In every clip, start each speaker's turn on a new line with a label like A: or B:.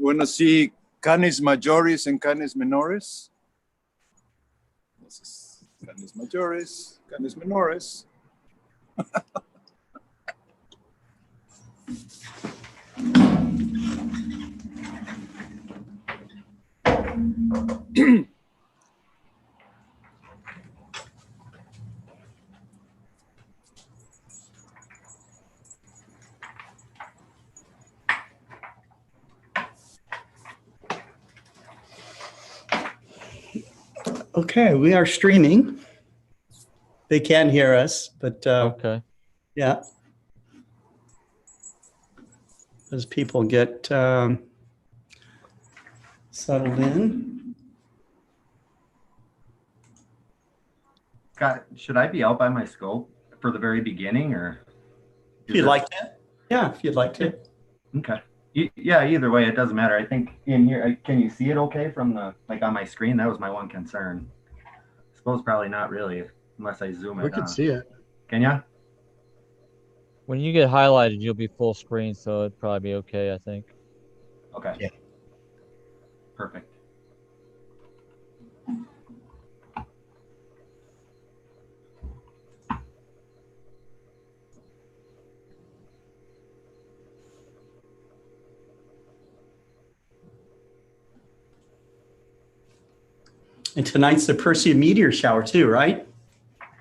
A: want to see canis majoris and canis menores? This is canis majoris, canis menores.
B: Okay, we are streaming. They can hear us, but
C: Okay.
B: yeah. As people get settled in.
D: Scott, should I be out by my scope for the very beginning, or?
B: If you'd like to. Yeah, if you'd like to.
D: Okay. Yeah, either way, it doesn't matter. I think in here, can you see it okay from the, like on my screen? That was my one concern. I suppose probably not really, unless I zoom it.
E: We can see it.
D: Can ya?
C: When you get highlighted, you'll be full screen, so it'd probably be okay, I think.
D: Okay.
B: Yeah.
D: Perfect.
B: And tonight's the Perseid meteor shower too, right?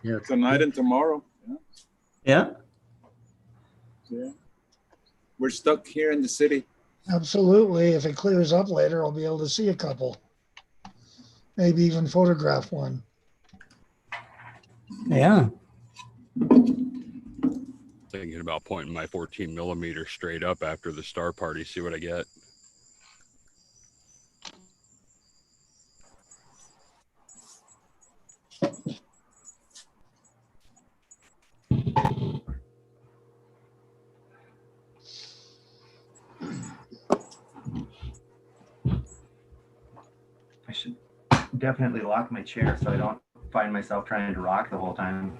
E: Yeah.
A: Tonight and tomorrow. Yeah.
B: Yeah.
A: Yeah. We're stuck here in the city.
F: Absolutely. If it clears up later, I'll be able to see a couple. Maybe even photograph one.
B: Yeah.
G: Thinking about pointing my 14 millimeter straight up after the star party, see what I get.
D: I should definitely lock my chair so I don't find myself trying to rock the whole time.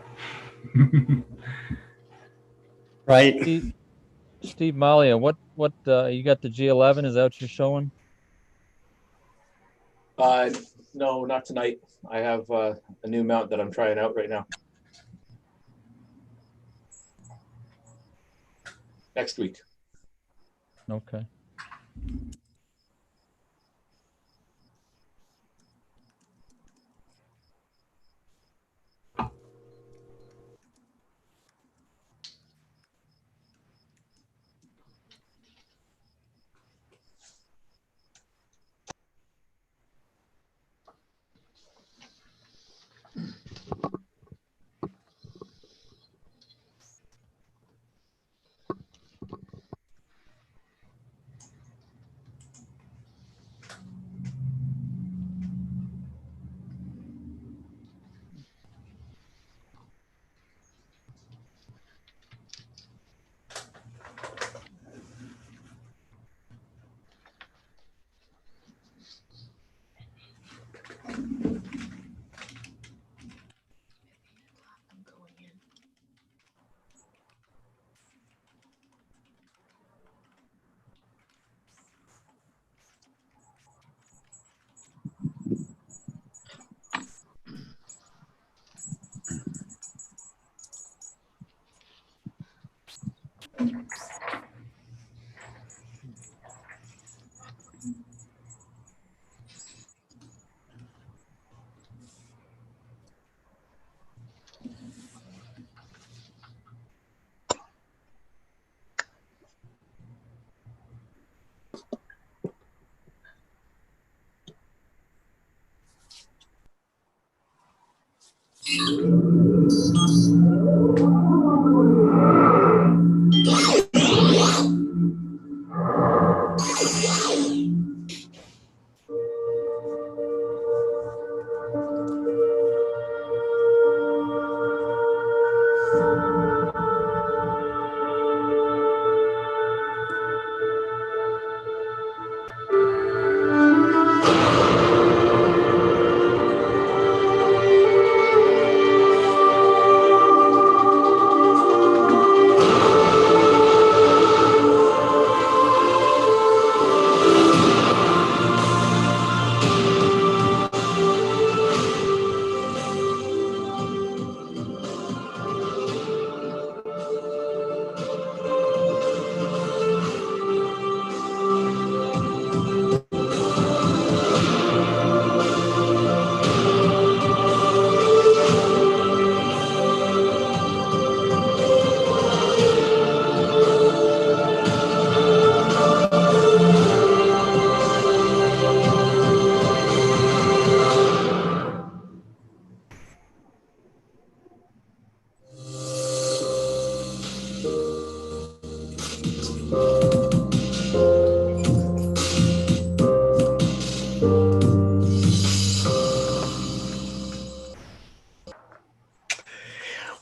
B: Right.
C: Steve Malia, what you got the G11? Is that what you're showing?
H: No, not tonight. I have a new mount that I'm trying out right now. Next week.
C: Okay.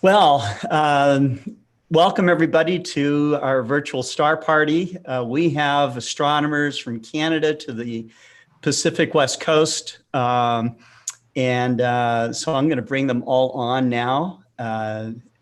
B: Well, welcome everybody to our virtual star party. We have astronomers from Canada to the Pacific West Coast. So I'm going to bring them all on now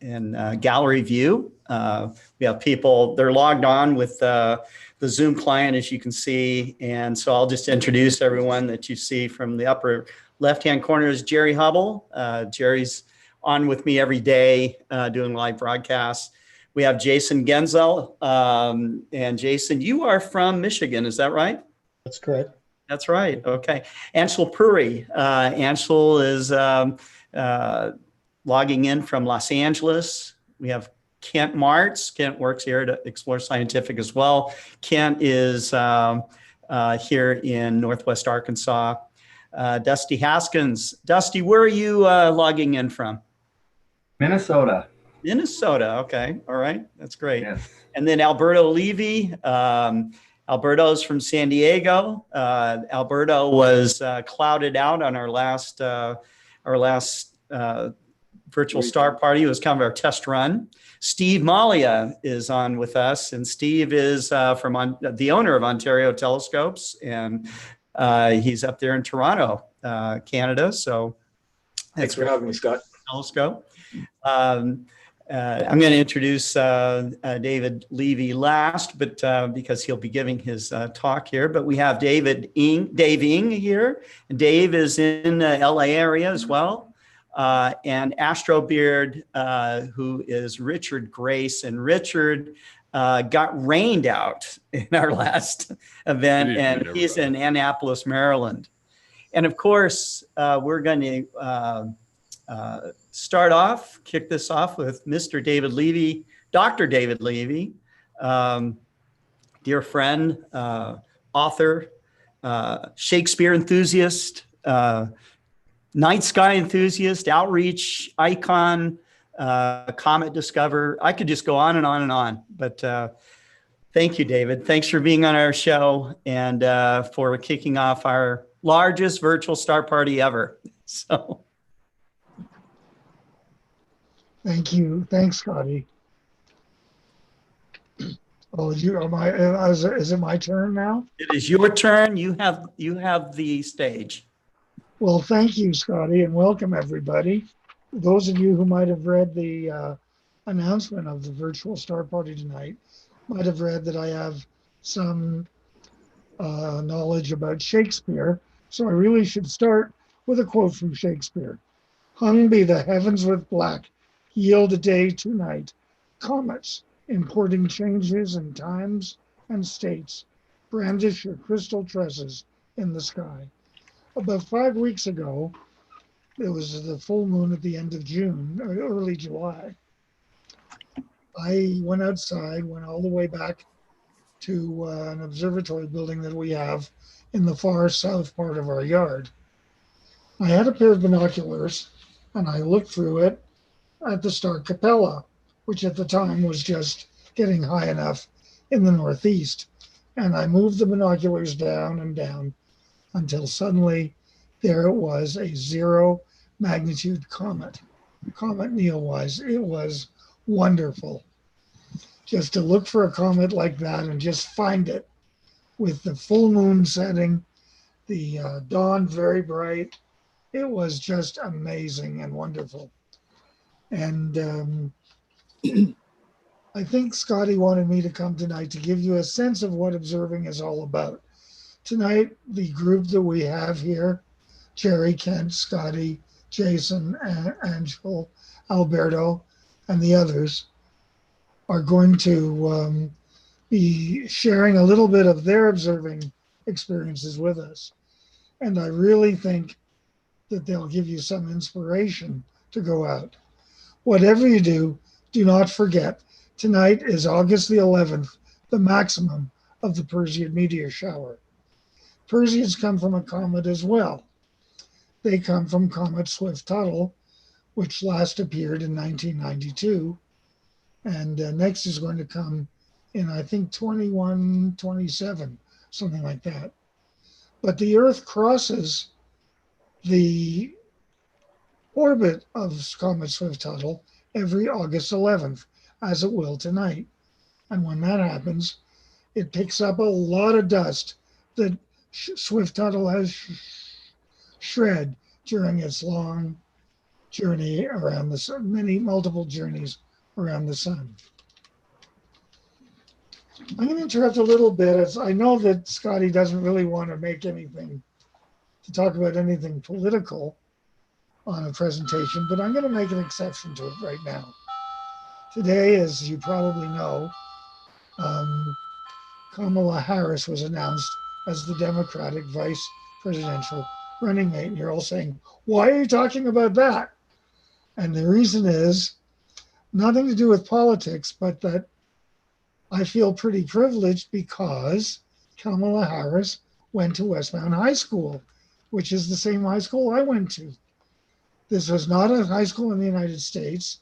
B: in gallery view. We have people, they're logged on with the Zoom client, as you can see. And so I'll just introduce everyone that you see from the upper left-hand corner is Jerry Hubble. Jerry's on with me every day doing live broadcasts. We have Jason Guenzel. And Jason, you are from Michigan, is that right?
F: That's correct.
B: That's right. Okay. Ansel Puri. Ansel is logging in from Los Angeles. We have Kent Martz. Kent works here at Explore Scientific as well. Kent is here in Northwest Arkansas. Dusty Haskins. Dusty, where are you logging in from?
D: Minnesota.
B: Minnesota. Okay. All right. That's great.
D: Yes.
B: And then Alberto Levy. Alberto's from San Diego. Alberto was clouded out on our last virtual star party. It was kind of our test run. Steve Malia is on with us, and Steve is from the owner of Ontario Telescopes, and he's up there in Toronto, Canada. So
H: Thanks for having me, Scott.
B: Telescope. I'm going to introduce David Levy last, but because he'll be giving his talk here. But we have Dave Ing here. And Dave is in the LA area as well. And Astrobeard, who is Richard Grace. And Richard got rained out in our last event, and he's in Annapolis, Maryland. And of course, we're going to kick this off with Mr. David Levy, Dr. David Levy, dear friend, author, Shakespeare enthusiast, night sky enthusiast, outreach icon, comet discoverer. I could just go on and on and on, but thank you, David. Thanks for being on our show and for kicking off our largest virtual star party ever. So.
F: Thank you. Thanks, Scotty. Oh, is it my turn now?
B: It is your turn. You have the stage.
F: Well, thank you, Scotty, and welcome everybody. Those of you who might have read the announcement of the virtual star party tonight might have read that I have some knowledge about Shakespeare. So I really should start with a quote from Shakespeare. "Hung be the heavens with black, yield a day to night. Comets, importing changes in times and states, brandish your crystal tresses in the sky." About 5 weeks ago, it was the full moon at the end of June, or early July. I went outside, went all the way back to an observatory building that we have in the far south part of our yard. I had a pair of binoculars and I looked through it at the star Capella, which at the time was just getting high enough in the northeast. And I moved the binoculars down and down until suddenly there it was, a 0 magnitude comet, Comet Neowise. It was wonderful just to look for a comet like that and just find it with the full moon setting, the dawn very bright. It was just amazing and wonderful. And I think Scotty wanted me to come tonight to give you a sense of what observing is all about. Tonight, the group that we have here, Jerry, Kent, Scotty, Jason, Angel, Alberto, and the others, are going to be sharing a little bit of their observing experiences with us. And I really think that they'll give you some inspiration to go out. Whatever you do, do not forget, tonight is August the 11th, the maximum of the Perseid meteor shower. Perseids come from a comet as well. They come from Comet Swift-Tuttle, which last appeared in 1992. And next is going to come in I think 2127, something like that. But the Earth crosses the orbit of Comet Swift-Tuttle every August 11th, as it will tonight. And when that happens, it picks up a lot of dust that Swift-Tuttle has shred during its long journey around the sun, multiple journeys around the sun. I'm going to interrupt a little bit, as I know that Scotty doesn't really want to make anything, to talk about anything political on a presentation, but I'm going to make an exception to it right now. Today, as you probably know, Kamala Harris was announced as the Democratic vice presidential running mate. And you're all saying, why are you talking about that? And the reason is nothing to do with politics, but that I feel pretty privileged because Kamala Harris went to Westmount High School, which is the same high school I went to. This was not a high school in the United States.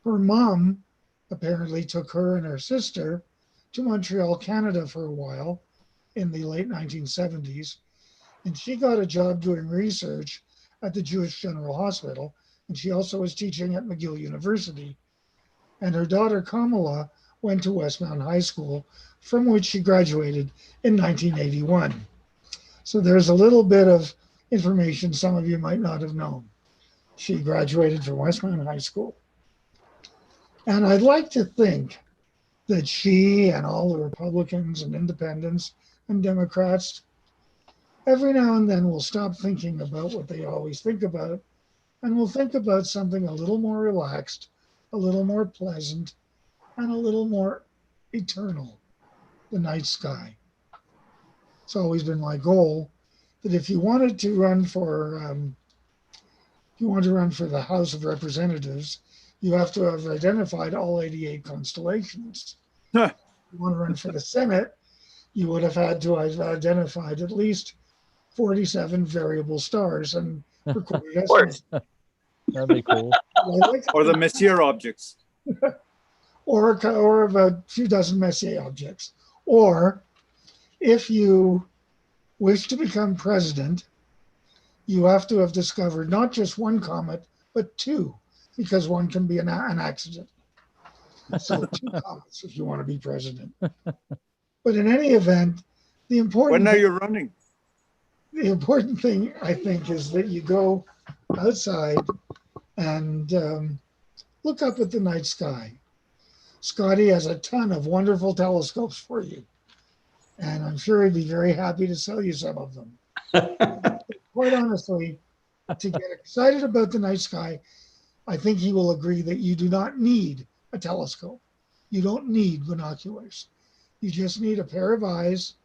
F: Her mom apparently took her and her sister to Montreal, Canada for a while in the late 1970s. And she got a job doing research at the Jewish General Hospital. And she also was teaching at McGill University. And her daughter Kamala went to Westmount High School, from which she graduated in 1981. So there's a little bit of information some of you might not have known. She graduated from Westmount High School. And I'd like to think that she and all the Republicans and independents and Democrats every now and then will stop thinking about what they always think about, and will think about something a little more relaxed, a little more pleasant, and a little more eternal, the night sky. It's always been my goal that if you wanted to run for, the House of Representatives, you have to have identified all 88 constellations.
A: Huh.
F: If you want to run for the Senate, you would have had to have identified at least 47 variable stars and recorded estimates.
C: That'd be cool.
A: Or the Messier objects.
F: or about a few dozen Messier objects. Or if you wish to become president, you have to have discovered not just one comet, but two, because one can be an accident. So 2 comets if you want to be president. But in any event, the important
A: When are you running?
F: The important thing, I think, is that you go outside and look up at the night sky. Scotty has a ton of wonderful telescopes for you, and I'm sure he'd be very happy to sell you some of them. Quite honestly, to get excited about the night sky, I think he will agree that you do not need a telescope. You don't need binoculars. You just need a pair of eyes.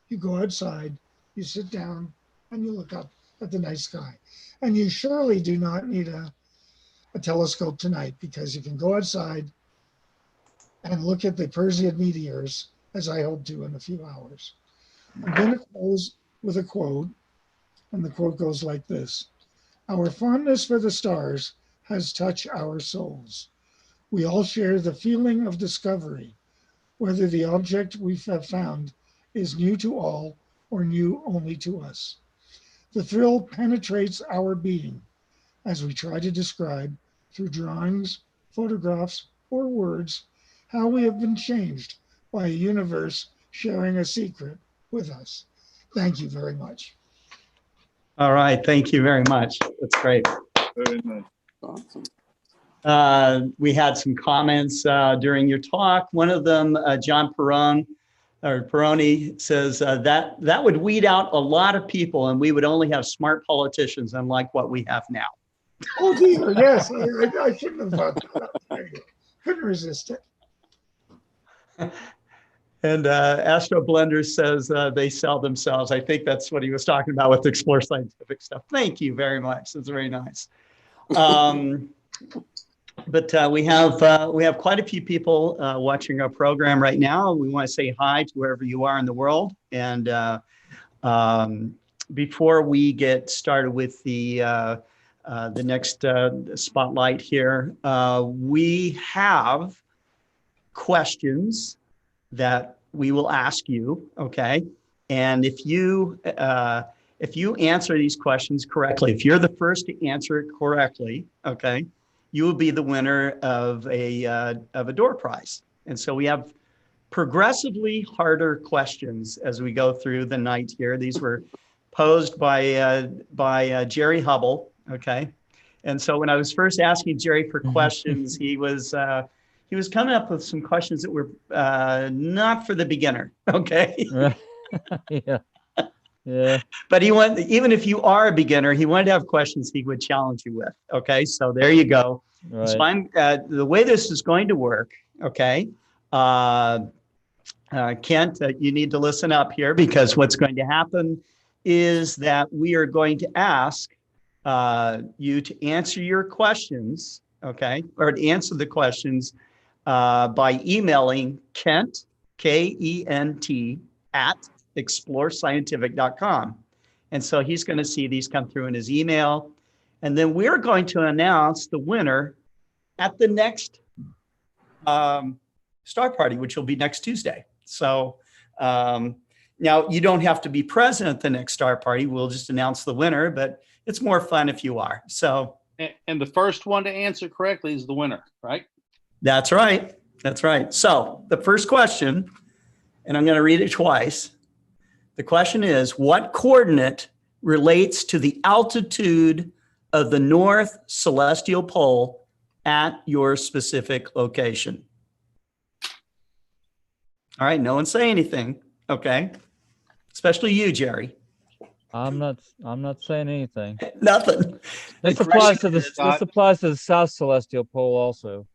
F: You go outside, you sit down, and you look up at the night sky. And you surely do not need a telescope tonight, because you can go outside and look at the Perseid meteors, as I hope to in a few hours. I'm going to close with a quote, and the quote goes like this: "Our fondness for the stars has touched our souls. We all share the feeling of discovery, whether the object we have found is new to all or new only to us. The thrill penetrates our being as we try to describe through drawings, photographs, or words how we have been changed by a universe sharing a secret with us." Thank you very much.
B: All right, thank you very much. That's great.
A: Very nice.
E: Awesome.
B: We had some comments during your talk. One of them, John Peroni says that would weed out a lot of people, and we would only have smart politicians, unlike what we have now.
F: Oh dear, yes, I shouldn't have thought that. Couldn't resist it.
B: And Astro Blender says they sell themselves. I think that's what he was talking about with Explore Scientific stuff. Thank you very much. That's very nice. But we have quite a few people watching our program right now. We want to say hi to wherever you are in the world. And before we get started with the next spotlight here, we have questions that we will ask you, okay? And if you answer these questions correctly, if you're the first to answer it correctly, okay, you will be the winner of a door prize. And so we have progressively harder questions as we go through the night here. These were posed by Jerry Hubble, okay? And so when I was first asking Jerry for questions, he was coming up with some questions that were not for the beginner, okay?
C: Yeah. Yeah.
B: But even if you are a beginner, he wanted to have questions he would challenge you with, okay? So there you go.
C: Right.
B: So the way this is going to work, okay? Kent, you need to listen up here, because what's going to happen is that we are going to ask you to answer your questions, okay, or to answer the questions by emailing Kent, K-E-N-T, at explorescientific.com. And so he's going to see these come through in his email. And then we're going to announce the winner at the next Star Party, which will be next Tuesday. So now you don't have to be present at the next Star Party. We'll just announce the winner, but it's more fun if you are. So,
E: and the first one to answer correctly is the winner, right?
B: That's right. That's right. So the first question, and I'm going to read it twice. The question is, what coordinate relates to the altitude of the North Celestial Pole at your specific location? All right, no one say anything, okay? Especially you, Jerry.
C: I'm not saying anything.
B: Nothing.
C: This applies to the South Celestial Pole also.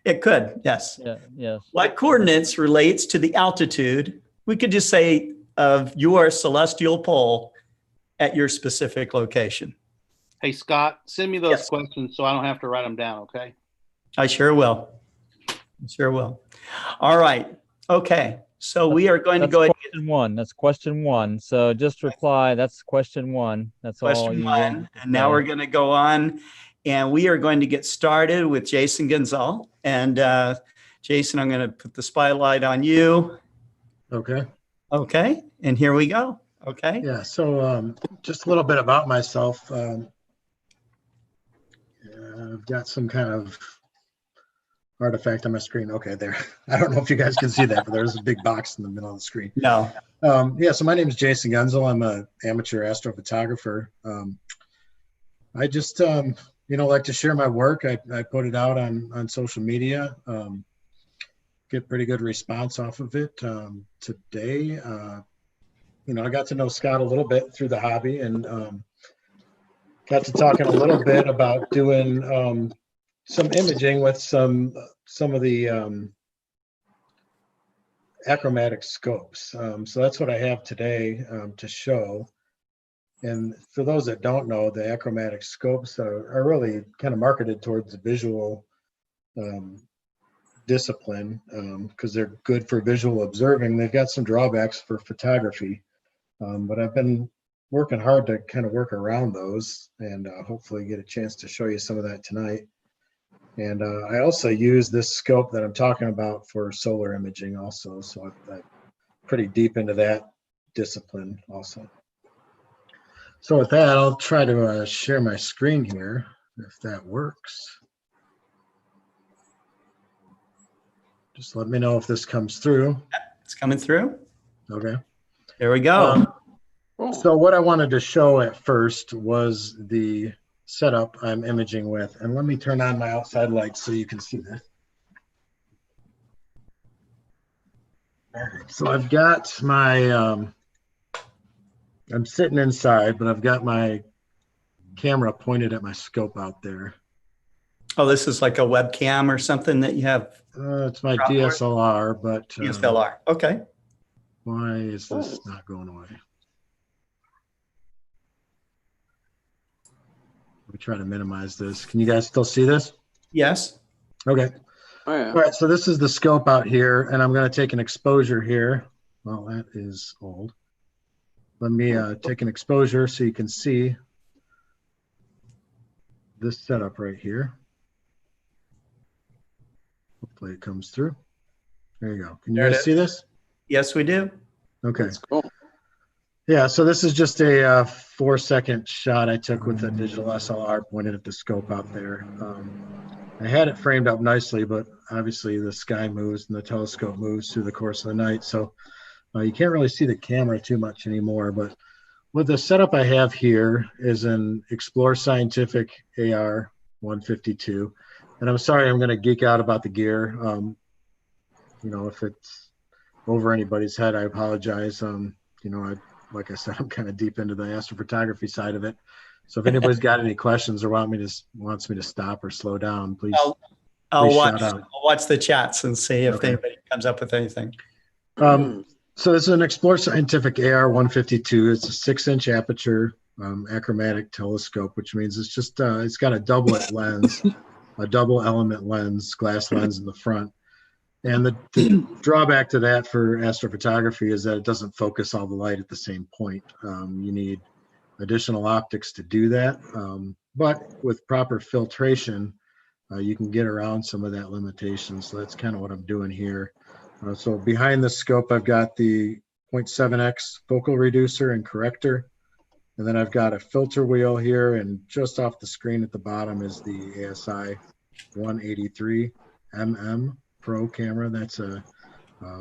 B: It could, yes.
C: Yeah, yes.
B: What coordinates relates to the altitude, we could just say, of your celestial pole at your specific location?
E: Hey, Scott, send me those
B: Yes.
E: questions so I don't have to write them down, okay?
B: I sure will. I sure will. All right. Okay. So we are going to go ahead.
C: Question one. That's question one. So just reply. That's question one. That's all.
B: Question one. And now we're going to go on, and we are going to get started with Jason Guenzel. And Jason, I'm going to put the spotlight on you.
I: Okay.
B: Okay. And here we go. Okay.
I: Yeah. So just a little bit about myself. I've got some kind of artifact on my screen. Okay, there. I don't know if you guys can see that, but there's a big box in the middle of the screen.
B: No.
I: Yeah, so my name is Jason Guenzel. I'm an amateur astrophotographer. I just, like to share my work. I put it out on social media. Get pretty good response off of it. Today, I got to know Scott a little bit through the hobby, and got to talking a little bit about doing some imaging with some of the achromatic scopes. So that's what I have today to show. And for those that don't know, the achromatic scopes are really kind of marketed towards the visual discipline because they're good for visual observing. They've got some drawbacks for photography, but I've been working hard to kind of work around those, and hopefully get a chance to show you some of that tonight. And I also use this scope that I'm talking about for solar imaging also. So I'm pretty deep into that discipline also. So with that, I'll try to share my screen here, if that works. Just let me know if this comes through.
B: It's coming through.
I: Okay.
B: There we go.
I: So what I wanted to show at first was the setup I'm imaging with. And let me turn on my outside lights so you can see this. So I've got my, I'm sitting inside, but I've got my camera pointed at my scope out there.
B: Oh, this is like a webcam or something that you have?
I: It's my DSLR, but
B: DSLR. Okay.
I: Why is this not going away? Let me try to minimize this. Can you guys still see this?
B: Yes.
I: Okay.
E: Oh, yeah.
I: All right, so this is the scope out here, and I'm going to take an exposure here. Well, that is old. Let me take an exposure so you can see this setup right here. Hopefully it comes through. There you go. Can you
B: There it
I: guys
B: is.
I: see this?
B: Yes, we do.
I: Okay.
A: That's cool.
I: Yeah, so this is just a 4-second shot I took with a digital SLR pointed at the scope out there. I had it framed up nicely, but obviously the sky moves and the telescope moves through the course of the night, so you can't really see the camera too much anymore. But what the setup I have here is an Explore Scientific AR 152, and I'm sorry I'm going to geek out about the gear. If it's over anybody's head, I apologize. Like I said, I'm kind of deep into the astrophotography side of it. So if anybody's got any questions or wants me to stop or slow down, please.
B: I'll
I: shout out.
B: watch the chats and see if
I: Okay.
B: anybody comes up with anything.
I: So this is an Explore Scientific AR 152. It's a 6-inch aperture achromatic telescope, which means it's just it's got a doublet lens, a double element lens, glass lens in the front. And the drawback to that for astrophotography is that it doesn't focus all the light at the same point. You need additional optics to do that. But with proper filtration, you can get around some of that limitation. So that's kind of what I'm doing here. So behind the scope, I've got the 0.7x focal reducer and corrector. And then I've got a filter wheel here. And just off the screen at the bottom is the ASI 183 mm Pro camera. That's a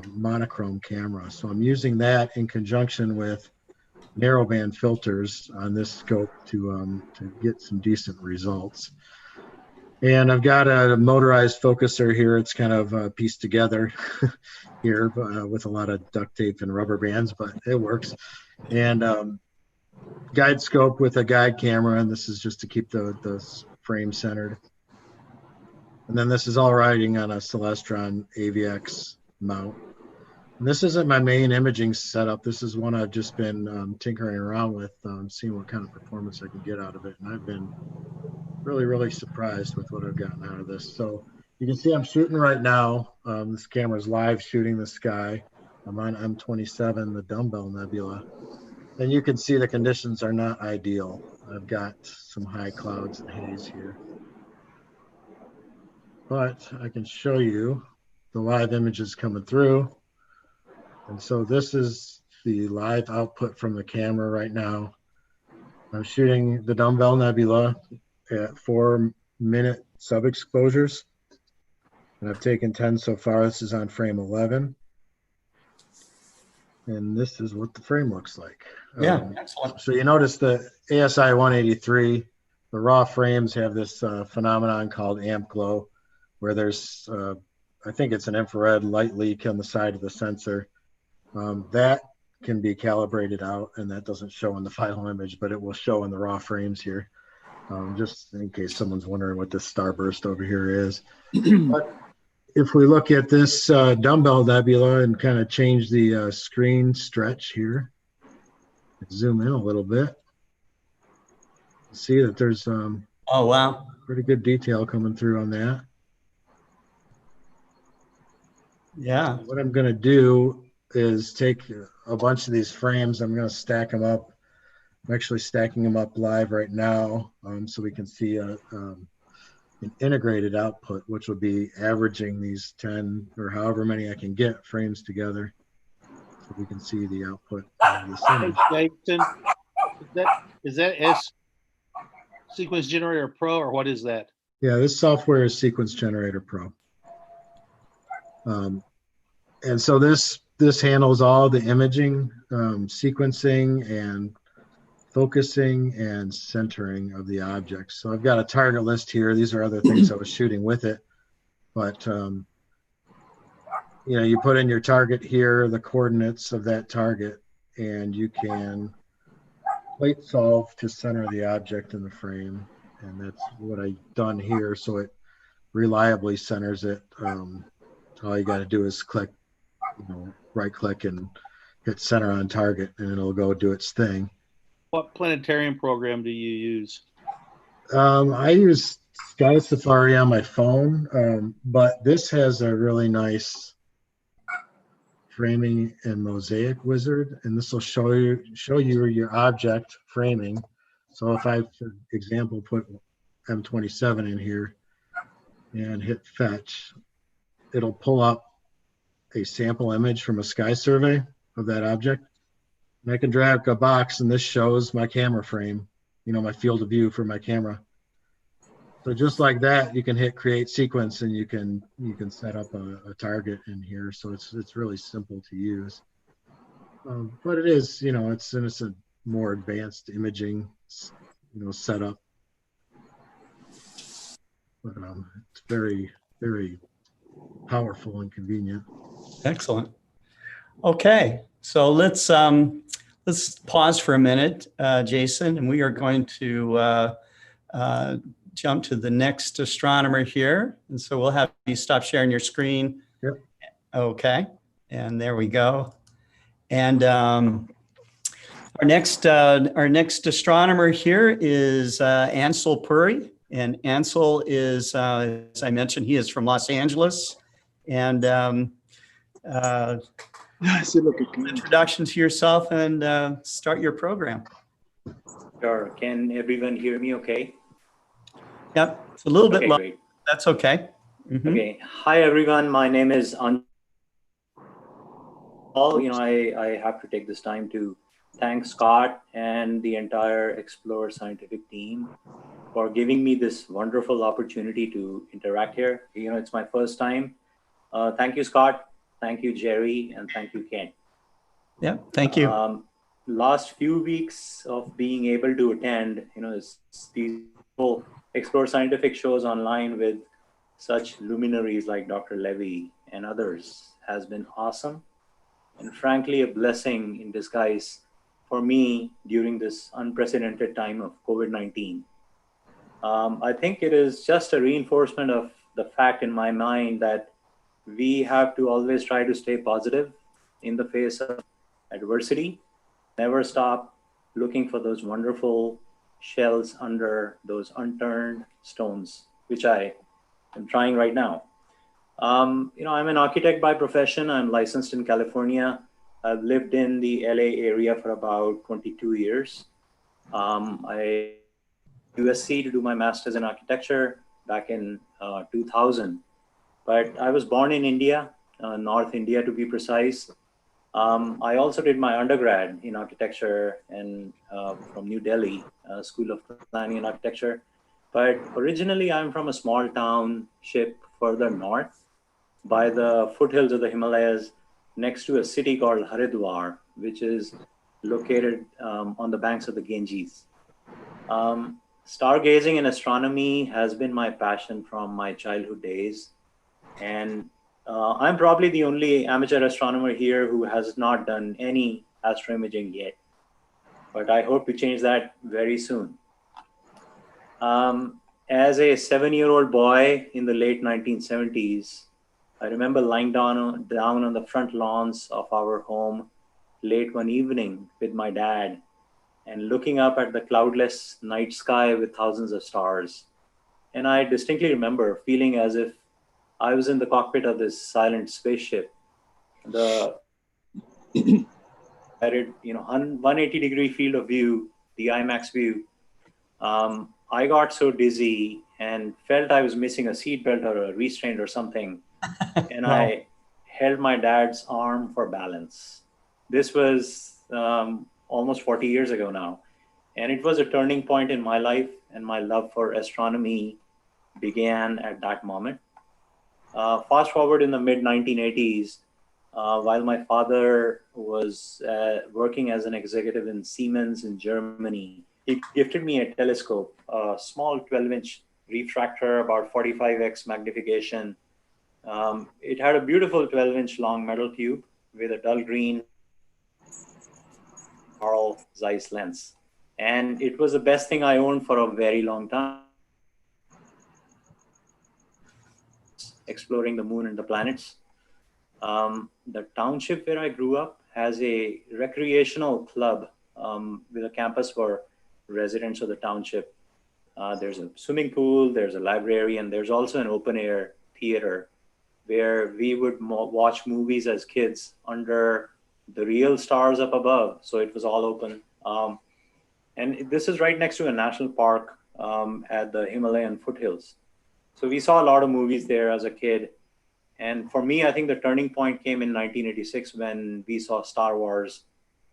I: monochrome camera. So I'm using that in conjunction with narrowband filters on this scope to get some decent results. And I've got a motorized focuser here. It's kind of pieced together here with a lot of duct tape and rubber bands, but it works. And guide scope with a guide camera, and this is just to keep the frame centered. And then this is all riding on a Celestron AVX mount. And this isn't my main imaging setup. This is one I've just been tinkering around with, seeing what kind of performance I can get out of it. And I've been really, really surprised with what I've gotten out of this. So you can see I'm shooting right now. This camera's live shooting the sky. I'm on M27, the Dumbbell Nebula. And you can see the conditions are not ideal. I've got some high clouds and haze here. But I can show you the live images coming through. And so this is the live output from the camera right now. I'm shooting the Dumbbell Nebula at 4-minute sub-exposures. And I've taken 10 so far. This is on frame 11. And this is what the frame looks like.
B: Yeah, excellent.
I: So you notice the ASI 183, the raw frames have this phenomenon called amp glow, where there's, I think it's an infrared light leak on the side of the sensor. That can be calibrated out, and that doesn't show in the final image, but it will show in the raw frames here, just in case someone's wondering what this starburst over here is. But if we look at this Dumbbell Nebula and kind of change the screen stretch here, zoom in a little bit, see that there's
B: oh, wow,
I: pretty good detail coming through on that.
B: Yeah.
I: What I'm going to do is take a bunch of these frames. I'm going to stack them up. I'm actually stacking them up live right now, so we can see an integrated output, which will be averaging these 10 or however many I can get frames together, so we can see the output of this image.
E: Jason, is that S Sequence Generator Pro, or what is that?
I: Yeah, this software is Sequence Generator Pro. And so this handles all the imaging, sequencing, and focusing and centering of the objects. So I've got a target list here. These are other things I was shooting with it. But, you put in your target here, the coordinates of that target, and you can plate solve to center the object in the frame. And that's what I've done here. So it reliably centers it. All you got to do is click, right click and hit center on target, and it'll go do its thing.
E: What planetarium program do you use?
I: I use Sky Safari on my phone, but this has a really nice framing and mosaic wizard, and this will show you your object framing. So if I, for example, put M27 in here and hit fetch, it'll pull up a sample image from a sky survey of that object. And I can drag a box, and this shows my camera frame, my field of view for my camera. So just like that, you can hit create sequence, and you can set up a target in here. So it's really simple to use. But it is, it's a more advanced imaging, setup. But it's very, very powerful and convenient.
B: Excellent. Okay, so let's pause for a minute, Jason, and we are going to jump to the next astronomer here. And so we'll have you stop sharing your screen.
I: Yep.
B: Okay, and there we go. And our next astronomer here is Ansel Puri. And Ansel is, as I mentioned, he is from Los Angeles. And introduction to yourself and start your program.
J: Sure. Can everyone hear me okay?
B: Yep, it's a little bit low.
J: Great.
B: That's okay. Mm-hmm.
J: Okay. Hi, everyone. My name is Ansel. I have to take this time to thank Scott and the entire Explore Scientific team for giving me this wonderful opportunity to interact here. It's my first time. Thank you, Scott. Thank you, Jerry, and thank you, Ken.
B: Yeah, thank you.
J: Last few weeks of being able to attend, these Explore Scientific shows online with such luminaries like Dr. Levy and others has been awesome, and frankly, a blessing in disguise for me during this unprecedented time of COVID-19. I think it is just a reinforcement of the fact in my mind that we have to always try to stay positive in the face of adversity. Never stop looking for those wonderful shells under those unturned stones, which I am trying right now. I'm an architect by profession. I'm licensed in California. I've lived in the LA area for about 22 years. I USC to do my master's in architecture back in 2000. But I was born in India, North India to be precise. I also did my undergrad in architecture and from New Delhi, School of Planning and Architecture. But originally I'm from a small township further north by the foothills of the Himalayas next to a city called Haridwar, which is located on the banks of the Ganges. Stargazing and astronomy has been my passion from my childhood days. And I'm probably the only amateur astronomer here who has not done any astroimaging yet, but I hope to change that very soon. As a 7-year-old boy in the late 1970s, I remember lying down on the front lawns of our home late one evening with my dad and looking up at the cloudless night sky with thousands of stars. And I distinctly remember feeling as if I was in the cockpit of this silent spaceship. The 180-degree field of view, the IMAX view. I got so dizzy and felt I was missing a seatbelt or a restraint or something. And
B: Wow.
J: I held my dad's arm for balance. This was almost 40 years ago now. And it was a turning point in my life, and my love for astronomy began at that moment. Fast forward in the mid-1980s, while my father was working as an executive in Siemens in Germany, he gifted me a telescope, a small 12-inch refractor, about 45x magnification. It had a beautiful 12-inch long metal tube with a dull green Carl Zeiss lens. And it was the best thing I owned for a very long time. Exploring the moon and the planets. The township where I grew up has a recreational club with a campus for residents of the township. There's a swimming pool, there's a library, and there's also an open air theater where we would watch movies as kids under the real stars up above. So it was all open. And this is right next to a national park at the Himalayan foothills. So we saw a lot of movies there as a kid. And for me, I think the turning point came in 1986 when we saw Star Wars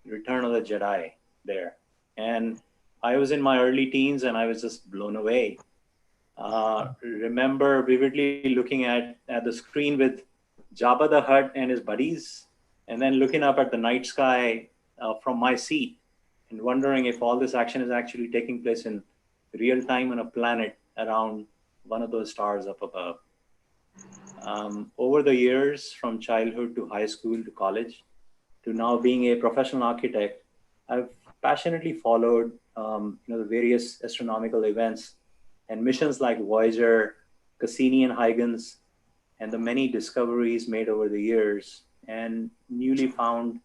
J: Return of the Jedi there. And I was in my early teens and I was just blown away. Remember vividly looking at the screen with Jabba the Hutt and his buddies, and then looking up at the night sky from my seat and wondering if all this action is actually taking place in real time on a planet around one of those stars up above. Over the years, from childhood to high school to college, to now being a professional architect, I've passionately followed the various astronomical events and missions like Voyager, Cassini and Huygens, and the many discoveries made over the years, and newly found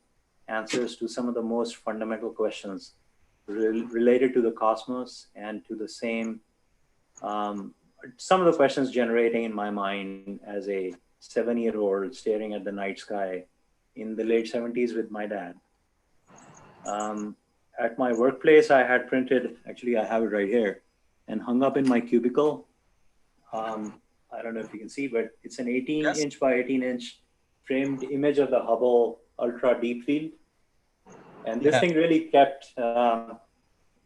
J: answers to some of the most fundamental questions related to the cosmos and to the same, some of the questions generating in my mind as a 7-year-old staring at the night sky in the late 70s with my dad. At my workplace, I had printed, actually I have it right here, and hung up in my cubicle. I don't know if you can see, but it's an 18-inch by 18-inch framed image of the Hubble Ultra Deep Field. And this thing really kept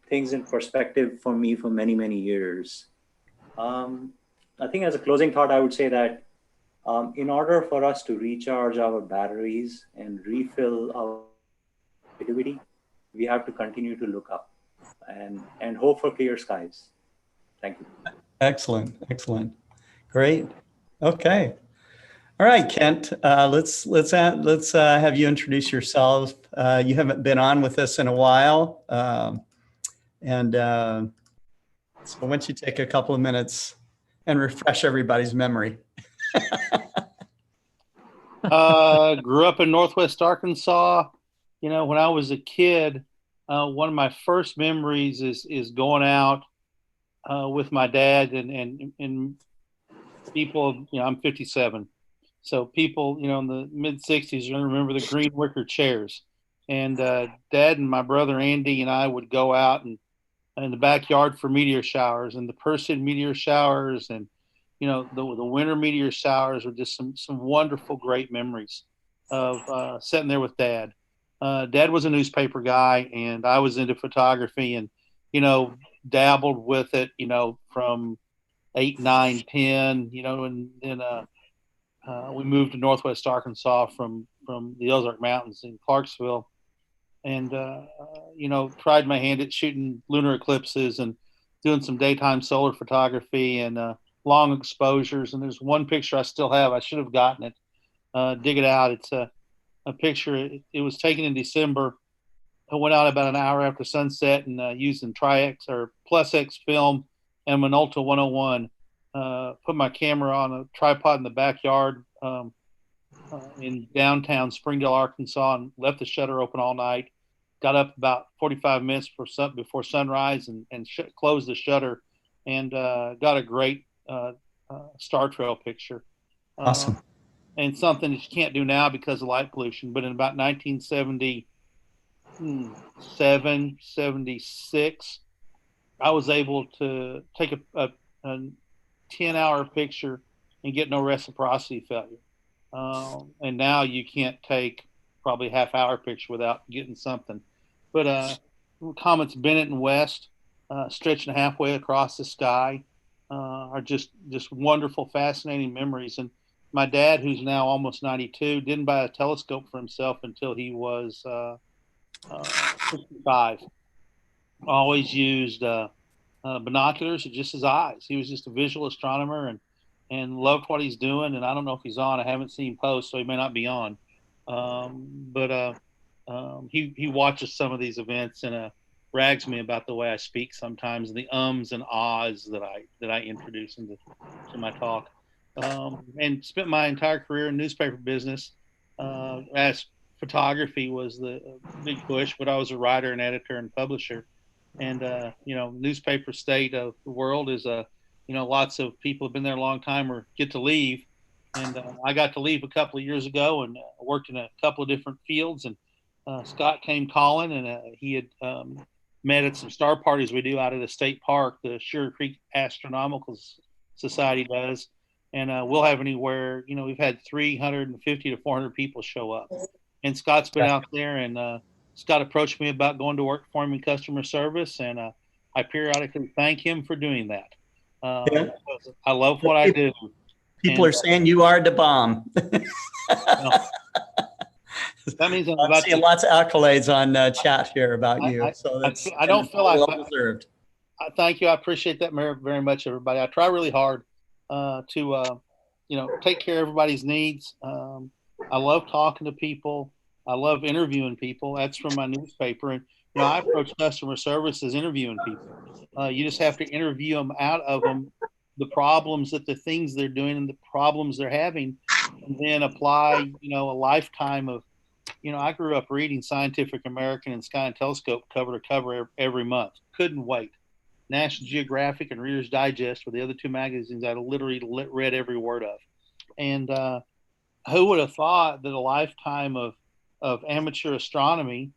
J: things in perspective for me for many, many years. I think as a closing thought, I would say that in order for us to recharge our batteries and refill our creativity, we have to continue to look up and hope for clear skies. Thank you.
B: Excellent, excellent, great. Okay, all right, Kent. Let's have you introduce yourself. You haven't been on with us in a while, so why don't you take a couple of minutes and refresh everybody's memory?
E: Grew up in Northwest Arkansas. You know, when I was a kid, one of my first memories is going out with my dad and people. You know, I'm 57, so people, you know, in the mid 60s, you remember the green wicker chairs. And Dad and my brother Andy and I would go out and in the backyard for meteor showers, and the Perseid meteor showers, and you know, the winter meteor showers were just some wonderful, great memories of sitting there with Dad. Dad was a newspaper guy, and I was into photography, and you know, dabbled with it, you know, from 8, 9, 10, you know, and then we moved to Northwest Arkansas from the Ozark Mountains in Clarksville, and you know, tried my hand at shooting lunar eclipses and doing some daytime solar photography and long exposures. And there's one picture I still have. I should have gotten it. Dig it out. It's a picture. It was taken in December. I went out about an hour after sunset and using Tri-X or Plus X film and Minolta 101. Put my camera on a tripod in the backyard in downtown Springdale, Arkansas, and left the shutter open all night. Got up about 45 minutes before sunrise and closed the shutter, and got a great star trail picture.
B: Awesome.
E: And something that you can't do now because of light pollution. But in about 1977, 76, I was able to take a 10-hour picture and get no reciprocity failure. And now you can't take probably a half-hour picture without getting something. But comets Bennett and West, stretching halfway across the sky, are just wonderful, fascinating memories. And my dad, who's now almost 92, didn't buy a telescope for himself until he was 65. Always used binoculars, just his eyes. He was just a visual astronomer and loved what he's doing. And I don't know if he's on. I haven't seen him post, so he may not be on. He watches some of these events and rags me about the way I speak sometimes, and the ums and ahs that I introduce into my talk. And spent my entire career in newspaper business. As photography was the big push, but I was a writer and editor and publisher. And you know, newspaper state of the world is you know, lots of people have been there a long time or get to leave. And I got to leave a couple of years ago and worked in a couple of different fields. And Scott came calling, and he had met at some star parties we do out at a state park, the Sugar Creek Astronomical Society does. and we'll have anywhere, we've had 350 to 400 people show up. And Scott's been out there, and Scott approached me about going to work for him in customer service, and I periodically thank him for doing that. I love what I do.
B: People are saying you are the bomb.
E: That means
B: I'm seeing lots of accolades on chat here about you. So that's
E: I don't feel like
B: well deserved.
E: Thank you. I appreciate that very much, everybody. I try really hard to take care of everybody's needs. I love talking to people. I love interviewing people. That's from my newspaper. And I approach customer service as interviewing people. You just have to interview them out of them, the problems, the things they're doing and the problems they're having, and then apply, a lifetime of, I grew up reading Scientific American and Sky and Telescope cover to cover every month. Couldn't wait. National Geographic and Reader's Digest were the other two magazines I literally read every word of. And who would have thought that a lifetime of amateur astronomy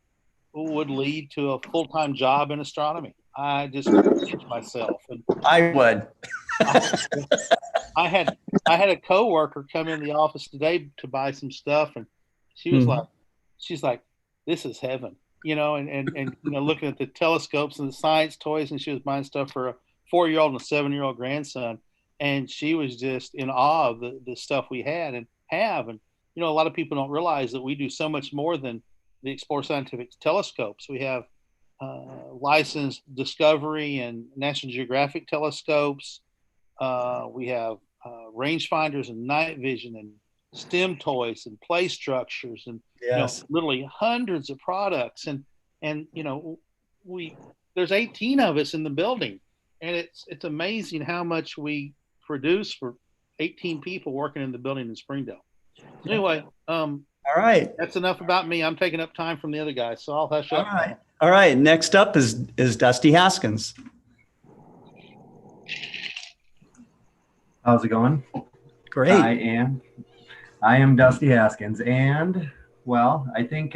E: would lead to a full-time job in astronomy? I just couldn't teach myself. And
B: I would.
E: I had a coworker come in the office today to buy some stuff, and she was she's like, this is heaven, and looking at the telescopes and the science toys, and she was buying stuff for a 4-year-old and a 7-year-old grandson, and she was just in awe of the stuff we had and have. And a lot of people don't realize that we do so much more than the Explore Scientific telescopes. We have licensed Discovery and National Geographic telescopes. We have rangefinders and night vision and STEM toys and play structures and literally hundreds of products. And there's 18 of us in the building, and it's amazing how much we produce for 18 people working in the building in Springdale. So anyway, all
B: right,
E: that's enough about me. I'm taking up time from the other guys, so I'll hush up.
B: All right. Next up is Dusty Haskins.
D: How's it going?
B: Great.
D: I am Dusty Haskins, and well, I think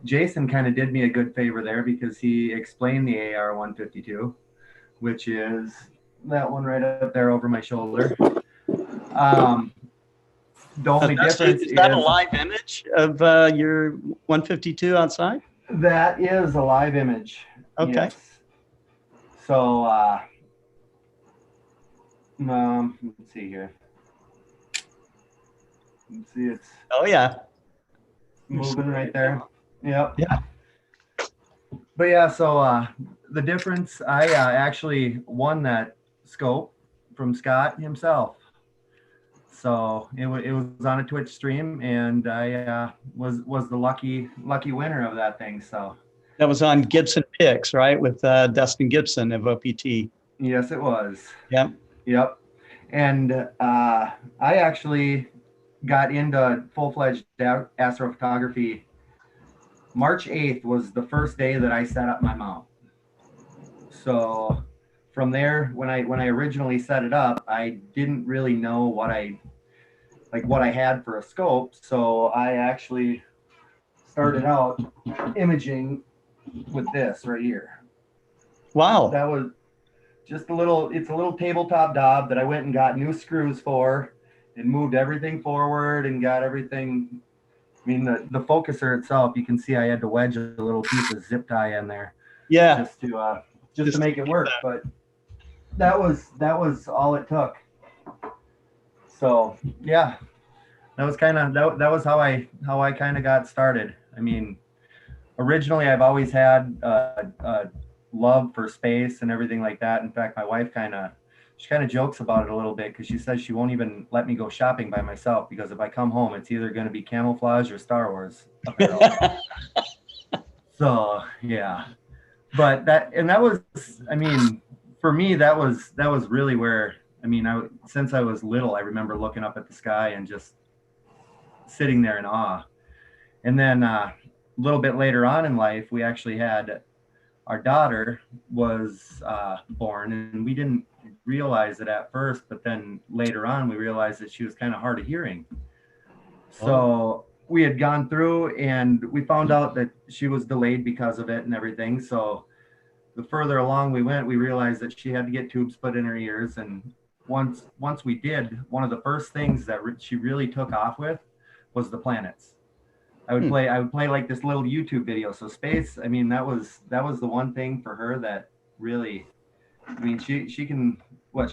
D: Jason kind of did me a good favor there because he explained the AR-152, which is that one right up there over my shoulder. The only difference
B: is that a live image of your 152 outside?
D: That is a live image.
B: Okay.
D: Yes. So let's see here. Let's see, it's moving right there. Yep.
B: Yeah.
D: But yeah, so the difference, I actually won that scope from Scott himself. So it was on a Twitch stream, and I was the lucky winner of that thing. So
B: that was on Gibson Picks, right, with Dustin Gibson of OPT.
D: Yes, it was.
B: Yep.
D: And I actually got into full-fledged astrophotography. March 8th was the first day that I set up my mount. So from there, when I originally set it up, I didn't really know what I had for a scope. So I actually started out imaging with this right here.
B: Wow.
D: That was just it's a little tabletop Dob that I went and got new screws for and moved everything forward and got everything. I mean, the focuser itself, you can see I had to wedge a little piece of zip tie in there.
B: Yeah.
D: Just to make it work. But that was all it took. So yeah, that was how I kind of got started. I mean, originally I've always had a love for space and everything like that. In fact, my wife she kind of jokes about it a little bit because she says she won't even let me go shopping by myself because if I come home, it's either going to be camouflage or Star Wars apparel. So yeah, but that was, I mean, for me, that was really where, I mean, since I was little, I remember looking up at the sky and just sitting there in awe. And then a little bit later on in life, we actually had our daughter was born, and we didn't realize it at first, but then later on we realized that she was kind of hard of hearing. So we had gone through and we found out that she was delayed because of it and everything. So the further along we went, we realized that she had to get tubes put in her ears, and once we did, one of the first things that she really took off with was the planets. I would play like this little YouTube video. So space, I mean, that was the one thing for her that really, I mean, she can,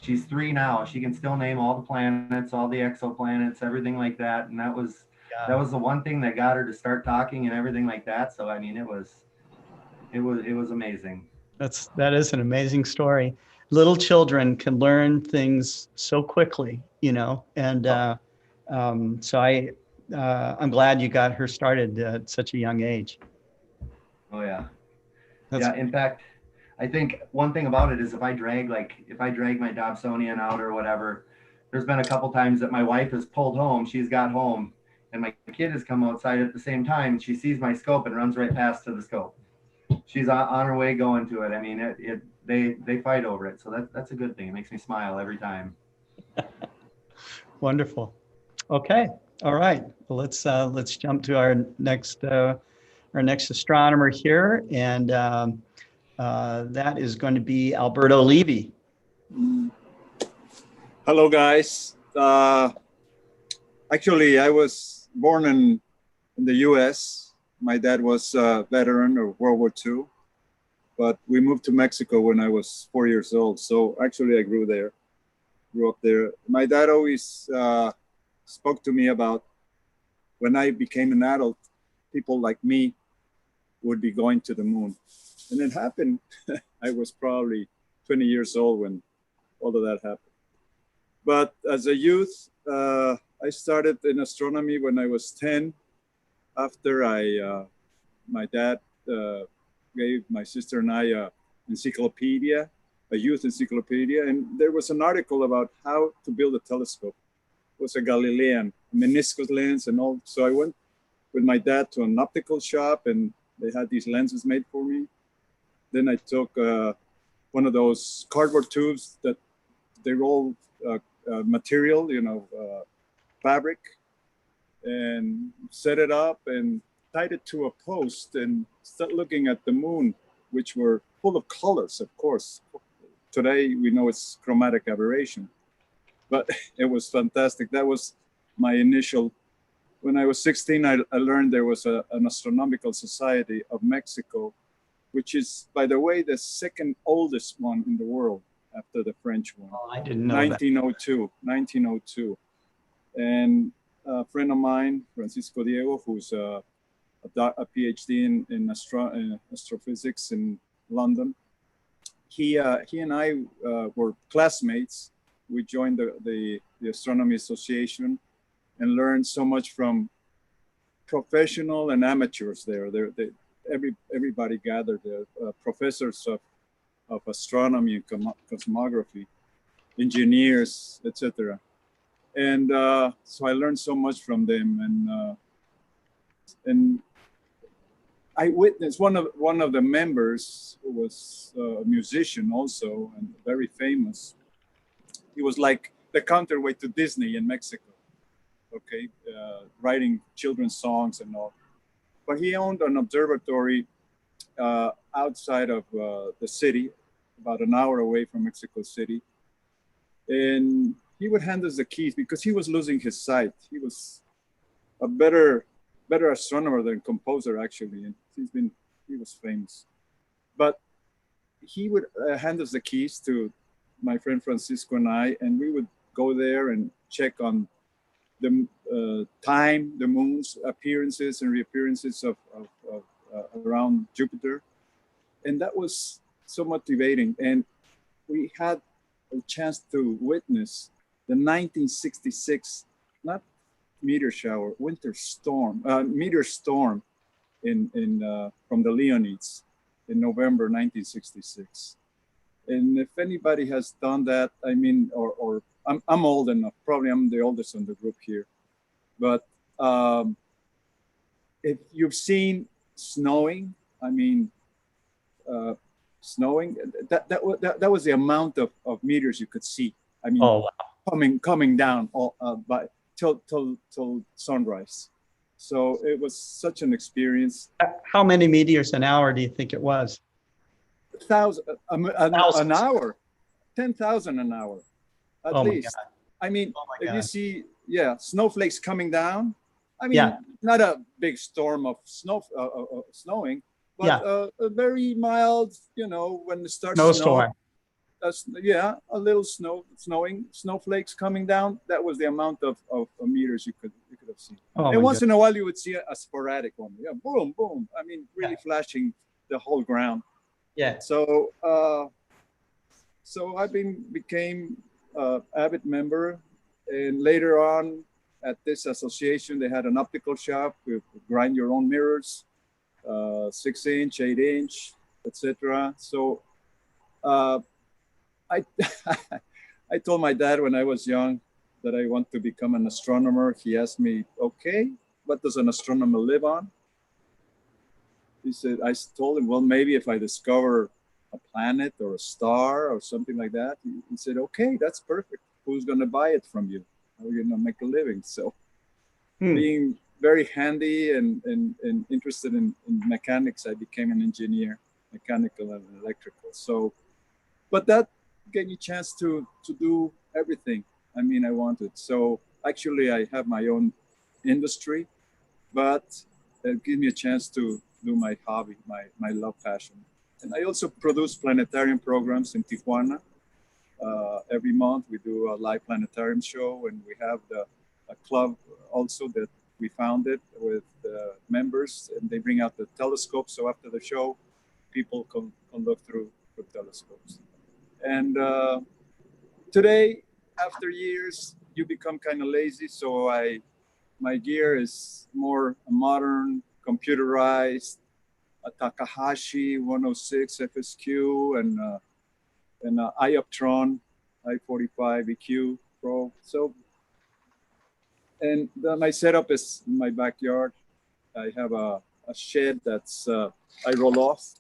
D: she's 3 now. She can still name all the planets, all the exoplanets, everything like that. And that was the one thing that got her to start talking and everything like that. So I mean, it was amazing.
B: That is an amazing story. Little children can learn things so quickly, you know, and so I'm glad you got her started at such a young age.
D: Oh yeah. Yeah. In fact, I think one thing about it is if I drag my Dobsonian out or whatever, there's been a couple times that my wife has pulled home, she's got home, and my kid has come outside at the same time, and she sees my scope and runs right past to the scope. She's on her way going to it. I mean, they fight over it. So that's a good thing. It makes me smile every time.
B: Wonderful. Okay. All right. Well, let's jump to our next astronomer here, and that is going to be Alberto Levy.
A: Hello, guys. Actually, I was born in the U.S. My dad was a veteran of World War II, but we moved to Mexico when I was 4 years old. So actually, I grew up there. My dad always spoke to me about when I became an adult, people like me would be going to the moon. And it happened. I was probably 20 years old when all of that happened. But as a youth, I started in astronomy when I was 10. After my dad gave my sister and I a encyclopedia, a youth encyclopedia, and there was an article about how to build a telescope. It was a Galilean meniscus lens and all. So I went with my dad to an optical shop, and they had these lenses made for me. Then I took one of those cardboard tubes that they roll material, you know, fabric, and set it up and tied it to a post and started looking at the moon, which were full of colors, of course. Today we know it's chromatic aberration, but it was fantastic. That was my initial. When I was 16, I learned there was an Astronomical Society of Mexico, which is, by the way, the second oldest one in the world after the French one.
B: Oh, I didn't know
A: 1902, 1902. And a friend of mine, Francisco Diego, who's a PhD in astrophysics in London, he and I were classmates. We joined the Astronomy Association and learned so much from professional and amateurs there. Everybody gathered there, professors of astronomy and cosmography, engineers, etc. And so I learned so much from them, and I witnessed one of the members who was a musician also and very famous. He was like the counterweight to Disney in Mexico. Okay, writing children's songs and all. But he owned an observatory outside of the city, about an hour away from Mexico City. And he would hand us the keys because he was losing his sight. He was a better astronomer than composer, actually. And he was famous. But he would hand us the keys to my friend Francisco and I, and we would go there and check on the time, the moon's appearances and reappearances of around Jupiter. And that was so motivating. And we had a chance to witness the 1966, not meteor shower, meteor storm from the Leonids in November 1966. And if anybody has done that, I mean, or I'm old enough, probably I'm the oldest in the group here, but if you've seen snowing, I mean, snowing, that was the amount of meteors you could see. I mean,
B: oh, wow.
A: coming down till sunrise. So it was such an experience.
B: How many meters an hour do you think it was?
A: 1,000 an hour, 10,000 an hour. at
B: Oh my
A: least.
B: God.
A: I mean,
B: Oh my
A: if you
B: God.
A: see, yeah, snowflakes coming down. I mean,
B: Yeah.
A: not a big storm of snowing, but
B: Yeah.
A: a very mild, you know, when it starts to snow.
B: Snowstorm.
A: Yeah, a little snowflakes coming down. That was the amount of meters you could have seen.
B: Oh
A: And
B: my
A: once in a while, you would see a sporadic one. Yeah, boom, boom. I mean, really
B: Yeah.
A: flashing the whole ground.
B: Yeah.
A: So, so I became avid member, and later on at this association, they had an optical shop. You could grind your own mirrors, 6-inch, 8-inch, etc. So I I told my dad when I was young that I want to become an astronomer. He asked me, "Okay, what does an astronomer live on?" He said, I told him, well, maybe if I discover a planet or a star or something like that. He said, okay, that's perfect. Who's going to buy it from you? How are you going to make a living? So being very handy and interested in mechanics, I became an engineer, mechanical and electrical. So, but that gave me a chance to do everything. I mean, I wanted. So actually, I have my own industry, but it gives me a chance to do my hobby, my love passion. And I also produce planetarium programs in Tijuana. Every month we do a live planetarium show, and we have a club also that we founded with members, and they bring out the telescopes. So after the show, people can look through telescopes. And today, after years, you become kind of lazy. So my gear is more modern, computerized, a Takahashi 106 FSQ and an Ioptron I-45 EQ Pro. So, and my setup is in my backyard. I have a shed that's I roll off.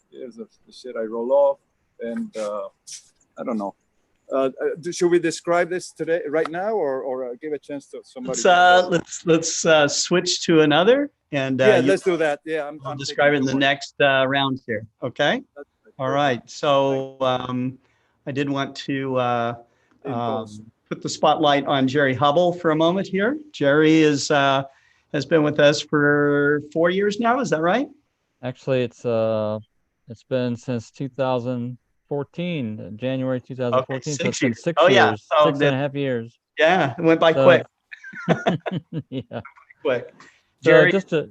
A: Here's the shed I roll off, and I don't know. Should we describe this today, right now, or give a chance to somebody?
B: Let's switch to another, and
A: yeah, let's do that. Yeah,
B: I'll describe it in the next round here. Okay. All right. So I did want to put the spotlight on Jerry Hubble for a moment here. Jerry is has been with us for 4 years now. Is that right?
C: Actually, it's been since 2014, January 2014.
B: Okay,
C: so it's been 6
B: oh,
C: years,
B: yeah. So
C: 6.5 years.
B: Yeah, it went by quick.
C: Yeah.
B: Quick.
C: So
B: Jerry,
C: just to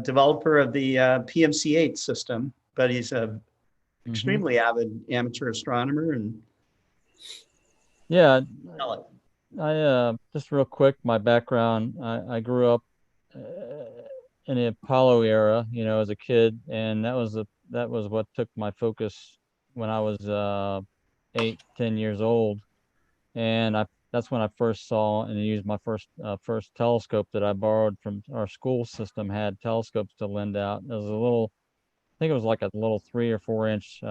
B: developer of the PMC-8 system, but he's a extremely avid amateur astronomer. And
C: yeah, I just real quick, my background. I grew up in the Apollo era, you know, as a kid, and that was what took my focus when I was 8, 10 years old, and that's when I first saw and used my first telescope that I borrowed from our school system. Had telescopes to lend out. It was a little, I think it was like a little 3 or 4 inch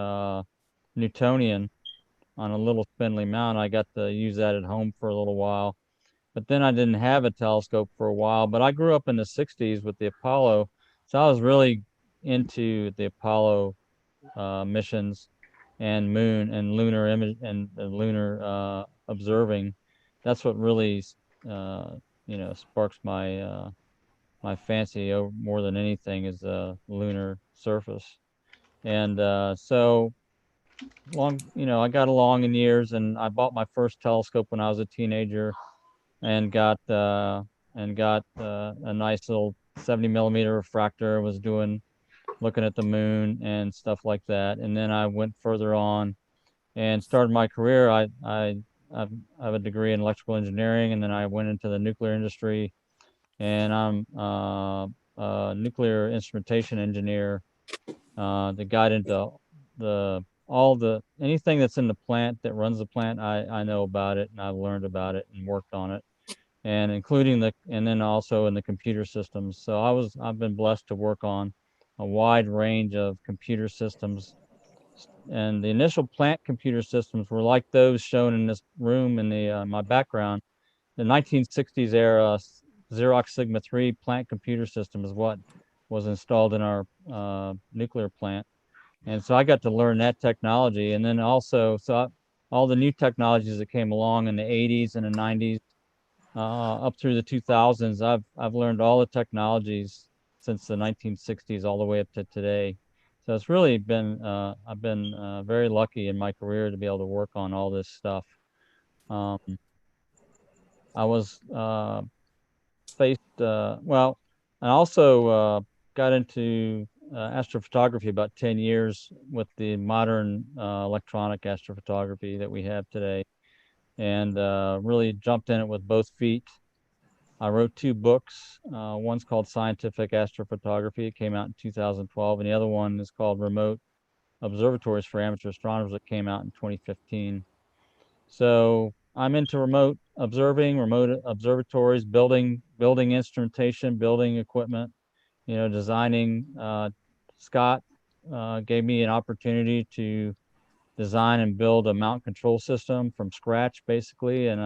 C: Newtonian on a little spindly mount. I got to use that at home for a little while, but then I didn't have a telescope for a while. But I grew up in the 60s with the Apollo, so I was really into the Apollo missions and moon and lunar image and lunar observing. That's what really sparks my my fancy more than anything is the lunar surface. And so I got along in years, and I bought my first telescope when I was a teenager, and got a nice little 70 millimeter refractor. Was looking at the moon and stuff like that. And then I went further on and started my career. I have a degree in electrical engineering, and then I went into the nuclear industry, and I'm a nuclear instrumentation engineer that got into anything that's in the plant that runs the plant. I know about it, and I've learned about it and worked on it, and including and then also in the computer systems. So I've been blessed to work on a wide range of computer systems. And the initial plant computer systems were like those shown in this room in my background. The 1960s era Xerox Sigma 3 plant computer system is what was installed in our nuclear plant. And so I got to learn that technology. And then also, all the new technologies that came along in the 80s and the 90s, up through the 2000s. I've learned all the technologies since the 1960s all the way up to today. So it's really been, I've been very lucky in my career to be able to work on all this stuff. I was well, I also got into astrophotography about 10 years with the modern electronic astrophotography that we have today, and really jumped in it with both feet. I wrote 2 books. One's called Scientific Astrophotography. It came out in 2012, and the other one is called Remote Observatories for Amateur Astronomers. It came out in 2015. So I'm into remote observing, remote observatories, building instrumentation, building equipment, designing. Scott gave me an opportunity to design and build a mount control system from scratch, basically. And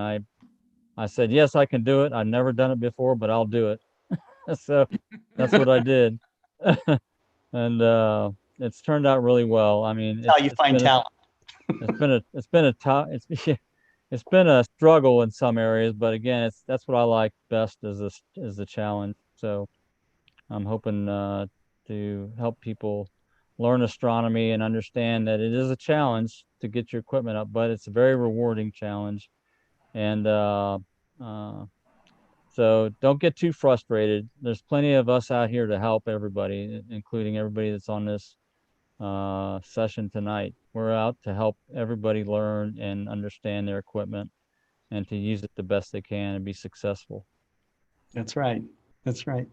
C: I said, yes, I can do it. I've never done it before, but I'll do it. So that's what I did. And it's turned out really well. I mean,
B: That's how you find talent.
C: It's been a struggle in some areas, but again, that's what I like best is the challenge. So I'm hoping to help people learn astronomy and understand that it is a challenge to get your equipment up, but it's a very rewarding challenge. And so don't get too frustrated. There's plenty of us out here to help everybody, including everybody that's on this session tonight. We're out to help everybody learn and understand their equipment and to use it the best they can and be successful.
B: That's right. That's right.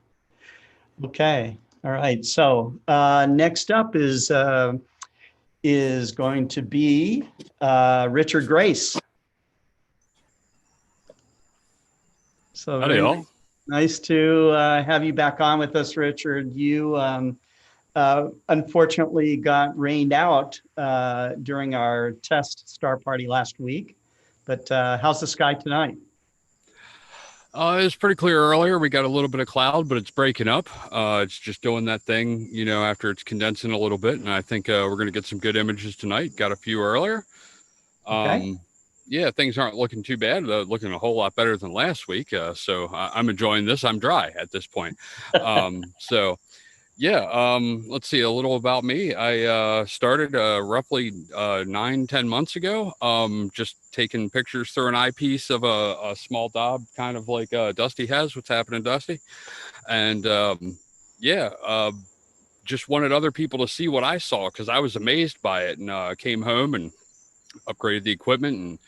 B: Okay. All right. So next up is going to be Richard Grace. So
G: howdy, all.
B: Nice to have you back on with us, Richard. You unfortunately got rained out during our test star party last week, but how's the sky tonight?
G: It was pretty clear earlier. We got a little bit of cloud, but it's breaking up. It's just doing that thing, after it's condensing a little bit. And I think we're going to get some good images tonight. Got a few earlier.
B: Okay.
G: Yeah, things aren't looking too bad. Looking a whole lot better than last week. So I'm enjoying this. I'm dry at this point. So yeah, let's see a little about me. I started roughly 9-10 months ago, just taking pictures through an eyepiece of a small daub, kind of like Dusty has. What's happening, Dusty? And just wanted other people to see what I saw because I was amazed by it, and came home and upgraded the equipment and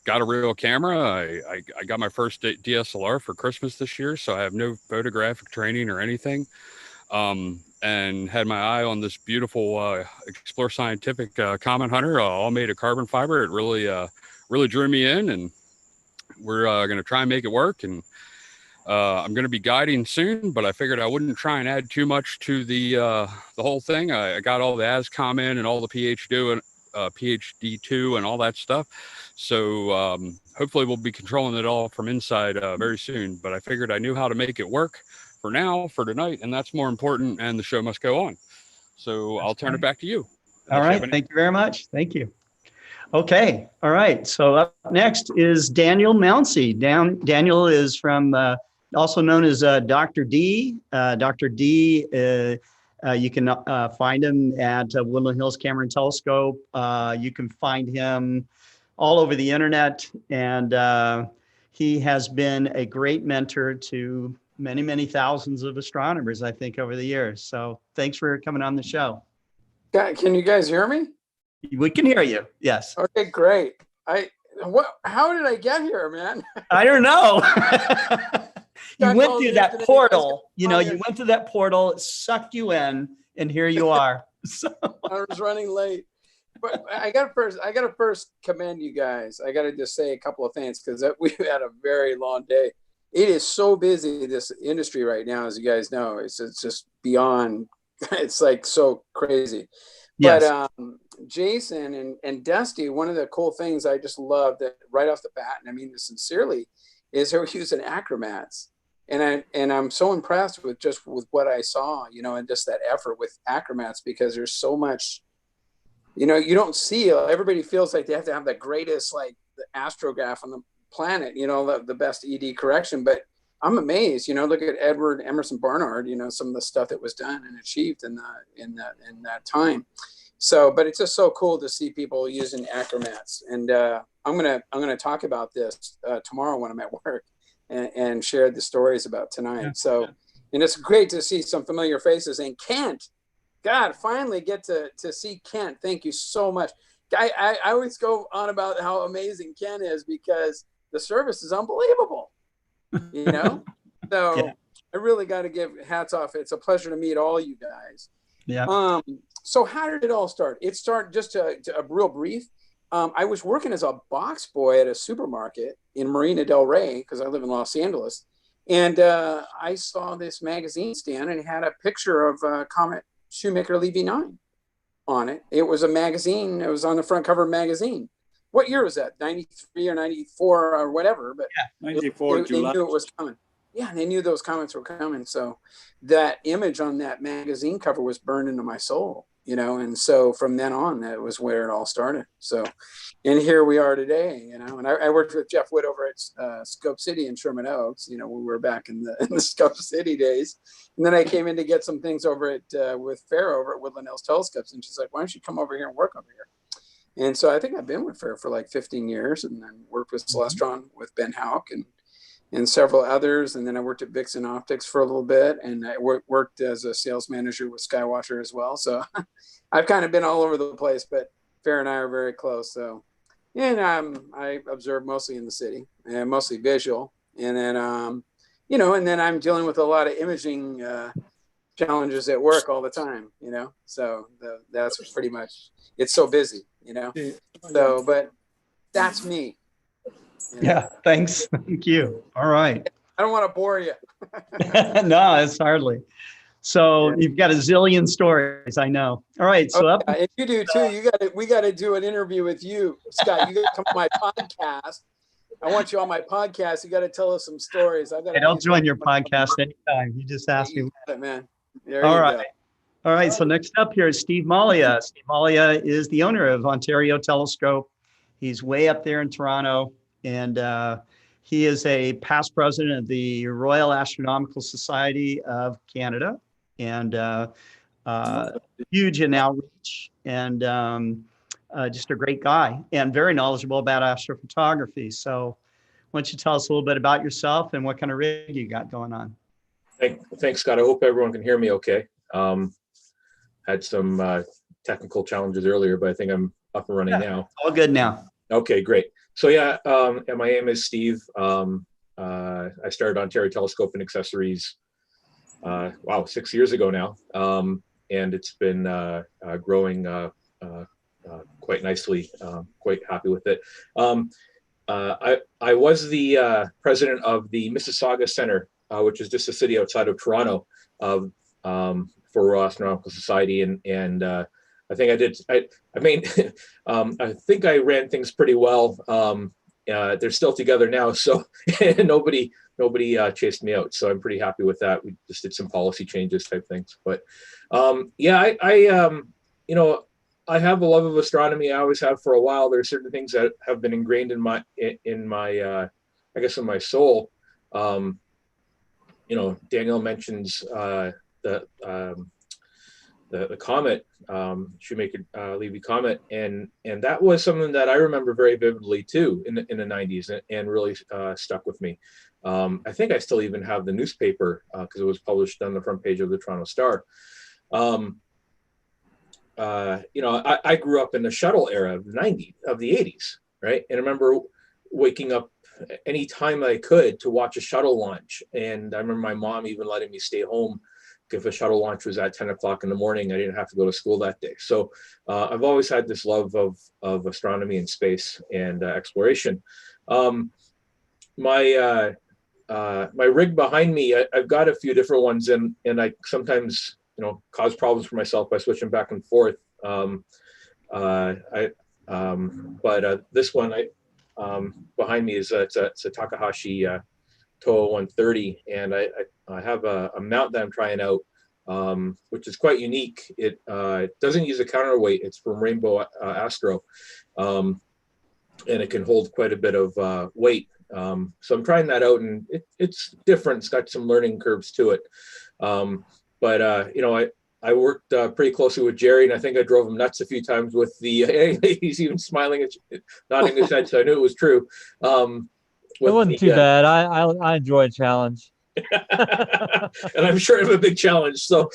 G: got a real camera. I got my first DSLR for Christmas this year, so I have no photographic training or anything. And had my eye on this beautiful Explore Scientific Comet Hunter, all made of carbon fiber. It really drew me in, and we're going to try and make it work. And I'm going to be guiding soon, but I figured I wouldn't try and add too much to the whole thing. I got all the ASCOM in and all the PhD2 and all that stuff. So hopefully we'll be controlling it all from inside very soon. But I figured I knew how to make it work for now, for tonight, and that's more important, and the show must go on. So I'll turn it back to you.
B: All right. Thank you very much. Thank you. Okay. All right. So up next is Daniel Mouncey. Daniel is from, also known as Dr. D. Dr. D, you can find him at Woodland Hills Camera and Telescope. You can find him all over the internet, and he has been a great mentor to many, many thousands of astronomers, I think, over the years. So thanks for coming on the show.
K: Can you guys hear me?
B: We can hear you. Yes.
K: Okay, great. How did I get here, man?
B: I don't know. You went through that portal, you went through that portal, it sucked you in, and here you are. So.
K: I was running late. But I got to first commend you guys. I got to just say a couple of things because we've had a very long day. It is so busy, this industry right now, as you guys know. It's just beyond, it's like so crazy. Yes. But Jason and Dusty, one of the cool things I just love that right off the bat, and I mean this sincerely, is they're using acromats. And I'm so impressed with what I saw, and just that effort with acromats, because there's so much You know, you don't see, everybody feels like they have to have the greatest, like the astrograph on the planet, you know, the best ED correction. But I'm amazed, you know, look at Edward Emerson Barnard, you know, some of the stuff that was done and achieved in that time. So, but it's just so cool to see people using acromats. And I'm gonna talk about this tomorrow when I'm at work, and share the stories about tonight. Yeah. So, and it's great to see some familiar faces. And Kent, God, finally get to see Kent. Thank you so much. I always go on about how amazing Kent is because the service is unbelievable. You know, so yeah. I really got to give hats off. It's a pleasure to meet all you guys.
B: Yeah.
K: So how did it all start? It started just a real brief. I was working as a box boy at a supermarket in Marina del Rey because I live in Los Angeles, and I saw this magazine stand and it had a picture of Comet Shoemaker Levy 9 on it. It was a magazine. It was on the front cover of a magazine. What year was that? 93 or 94 or whatever. But
A: yeah, 94.
K: They knew it was coming. Yeah, they knew those comments were coming. So that image on that magazine cover was burned into my soul, you know. And so from then on, that was where it all started. So, and here we are today, you know. And I worked with Jeff Wood over at Scope City in Sherman Oaks, you know, when we were back in the Scope City days. And then I came in to get some things over at with Farrah over at Woodland Hills Telescopes, and she's like, "Why don't you come over here and work over here?" And so I think I've been with Farrah for like 15 years, and then worked with Celestron with Ben Houck and several others. And then I worked at Vixen Optics for a little bit, and I worked as a sales manager with Skywatcher as well. So I've kind of been all over the place, but Farrah and I are very close. So, and I observe mostly in the city and mostly visual. And then, you know, and then I'm dealing with a lot of imaging challenges at work all the time, you know. So that's pretty much, it's so busy, you know. So, but that's me.
B: You know? Yeah, thanks. Thank you. All right.
K: I don't want to bore you.
B: No, it's hardly. So yeah. You've got a zillion stories, I know. All right. So
K: okay. And you do too. We got to do an interview with you, Scott. You got to come on my podcast. I want you on my podcast. You got to tell us some stories.
B: I'll join your podcast anytime. You just ask me.
K: It, man.
B: All right. All right. So next up here is Steve Malia. Steve Malia is the owner of Ontario Telescope. He's way up there in Toronto. And he is a past president of the Royal Astronomical Society of Canada, and huge in outreach, and just a great guy and very knowledgeable about astrophotography. So why don't you tell us a little bit about yourself and what kind of rig you got going on?
L: Thanks, Scott. I hope everyone can hear me okay. Had some technical challenges earlier, but I think I'm up and running now.
B: All good now.
L: Okay, great. So yeah, and my name is Steve. I started Ontario Telescope and Accessories, 6 years ago now. And it's been growing quite nicely, quite happy with it. I was the president of the Mississauga Center, which is just a city outside of Toronto, for Royal Astronomical Society. And I think I did. I think I ran things pretty well. They're still together now, so nobody chased me out. So I'm pretty happy with that. We just did some policy changes type things. But yeah, you know, I have a love of astronomy. I always have for a while. There are certain things that have been ingrained in my I guess in my soul. You know, Daniel mentions the comet, Shoemaker Levy comet, and that was something that I remember very vividly too in the 90s, and really stuck with me. I think I still even have the newspaper because it was published on the front page of the Toronto Star. You know, I grew up in the shuttle era of the 80s, right? And I remember waking up any time I could to watch a shuttle launch, and I remember my mom even letting me stay home if a shuttle launch was at 10 o'clock in the morning. I didn't have to go to school that day. So I've always had this love of astronomy and space and exploration. My rig behind me, I've got a few different ones, and I sometimes, you know, cause problems for myself by switching back and forth. This one behind me is it's a Takahashi Toa 130, and I have a mount that I'm trying out which is quite unique. It doesn't use a counterweight. It's from Rainbow Astro, and it can hold quite a bit of weight. So I'm trying that out, and it's different. It's got some learning curves to it. But you know, I worked pretty closely with Jerry, and I think I drove him nuts a few times with the. He's even smiling, nodding his head, so I knew it was true.
C: It wasn't too bad. I enjoy a challenge.
L: And I'm sure I have a big challenge. So,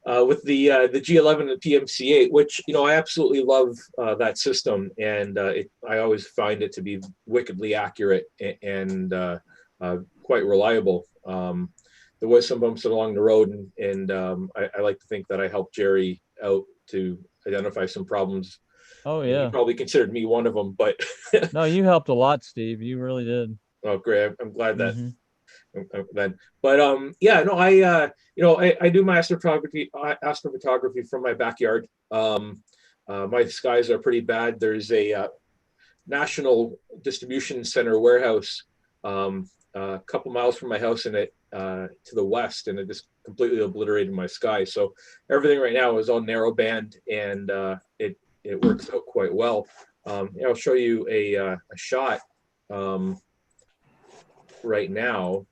L: with the G11 and the PMC8, which, you know, I absolutely love that system, and I always find it to be wickedly accurate and quite reliable. There was some bumps along the road, and I like to think that I helped Jerry out to identify some problems.
C: Oh yeah,
L: he probably considered me one of them, but
C: no, you helped a lot, Steve. You really did.
L: Oh, great! I'm glad that. But yeah, no, you know, I do my astrophotography from my backyard. My skies are pretty bad. There's a National Distribution Center warehouse a couple miles from my house, and it to the west, and it just completely obliterated my sky. So everything right now is all narrow band, and it works out quite well. I'll show you a shot right now,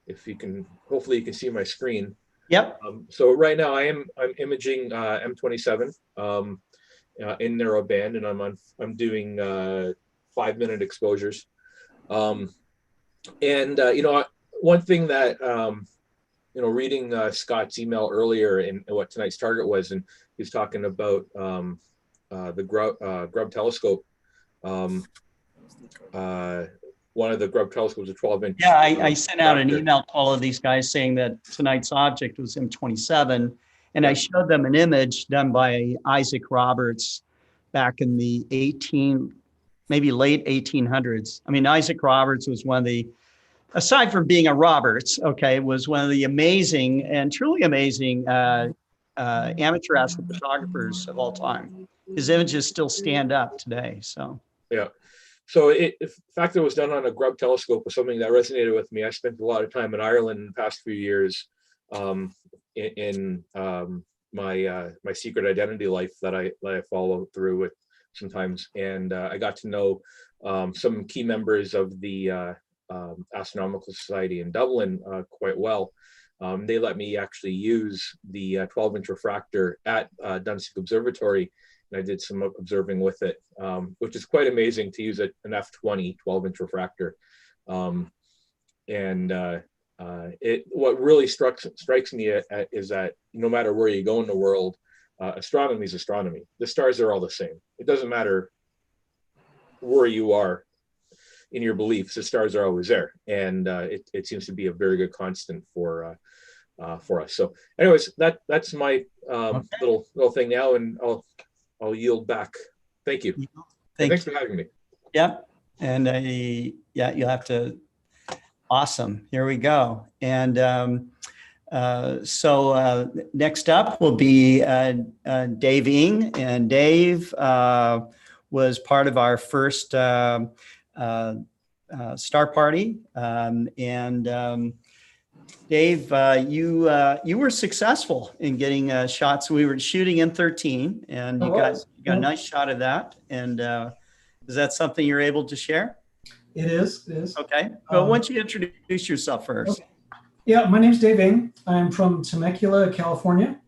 L: if you can. Hopefully you can see my screen.
B: Yep.
L: So right now I'm imaging M27 in narrow band, and I'm doing 5-minute exposures. And you know, one thing that you know, reading Scott's email earlier and what tonight's target was, and he's talking about the Grubb telescope. One of the Grubb telescopes, a 12-inch.
B: Yeah, I sent out an email to all of these guys saying that tonight's object was M27, and I showed them an image done by Isaac Roberts back in the maybe late 1800s. I mean, Isaac Roberts was one of the, aside from being a Roberts, okay, was one of the amazing and truly amazing amateur astrophotographers of all time. His images still stand up today. So
L: yeah. So the fact that it was done on a Grubb telescope was something that resonated with me. I spent a lot of time in Ireland in the past few years in my secret identity life that I follow through with sometimes, and I got to know some key members of the Astronomical Society in Dublin quite well. They let me actually use the 12-inch refractor at Dunsink Observatory, and I did some observing with it, which is quite amazing to use an F20 12-inch refractor. What really strikes me is that no matter where you go in the world, astronomy is astronomy. The stars are all the same. It doesn't matter where you are in your beliefs, the stars are always there. And it seems to be a very good constant for us. So anyways, that's my little thing now, and I'll yield back. Thank you. Thanks for having me.
B: Yep. And yeah, you'll have to. Awesome. Here we go. And so next up will be Dave Ng, and Dave was part of our first star party. Dave, you were successful in getting shots. We were shooting M13, and you got a nice shot of that. And is that something you're able to share?
M: It is. It is.
B: Okay. Well, why don't you introduce yourself first?
M: Okay. Yeah, my name's Dave Ng. I'm from Temecula, California.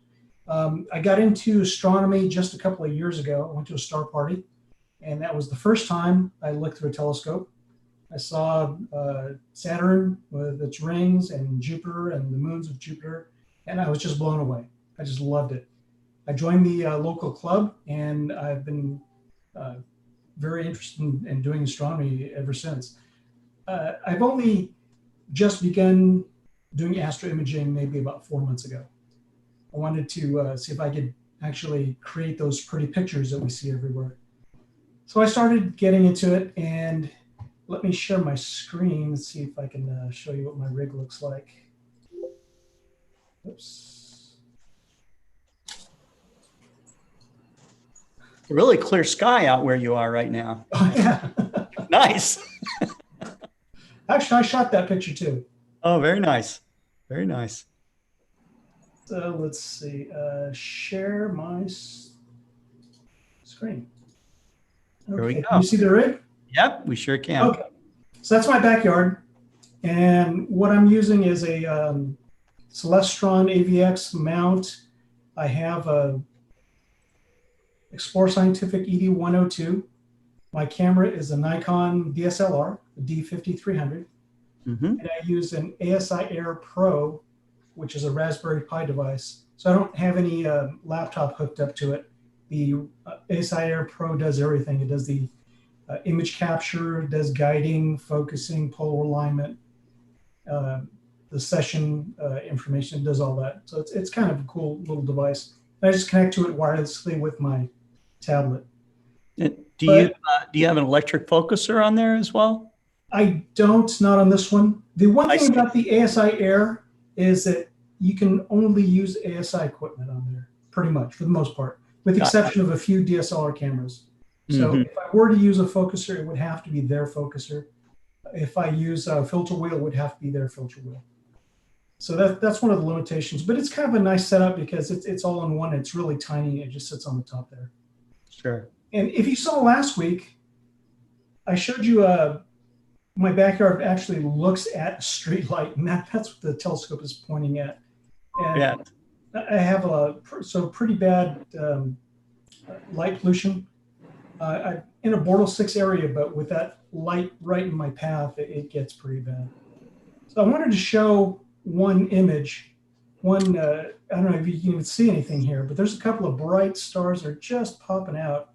M: I got into astronomy just a couple of years ago. I went to a star party, and that was the first time I looked through a telescope. I saw Saturn with its rings and Jupiter and the moons of Jupiter, and I was just blown away. I just loved it. I joined the local club, and I've been very interested in doing astronomy ever since. I've only just begun doing astroimaging maybe about 4 months ago. I wanted to see if I could actually create those pretty pictures that we see everywhere. So I started getting into it, and let me share my screen and see if I can show you what my rig looks like. Oops.
B: Really clear sky out where you are right now.
M: Oh, yeah.
B: Nice.
M: Actually, I shot that picture too.
B: Oh, very nice. Very nice.
M: let's see, share my screen.
B: Here we
M: Okay,
B: go.
M: can you see the rig?
B: Yep, we sure can.
M: Okay, so that's my backyard. And what I'm using is a Celestron AVX mount. I have a Explore Scientific ED102. My camera is a Nikon DSLR, the D5300. And I use an ASI Air Pro, which is a Raspberry Pi device. So I don't have any laptop hooked up to it. The ASI Air Pro does everything. It does the image capture, does guiding, focusing, polar alignment, the session information, does all that. So it's kind of a cool little device. I just connect to it wirelessly with my tablet.
B: Do you have an electric focuser on there as well?
M: I don't, not on this one. The one thing about the ASI Air is that you can only use ASI equipment on there, pretty much, for the most part, with the exception of a few DSLR cameras. So if I were to use a focuser, it would have to be their focuser. If I use a filter wheel, it would have to be their filter wheel. So that's one of the limitations, but it's kind of a nice setup because it's all in one. It's really tiny. It just sits on the top there.
B: Sure.
M: And if you saw last week, I showed you my backyard actually looks at a street light, and that's what the telescope is pointing at. And I have pretty bad light pollution. I'm in a Bortle 6 area, but with that light right in my path, it gets pretty bad. So I wanted to show one image. I don't know if you can even see anything here, but there's a couple of bright stars that are just popping out.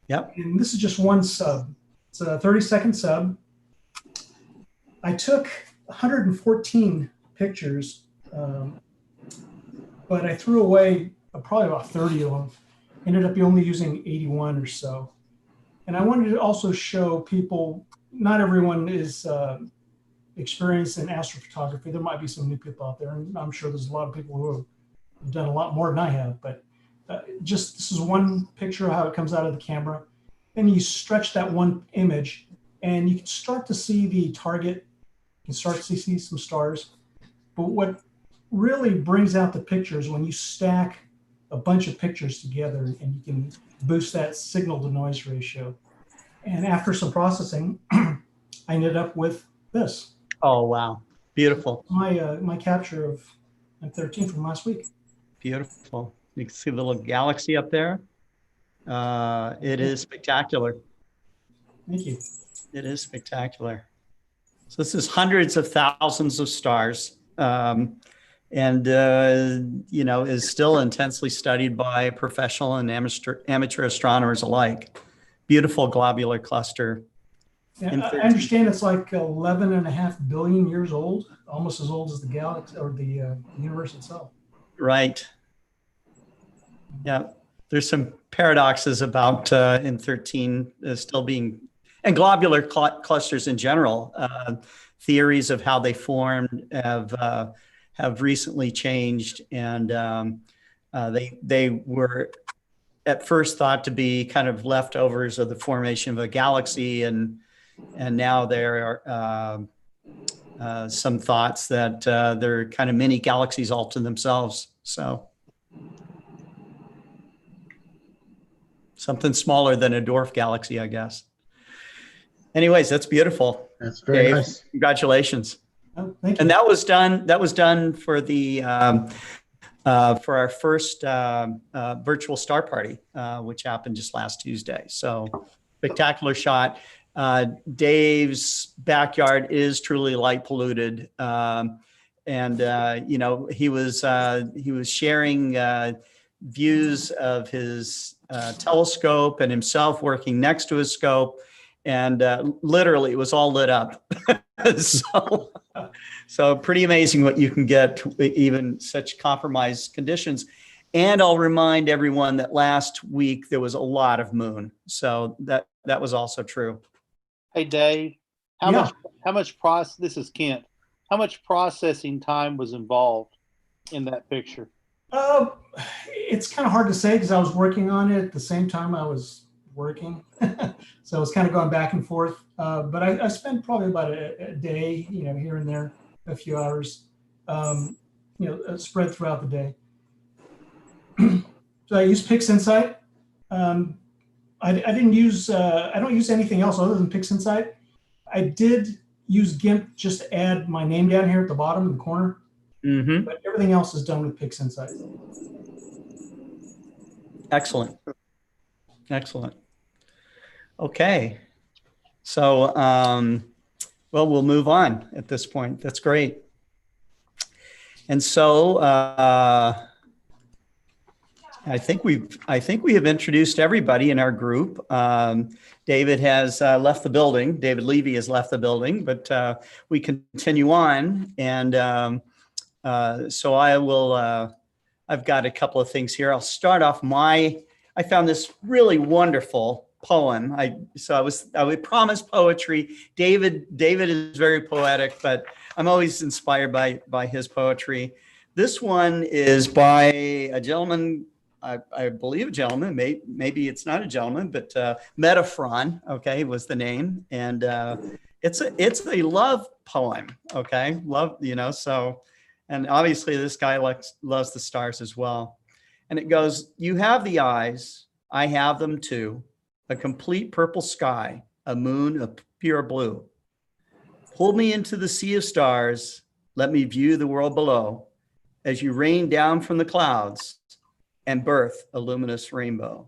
B: Yep.
M: And this is just one sub. It's a 30-second sub. I took 114 pictures, but I threw away probably about 30 of them. Ended up only using 81 or so. And I wanted to also show people, not everyone is experienced in astrophotography. There might be some new people out there, and I'm sure there's a lot of people who have done a lot more than I have, but just this is one picture of how it comes out of the camera. Then you stretch that one image and you can start to see the target. You can start to see some stars. But what really brings out the pictures when you stack a bunch of pictures together and you can boost that signal to noise ratio. And after some processing, I ended up with this.
B: Oh, wow. Beautiful.
M: My capture of M13 from last week.
B: Beautiful. You can see the little galaxy up there. It is spectacular.
M: Thank you.
B: It is spectacular. So this is hundreds of thousands of stars, and is still intensely studied by professional and amateur astronomers alike. Beautiful globular cluster.
M: Yeah, I understand it's like 11.5 billion years old, almost as old as the galaxy or the universe itself.
B: Right. Yeah. There's some paradoxes about M13 still being, and globular clusters in general. Theories of how they formed have recently changed, and they were at first thought to be kind of leftovers of the formation of a galaxy, and now there are some thoughts that they're kind of mini galaxies all to themselves. So something smaller than a dwarf galaxy, I guess. Anyways, that's beautiful.
I: That's very
B: Dave,
I: nice.
B: Congratulations.
M: Oh, thank you.
B: And that was done for the for our first virtual star party, which happened just last Tuesday. So spectacular shot. Dave's backyard is truly light polluted, and he was sharing views of his telescope and himself working next to his scope, and literally it was all lit up. So pretty amazing what you can get even such compromised conditions. And I'll remind everyone that last week there was a lot of moon, so that was also true.
E: Hey Dave, this is Kent. How much processing time was involved in that picture?
M: It's kind of hard to say because I was working on it at the same time I was working. So I was kind of going back and forth. But I spent probably about a day, here and there, a few hours. spread throughout the day. So I use PixInsight. I don't use anything else other than PixInsight. I did use GIMP just to add my name down here at the bottom in the corner, but everything else is done with PixInsight.
B: Excellent. Excellent. Okay. So, well, we'll move on at this point. That's great. And so, I think we have introduced everybody in our group. David has left the building. David Levy has left the building, but we continue on. And so I will. I've got a couple of things here. I'll start off. I found this really wonderful poem. I would promise poetry. David is very poetic, but I'm always inspired by his poetry. This one is by a gentleman. I believe a gentleman, maybe it's not a gentleman, but Metaphron, okay, was the name. And it's a love poem, okay? Love, so, and obviously this guy loves the stars as well. And it goes, you have the eyes, I have them too, a complete purple sky, a moon of pure blue. Pull me into the sea of stars, let me view the world below, as you rain down from the clouds, and birth a luminous rainbow.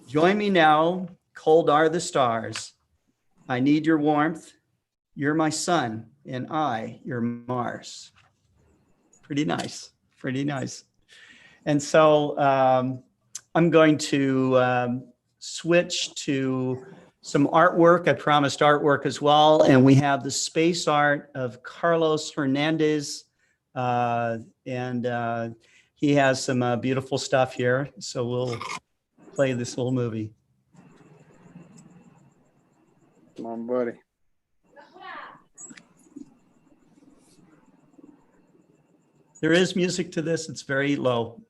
B: Join me now, cold are the stars. I need your warmth. You're my sun, and I, your Mars. Pretty nice, pretty nice. And so I'm going to switch to some artwork. I promised artwork as well. And we have the space art of Carlos Hernandez. He has some beautiful stuff here. So we'll play this little movie.
K: Come on, buddy.
B: There is music to this. It's very low.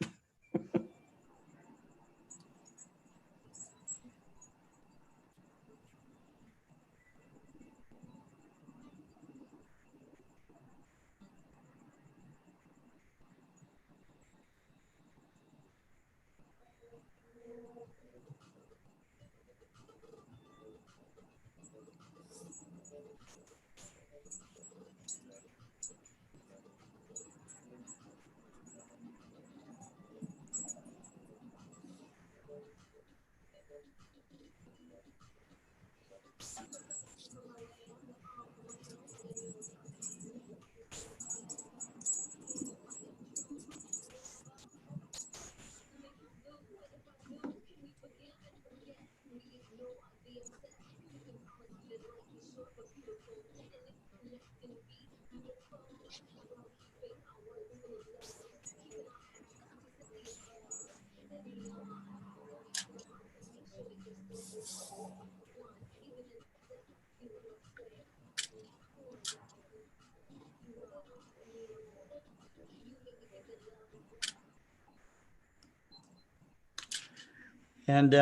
B: And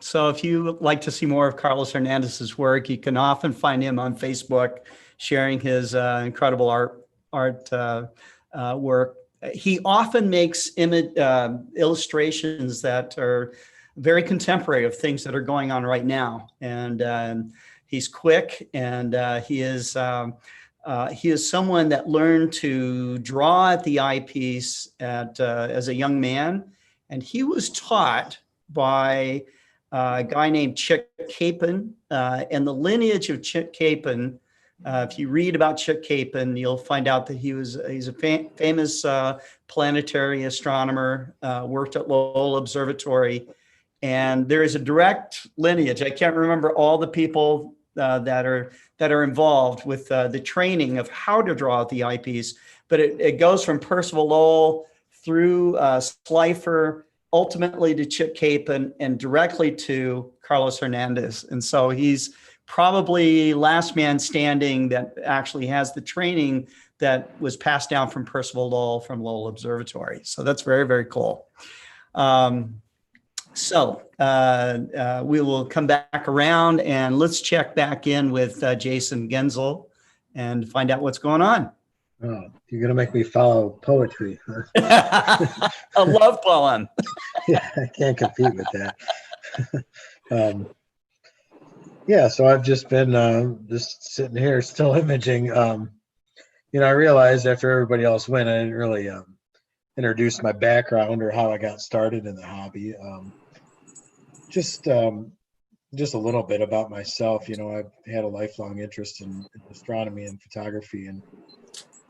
B: so if you like to see more of Carlos Hernandez's work, you can often find him on Facebook sharing his incredible art work. He often makes illustrations that are very contemporary of things that are going on right now. And he's quick, and he is someone that learned to draw at the eyepiece as a young man. And he was taught by a guy named Chick Capen, and the lineage of Chick Capen. If you read about Chick Capen, you'll find out that he's a famous planetary astronomer, worked at Lowell Observatory, and there is a direct lineage. I can't remember all the people that are involved with the training of how to draw at the eyepiece, but it goes from Percival Lowell through Slipher, ultimately to Chick Capen, and directly to Carlos Hernandez. And so he's probably last man standing that actually has the training that was passed down from Percival Lowell from Lowell Observatory. So that's very, very cool. We will come back around, and let's check back in with Jason Guenzel and find out what's going on.
I: Oh, you're gonna make me follow poetry, huh?
B: A love poem.
I: Yeah, I can't compete with that. Yeah, so I've just been just sitting here still imaging. I realized after everybody else went, I didn't really introduce my background or how I got started in the hobby. Just a little bit about myself. I've had a lifelong interest in astronomy and photography, and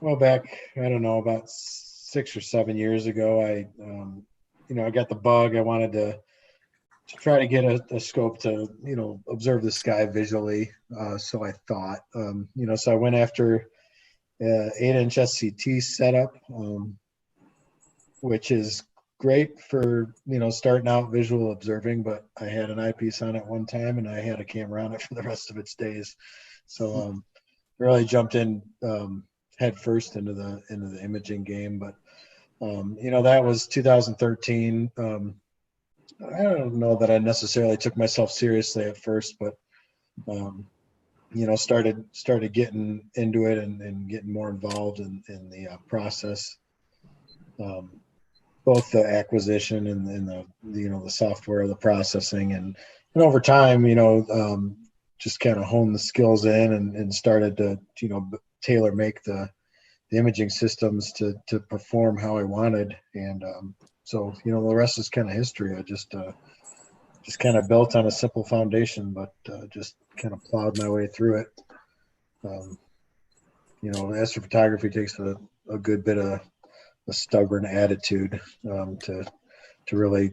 I: well, back, I don't know, about 6 or 7 years ago, I got the bug. I wanted to try to get a scope to, observe the sky visually. So I thought, so I went after 8-inch SCT setup, which is great for, starting out visual observing, but I had an eyepiece on it one time and I had a camera on it for the rest of its days. So really jumped in head first into the imaging game. But that was 2013. I don't know that I necessarily took myself seriously at first, but started getting into it and getting more involved in the process, both the acquisition and the software, the processing, and over time, just kind of honed the skills in and started to tailor make the imaging systems to perform how I wanted. And so the rest is kind of history. I just kind of built on a simple foundation, but just kind of plowed my way through it. Astrophotography takes a good bit of a stubborn attitude to really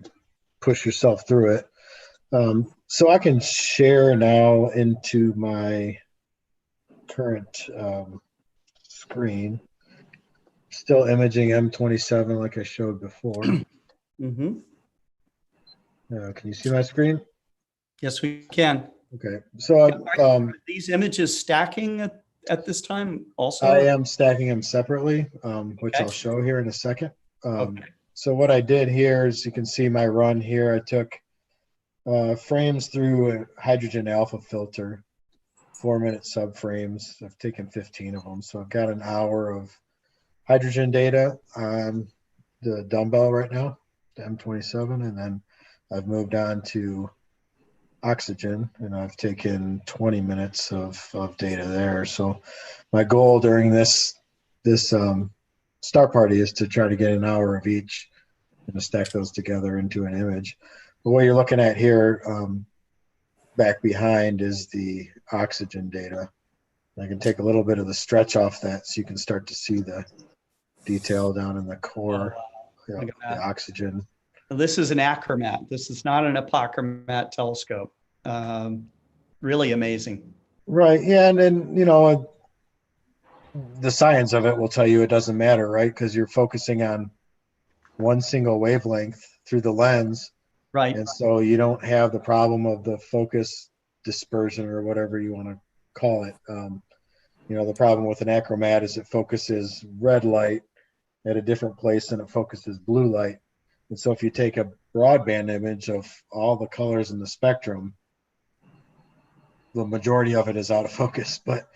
I: push yourself through it. So I can share now into my current screen. Still imaging M27 like I showed before.
B: Mm-hmm.
I: Can you see my screen?
B: Yes, we can.
I: Okay. So
B: are these images stacking at this time also?
I: I am stacking them separately, which
B: Okay.
I: I'll show here in a second.
B: Okay.
I: So what I did here is, you can see my run here. I took frames through a hydrogen alpha filter, 4-minute subframes. I've taken 15 of them. So I've got an hour of hydrogen data on the dumbbell right now, the M27, and then I've moved on to oxygen, and I've taken 20 minutes of data there. So my goal during this star party is to try to get an hour of each and to stack those together into an image. But what you're looking at here back behind is the oxygen data. I can take a little bit of the stretch off that so you can start to see the detail down in the core, the oxygen.
B: This is an achromat. This is not an apochromat telescope. Really amazing.
I: Right. Yeah. And then, the science of it will tell you it doesn't matter, right? Because you're focusing on one single wavelength through the lens.
B: Right.
I: And so you don't have the problem of the focus dispersion or whatever you want to call it. The problem with an achromat is it focuses red light at a different place than it focuses blue light. And so if you take a broadband image of all the colors in the spectrum, the majority of it is out of focus. But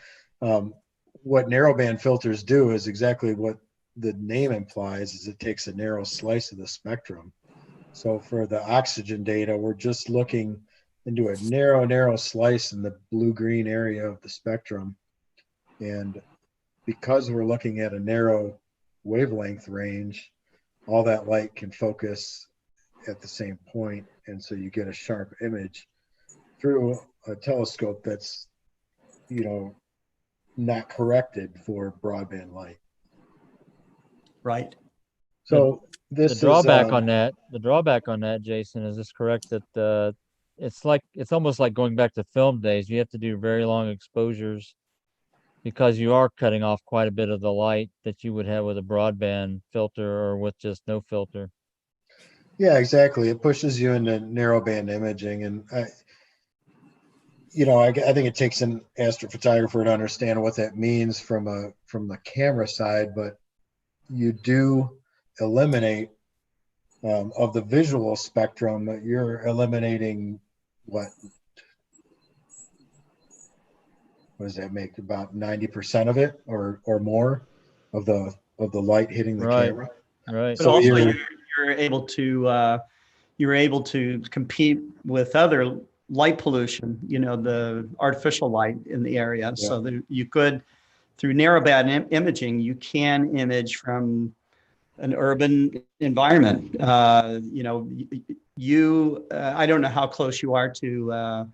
I: what narrowband filters do is exactly what the name implies, is it takes a narrow slice of the spectrum. So for the oxygen data, we're just looking into a narrow slice in the blue-green area of the spectrum. And because we're looking at a narrow wavelength range, all that light can focus at the same point, and so you get a sharp image through a telescope that's not corrected for broadband light.
B: Right.
I: So this
C: the drawback on that, Jason, is this correct that it's almost like going back to film days. You have to do very long exposures because you are cutting off quite a bit of the light that you would have with a broadband filter or with just no filter.
I: Yeah, exactly. It pushes you into narrowband imaging, and I think it takes an astrophotographer to understand what that means from the camera side, but you do eliminate of the visual spectrum. You're eliminating what does that make, about 90% of it or more the light hitting the
C: Right.
I: camera.
C: Right.
B: But
I: So
B: also
I: you're
B: you're able to compete with other light pollution, the artificial light in the area.
I: Yeah.
B: So that you could, through narrowband imaging, you can image from an urban environment. I don't know how close you are to a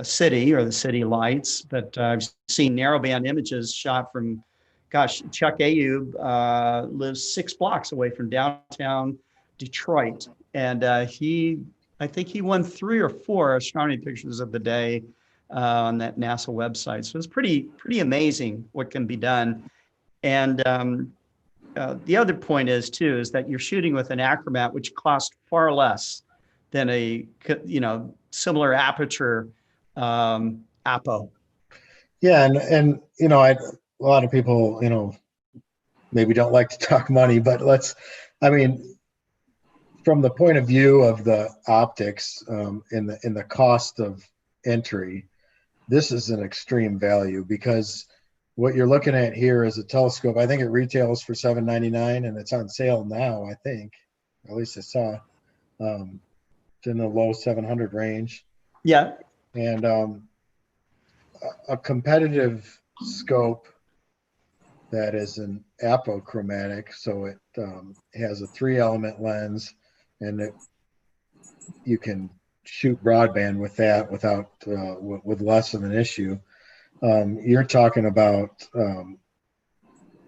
B: city or the city lights, but I've seen narrowband images shot from, Chuck Ayub lives 6 blocks away from downtown Detroit. And I think he won 3 or 4 astronomy pictures of the day on that NASA website. So it's pretty amazing what can be done. And the other point is that you're shooting with an achromat, which costs far less than a similar aperture apo.
I: Yeah, and a lot of people maybe don't like to talk money, but from the point of view of the optics in the cost of entry, this is an extreme value, because what you're looking at here is a telescope. I think it retails for $799, and it's on sale now, I think. At least I saw. It's in the low 700 range.
B: Yeah.
I: And a competitive scope that is an apochromatic, so it has a 3-element lens, and you can shoot broadband with that without with less of an issue. You're talking about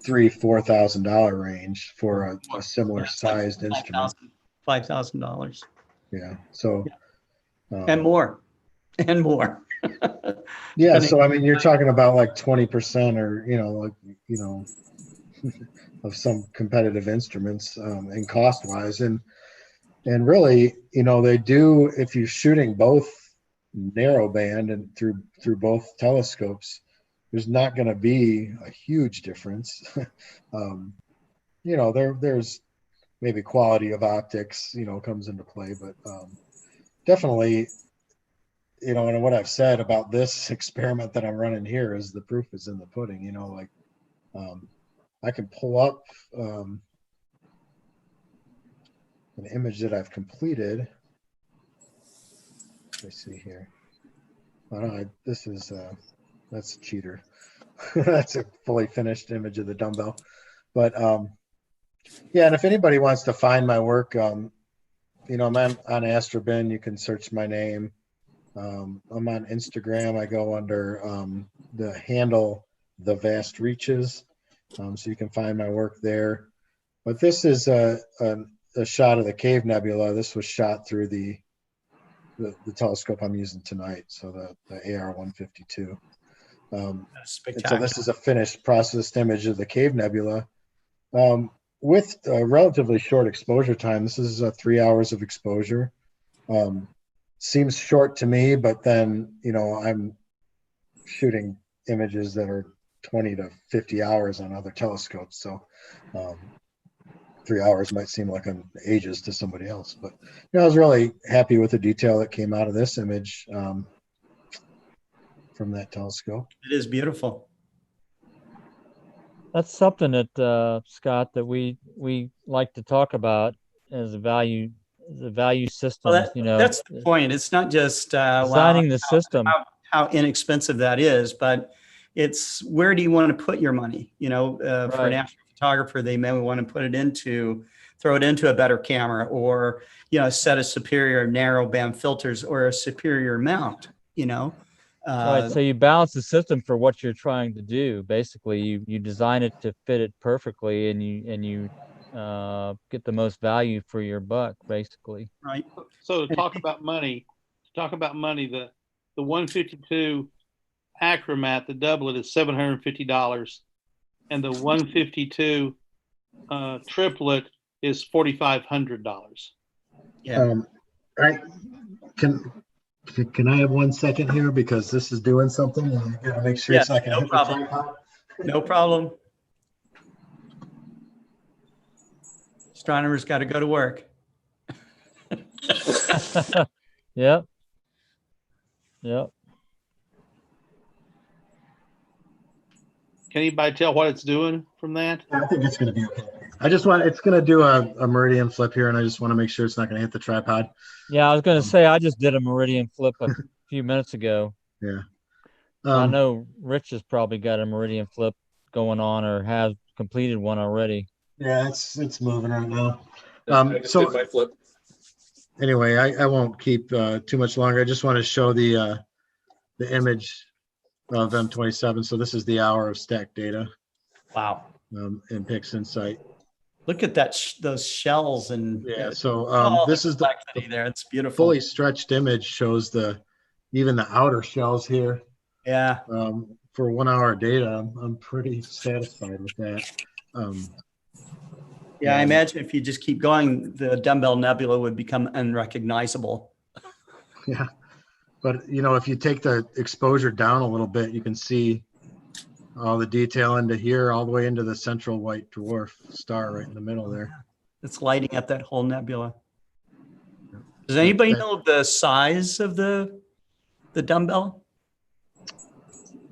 I: $3,000-$4,000 range for a similar sized instrument.
B: $5,000.
I: Yeah. So.
B: And more.
I: Yeah. So you're talking about like 20% or of some competitive instruments and cost wise, and really they do, if you're shooting both narrowband and through both telescopes, there's not going to be a huge difference. There's maybe quality of optics comes into play, but definitely and what I've said about this experiment that I'm running here is the proof is in the pudding. I can pull up an image that I've completed. Let me see here. Oh, no, that's a cheater. That's a fully finished image of the dumbbell. But yeah, and if anybody wants to find my work, I'm on Astrobin. You can search my name. I'm on Instagram. I go under the handle The Vast Reaches, so you can find my work there. But this is a shot of the Cave Nebula. This was shot through the telescope I'm using tonight, so the AR-152. And so this is a finished processed image of the Cave Nebula with a relatively short exposure time. This is 3 hours of exposure. Seems short to me, but then I'm shooting images that are 20 to 50 hours on other telescopes, so 3 hours might seem like an ages to somebody else. But I was really happy with the detail that came out of this image from that telescope.
B: It is beautiful.
C: That's something that Scott, that we like to talk about as a value system.
B: Well, that's the point. It's not just
C: designing the system,
B: how inexpensive that is, but it's where do you want to put your money? For an astrophotographer, they may want to throw it into a better camera, or set a superior narrowband filters or a superior mount.
C: Right. So you balance the system for what you're trying to do. Basically, you design it to fit it perfectly, and you get the most value for your buck, basically.
B: Right.
E: So to talk about money, the 152 achromat, the doublet, is $750, and the 152 triplet is $4,500.
B: Yeah.
I: Can I have 1 second here, because this is doing something and I gotta make sure it's not gonna hit the tripod.
B: No problem. Astronomers got to go to work.
C: Yep.
E: anybody tell what it's doing from that?
I: I think it's going to be okay. It's going to do a meridian flip here, and I just want to make sure it's not going to hit the tripod.
C: Yeah, I was going to say, I just did a meridian flip a few minutes ago.
I: Yeah.
C: I know Rich has probably got a meridian flip going on or has completed one already.
I: Yeah, it's moving right now.
L: I just did my flip.
I: Anyway, I won't keep too much longer. I just want to show the image of M27. So this is the hour of stacked data.
B: Wow.
I: In PixInsight.
B: Look at that, those shells and
I: yeah. So this is the
B: there. It's beautiful.
I: Fully stretched image shows even the outer shells here.
B: Yeah.
I: For 1 hour data, I'm pretty satisfied with that.
B: Yeah, I imagine if you just keep going, the Dumbbell Nebula would become unrecognizable.
I: Yeah, but if you take the exposure down a little bit, you can see all the detail into here, all the way into the central white dwarf star right in the middle there.
B: It's lighting up that whole nebula. Does anybody know the size of the dumbbell?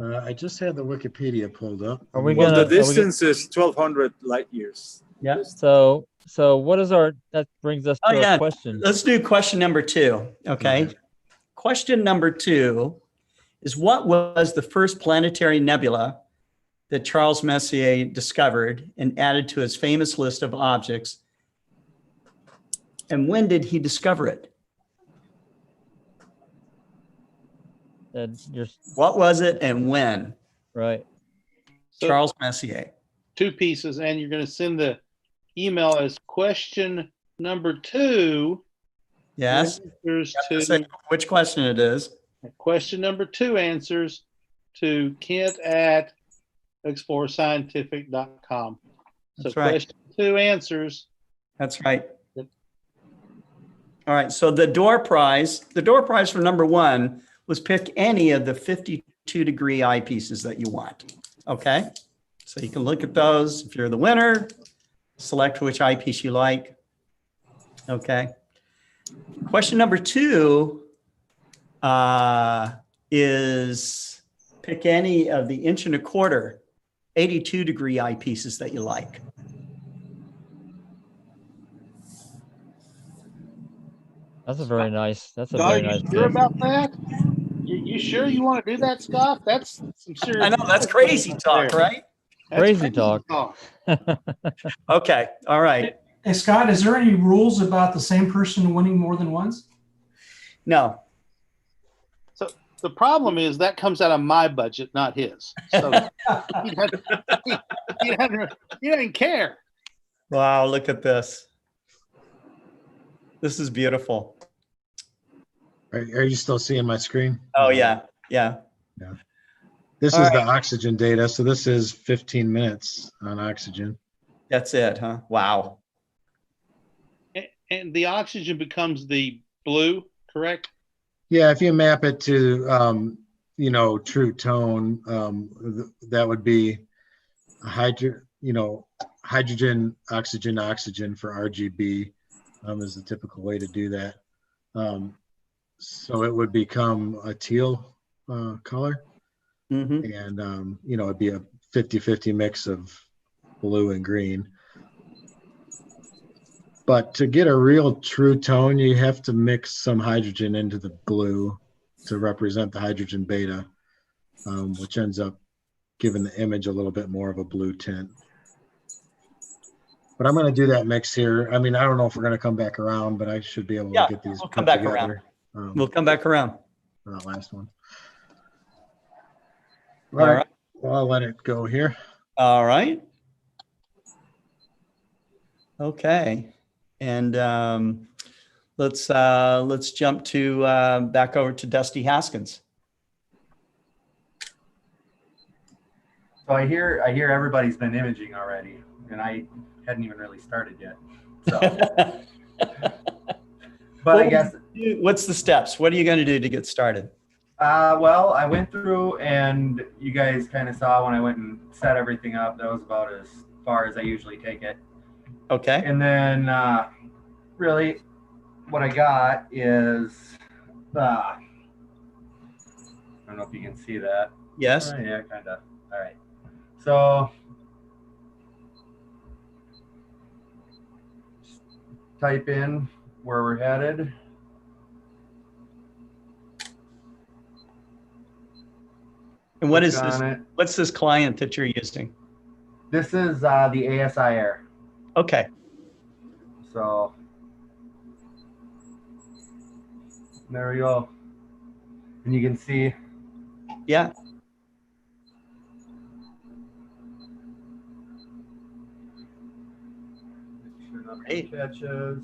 I: I just had the Wikipedia pulled up.
A: The distance is 1,200 light years.
B: Yeah.
C: So what is that brings us to our question.
B: Let's do question number 2. Okay. Question number 2 is, what was the first planetary nebula that Charles Messier discovered and added to his famous list of objects? And when did he discover it? What was it and when?
C: Right.
E: So,
B: Charles Messier.
E: 2 pieces, and you're going to send the email as question number 2.
B: Yes. Which question it is.
E: Question number 2 answers to Kent@explorerscientific.com.
B: That's right.
E: Question 2 answers.
B: That's right. All right. So the door prize for number 1 was pick any of the 52-degree eyepieces that you want. Okay. So you can look at those. If you're the winner, select which eyepiece you like. Okay. Question number 2 is pick any of the 1 1/4 82-degree eyepieces that you like.
C: That's a very nice.
E: Are you sure about that? You sure you want to do that, Scott? That's some serious.
B: I know, that's crazy talk, right?
C: Crazy talk.
B: Okay. All right.
M: Hey, Scott, is there any rules about the same person winning more than once?
B: No.
E: So the problem is that comes out of my budget, not his. So he doesn't care.
B: Wow, look at this. This is beautiful.
I: Are you still seeing my screen?
B: Oh, yeah. Yeah.
I: Yeah. This is the oxygen data. So this is 15 minutes on oxygen.
B: That's it, huh? Wow.
E: And the oxygen becomes the blue, correct?
I: Yeah, if you map it to, true tone, that would be hydrogen, oxygen, oxygen for RGB is the typical way to do that. So it would become a teal color.
B: Mm-hmm.
I: And, it'd be a 50-50 mix of blue and green. But to get a real true tone, you have to mix some hydrogen into the blue to represent the hydrogen beta, which ends up giving the image a little bit more of a blue tint. But I'm going to do that mix here. I mean, I don't know if we're going to come back around, but I should be able to get these.
B: We'll come back around. We'll come back around.
I: That last one. All right. Well, I'll let it go here.
B: All right. Okay. And let's jump to back over to Dusty Haskins.
D: So I hear everybody's been imaging already, and I hadn't even really started yet. So, but I guess
B: what's the steps? What are you going to do to get started?
D: Well, I went through, and you guys kind of saw when I went and set everything up. That was about as far as I usually take it.
B: Okay.
D: And then really what I got is I don't know if you can see that.
B: Yes.
D: Yeah, kind of. All right. So type in where we're headed.
B: And what
D: Click
B: is this?
D: on it.
B: What's this client that you're using?
D: This is the ASI Air.
B: Okay.
D: So there we go. And you can see.
B: Yeah.
D: Hey. Catches.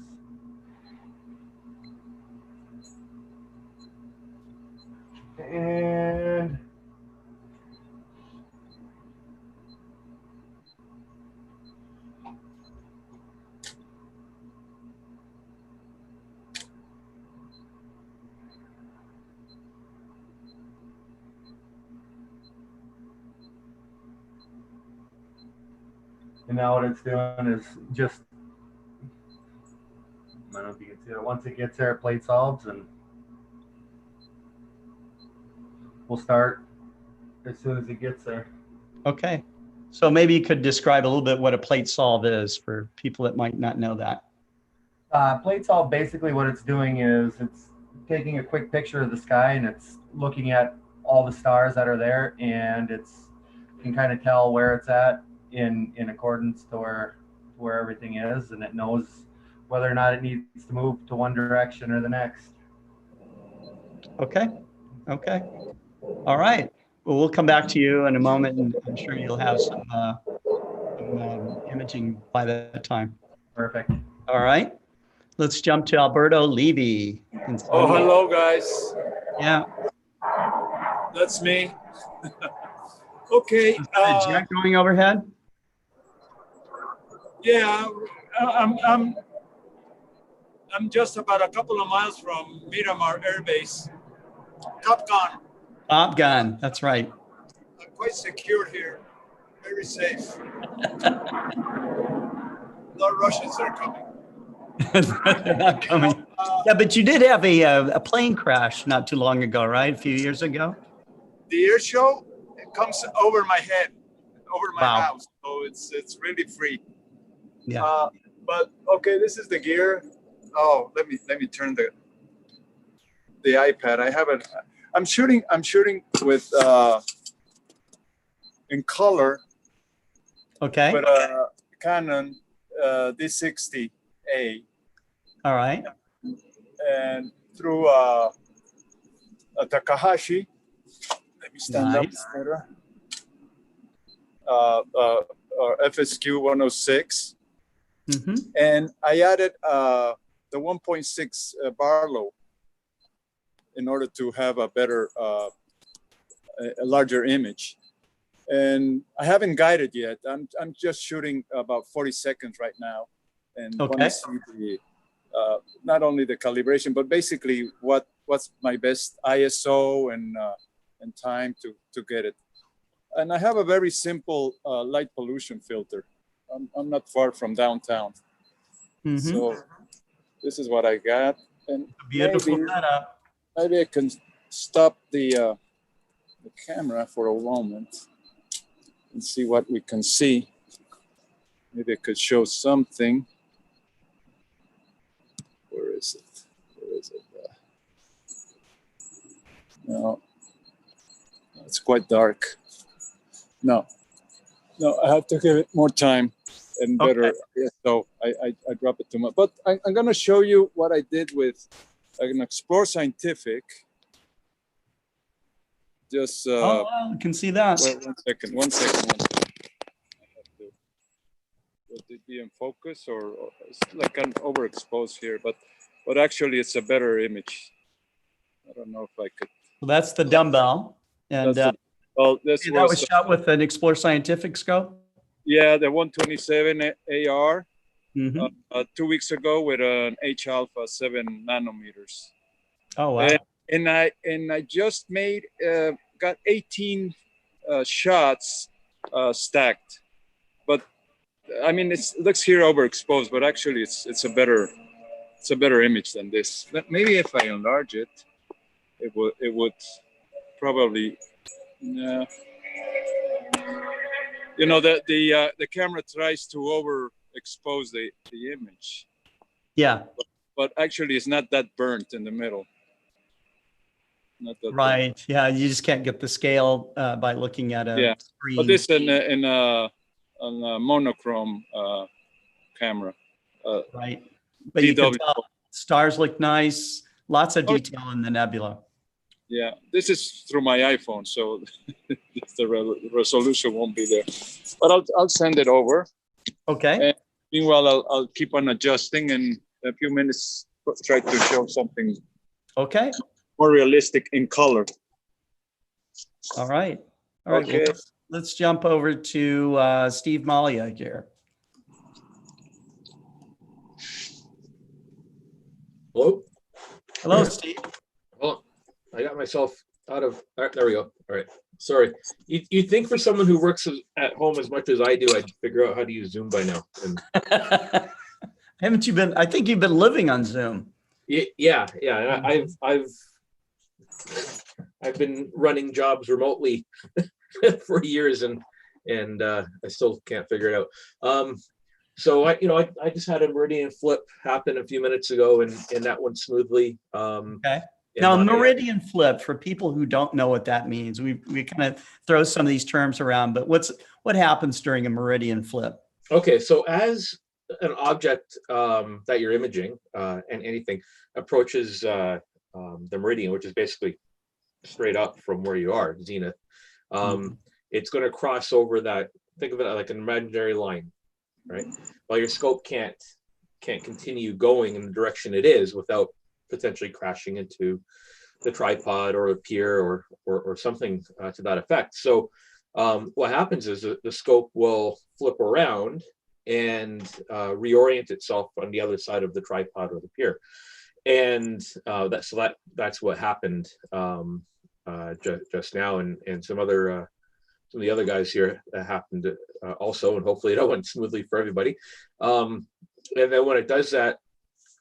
D: And now what it's doing is just, I don't know if you can see it. Once it gets there, it plate solves, and we'll start as soon as it gets there.
B: Okay. So maybe you could describe a little bit what a plate solve is for people that might not know that.
D: Plate solve, basically what it's doing is it's taking a quick picture of the sky, and it's looking at all the stars that are there, and it's can kind of tell where it's at in accordance to where everything is, and it knows whether or not it needs to move to one direction or the next.
B: Okay. Okay. All right. Well, we'll come back to you in a moment, and I'm sure you'll have some imaging by that time.
D: Perfect.
B: All right. Let's jump to Alberto Levy.
A: Oh, hello, guys.
B: Yeah.
A: That's me. Okay.
B: Is the jet going overhead?
A: Yeah, I'm just about a couple of miles from Miramar Air Base. Top Gun.
B: Top Gun. That's right.
A: I'm quite secure here. Very safe. No Russians are coming.
B: They're not coming. Yeah, but you did have a plane crash not too long ago, right? A few years ago.
A: The air show, it comes over my head, over my house, so it's really free.
B: Yeah.
A: But okay, this is the gear. Oh, let me turn the iPad. I have it. I'm shooting with in color.
B: Okay.
A: With a Canon D60A.
B: All right.
A: And through a Takahashi. Let me stand up better. FSQ 106.
B: Mm-hmm.
A: And I added the 1.6 Barlow in order to have a better, a larger image. And I haven't guided yet. I'm just shooting about 40 seconds right now, and want to see the not only the calibration, but basically what's my best ISO and time to get it. And I have a very simple light pollution filter. I'm not far from downtown, so this is what I got. And
B: beautiful setup.
A: Maybe I can stop the camera for a moment and see what we can see. Maybe I could show something. Where is it? Where is it? No, it's quite dark. No, I have to give it more time and better. Okay. So I drop it too much. But I'm going to show you what I did with an Explore Scientific. Just
B: you can see that.
A: Wait, one second. Would it be in focus, or it's like kind of overexposed here? But actually, it's a better image. I don't know if I could.
B: Well, that's the dumbbell, and that was shot with an Explore Scientific scope.
A: Yeah, the 127 AR. 2 weeks ago with an H alpha 7 nanometers.
B: Oh wow!
A: And I just made got 18 shots stacked, but I mean it looks here overexposed, but actually it's a better image than this. Maybe if I enlarge it, it would probably you know, the camera tries to overexpose the image.
B: Yeah.
A: But actually, it's not that burnt in the middle. Not that
B: right. Burnt. Yeah, you just can't get the scale by looking at a screen.
A: But this in a monochrome camera.
B: Right. But you can tell stars look nice. Lots of detail in the nebula.
A: Yeah, this is through my iPhone, so the resolution won't be there. But I'll send it over.
B: Okay.
A: And meanwhile, I'll keep on adjusting, and in a few minutes try to show something.
B: Okay.
A: More realistic in color.
B: All right. All right.
A: Okay.
B: Well, let's jump over to Steve Malia here.
L: Hello.
B: Hello, Steve.
L: Well, I got myself out of. There we go. All right. Sorry. You'd think for someone who works at home as much as I do, I'd figure out how to use Zoom by now. And
B: haven't you been? I think you've been living on Zoom.
L: Yeah. I've been running jobs remotely for years, and I still can't figure it out. So I just had a meridian flip happen a few minutes ago, and that went smoothly.
B: Okay. Now, a meridian flip, for people who don't know what that means, we kind of throw some of these terms around, but what happens during a meridian flip?
L: Okay, so as an object that you're imaging and anything approaches the meridian, which is basically straight up from where you are, zenith, it's going to cross over that. Think of it like an imaginary line, right? Well, your scope can't continue going in the direction it is without potentially crashing into the tripod or a pier or something to that effect. So what happens is the scope will flip around and reorient itself on the other side of the tripod or the pier, and that's what happened just now, and some of the other guys here that happened also, and hopefully it all went smoothly for everybody. And then when it does that,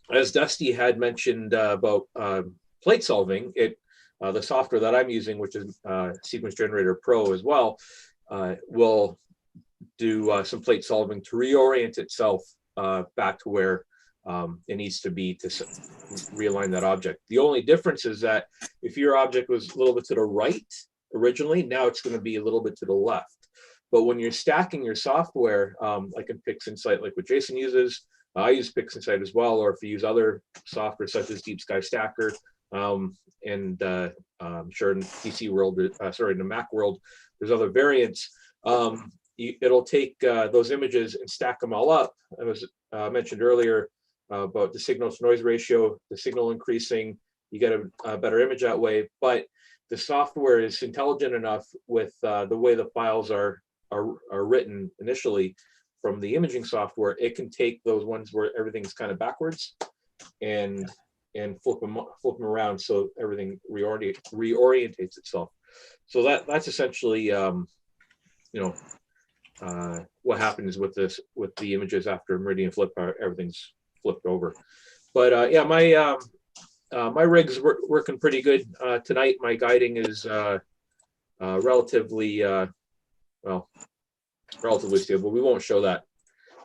L: as Dusty had mentioned about plate solving, the software that I'm using, which is Sequence Generator Pro as well, will do some plate solving to reorient itself back to where it needs to be to realign that object. The only difference is that if your object was a little bit to the right originally, now it's going to be a little bit to the left. But when you're stacking your software, like in PixInsight, like what Jason uses, I use PixInsight as well, or if you use other software such as Deep Sky Stacker, and I'm sure in PC world, in the Mac world, there's other variants. It'll take those images and stack them all up. I was mentioned earlier about the signal to noise ratio, the signal increasing, you get a better image that way. But the software is intelligent enough with the way the files are written initially from the imaging software. It can take those ones where everything's kind of backwards and flip them around so everything reorientates itself. So that's essentially what happens with the images after meridian flip. Everything's flipped over. But yeah, my rig's working pretty good tonight. My guiding is relatively stable. We won't show that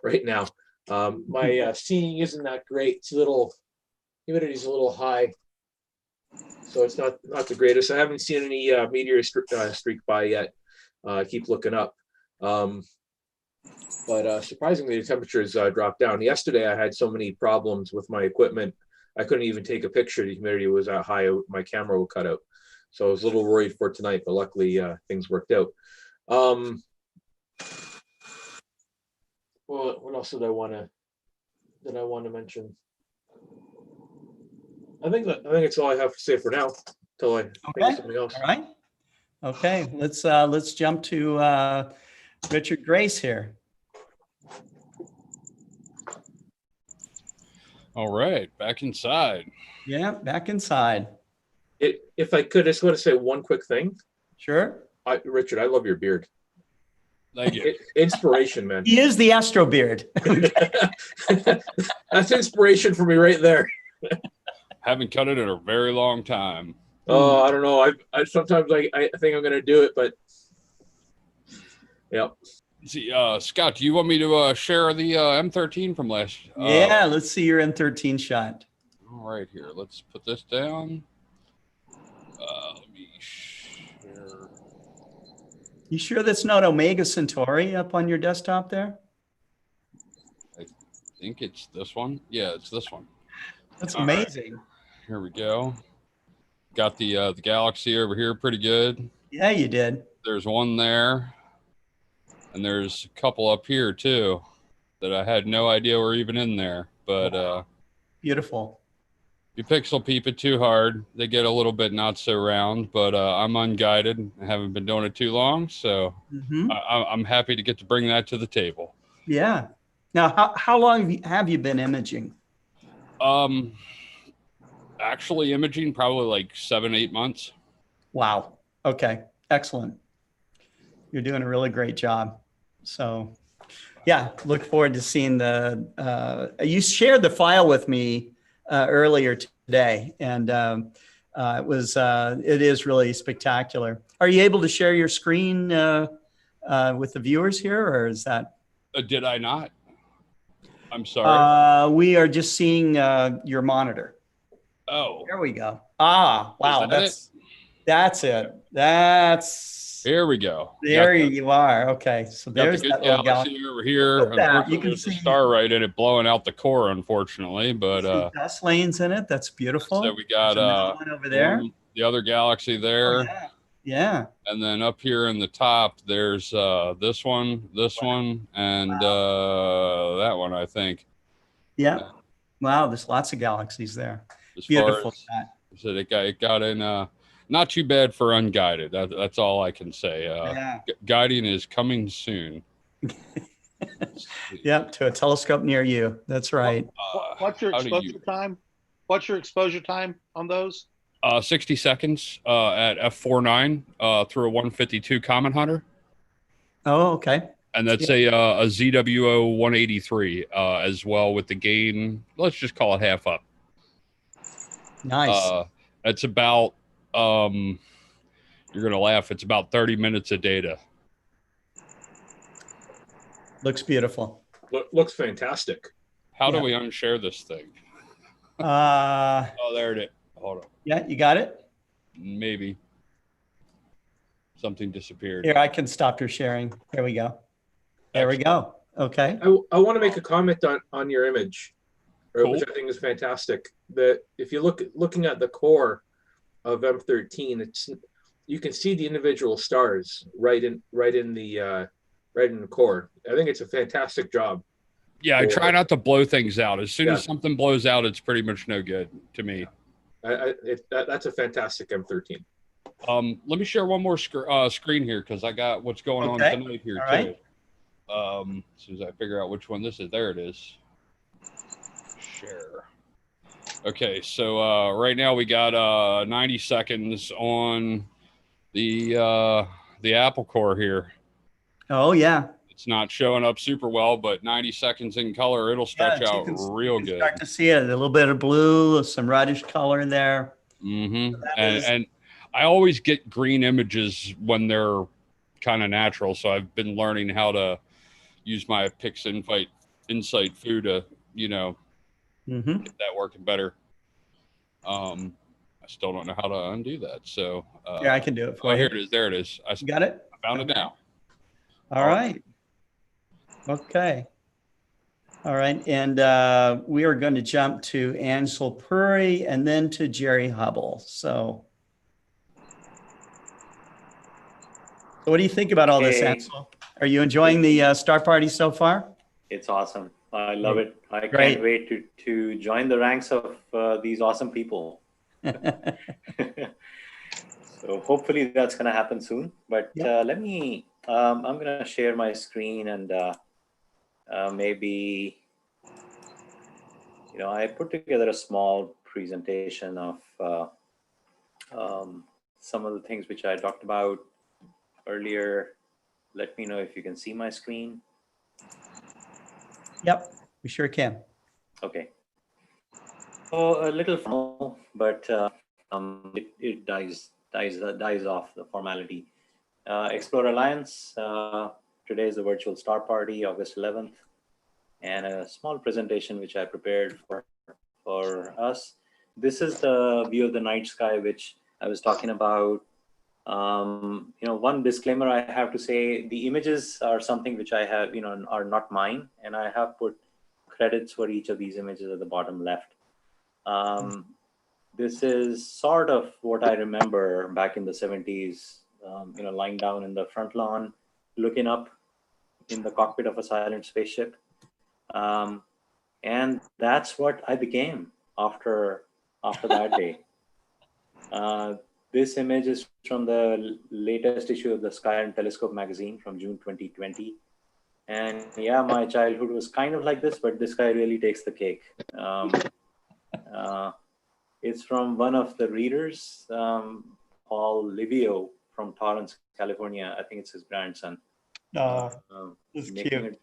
L: right now. My seeing isn't that great. It's humidity's a little high, so it's not the greatest. I haven't seen any meteor streak by yet. I keep looking up, but surprisingly, the temperatures dropped down. Yesterday, I had so many problems with my equipment. I couldn't even take a picture. The humidity was that high, my camera would cut out. So I was a little worried for tonight, but luckily things worked out. Well, what else did I want to mention? I think it's all I have to say for now until I think of something else.
B: All right. Okay. Let's jump to Richard Grace here.
G: All right, back inside.
B: Yeah, back inside.
L: If I could, I just want to say one quick thing.
B: Sure.
L: Richard, I love your beard.
G: Thank you.
L: Inspiration, man.
B: He is the Astro Beard.
L: That's inspiration for me right there.
G: Haven't cut it in a very long time.
L: Oh, I don't know. I sometimes I think I'm going to do it, but yeah.
G: See, Scott, do you want me to share the M13 from last?
B: Yeah, let's see your M13 shot.
G: All right, here. Let's put this down. Let me share.
B: You sure that's not Omega Centauri up on your desktop there?
G: I think it's this one. Yeah, it's this one.
B: That's
G: All
B: amazing.
G: right. Here we go. Got the galaxy over here pretty good.
B: Yeah, you did.
G: There's one there. And there's a couple up here too that I had no idea were even in there. But
B: beautiful.
G: If you pixel peep it too hard, they get a little bit not so round, but I'm unguided. I haven't been doing it too long, so I'm happy to get to bring that to the table.
B: Yeah. Now, how long have you been imaging?
G: Actually imaging probably like 7-8 months.
B: Wow. Okay. Excellent. You're doing a really great job. So yeah, look forward to seeing you shared the file with me earlier today, and it is really spectacular. Are you able to share your screen with the viewers here, or is that?
G: Did I not? I'm sorry.
B: We are just seeing your monitor.
G: Oh,
B: there we go. Ah, wow, that's it. Here we go. There you are. Okay, so there's that little
G: galaxy over here. You can see a star right in it, blowing out the core, unfortunately. But
B: dust lanes in it. That's beautiful.
G: So we got
B: one over there.
G: The other galaxy there.
B: Oh, yeah. Yeah.
G: And then up here in the top, there's this one, and that one, I think.
B: Yeah. Wow, there's lots of galaxies there. Beautiful.
G: So it got in. Not too bad for unguided. That's all I can say. Guiding is coming soon.
B: Yep, to a telescope near you. That's right.
E: What's your exposure time? What's your exposure time on those?
G: 60 seconds at f4.9 through a 152 Comet Hunter.
B: Oh, okay.
G: And that's a ZWO 183 as well, with the gain. Let's just call it half up.
B: Nice.
G: It's about. You're gonna laugh. It's about 30 minutes of data.
B: Looks beautiful.
L: Looks fantastic.
G: How do we unshare this thing?
B: Oh,
G: there it is. Hold on.
B: Yeah, you got it?
G: Maybe. Something disappeared.
B: Here, I can stop your sharing. There we go. There we go. Okay.
L: I want to make a comment on your image, which I think is fantastic. That if you looking at the core of M13, you can see the individual stars right in the core. I think it's a fantastic job.
G: Yeah, I try not to blow things out. As soon as something blows out, it's pretty much no good to me.
L: That's a fantastic M13.
G: Let me share one more screen here, because I got what's going on tonight here too.
B: Right.
G: As soon as I figure out which one this is, there it is. Share. Okay, so right now we got 90 seconds on the Apple core here.
B: Oh yeah.
G: It's not showing up super well, but 90 seconds in color, it'll stretch out real good.
B: Start to see it, a little bit of blue, some reddish color in there.
G: Mm-hmm. So and I always get green images when they're kind of natural, so I've been learning how to use my Insight Foo to, get that working better. I still don't know how to undo that. So
B: yeah, I can do it for you.
G: Here it is. There it is.
B: You got it?
G: I found it now.
B: All right. Okay. All right. And we are going to jump to Ansel Puri and then to Jerry Hubble. So what do you think about all this, Ansel? Are you enjoying the Star Party so far?
J: It's awesome. I love it. I can't wait to join the ranks of these awesome people. So hopefully that's going to happen soon. But let me, I'm going to share my screen and maybe, I put together a small presentation of some of the things which I talked about earlier. Let me know if you can see my screen.
B: Yep, we sure can.
J: Okay. So a little formal, but it dies off the formality. Explore Alliance, today is the virtual star party, August 11th, and a small presentation which I prepared for us. This is the view of the night sky, which I was talking about. One disclaimer I have to say, the images are something which I have, are not mine, and I have put credits for each of these images at the bottom left. This is sort of what I remember back in the 70s, lying down in the front lawn, looking up in the cockpit of a silent spaceship. And that's what I became after that day. This image is from the latest issue of the Sky and Telescope magazine from June 2020. And yeah, my childhood was kind of like this, but this guy really takes the cake. It's from one of the readers, Paul Livio from Torrance, California. I think it's his grandson.
B: It's cute.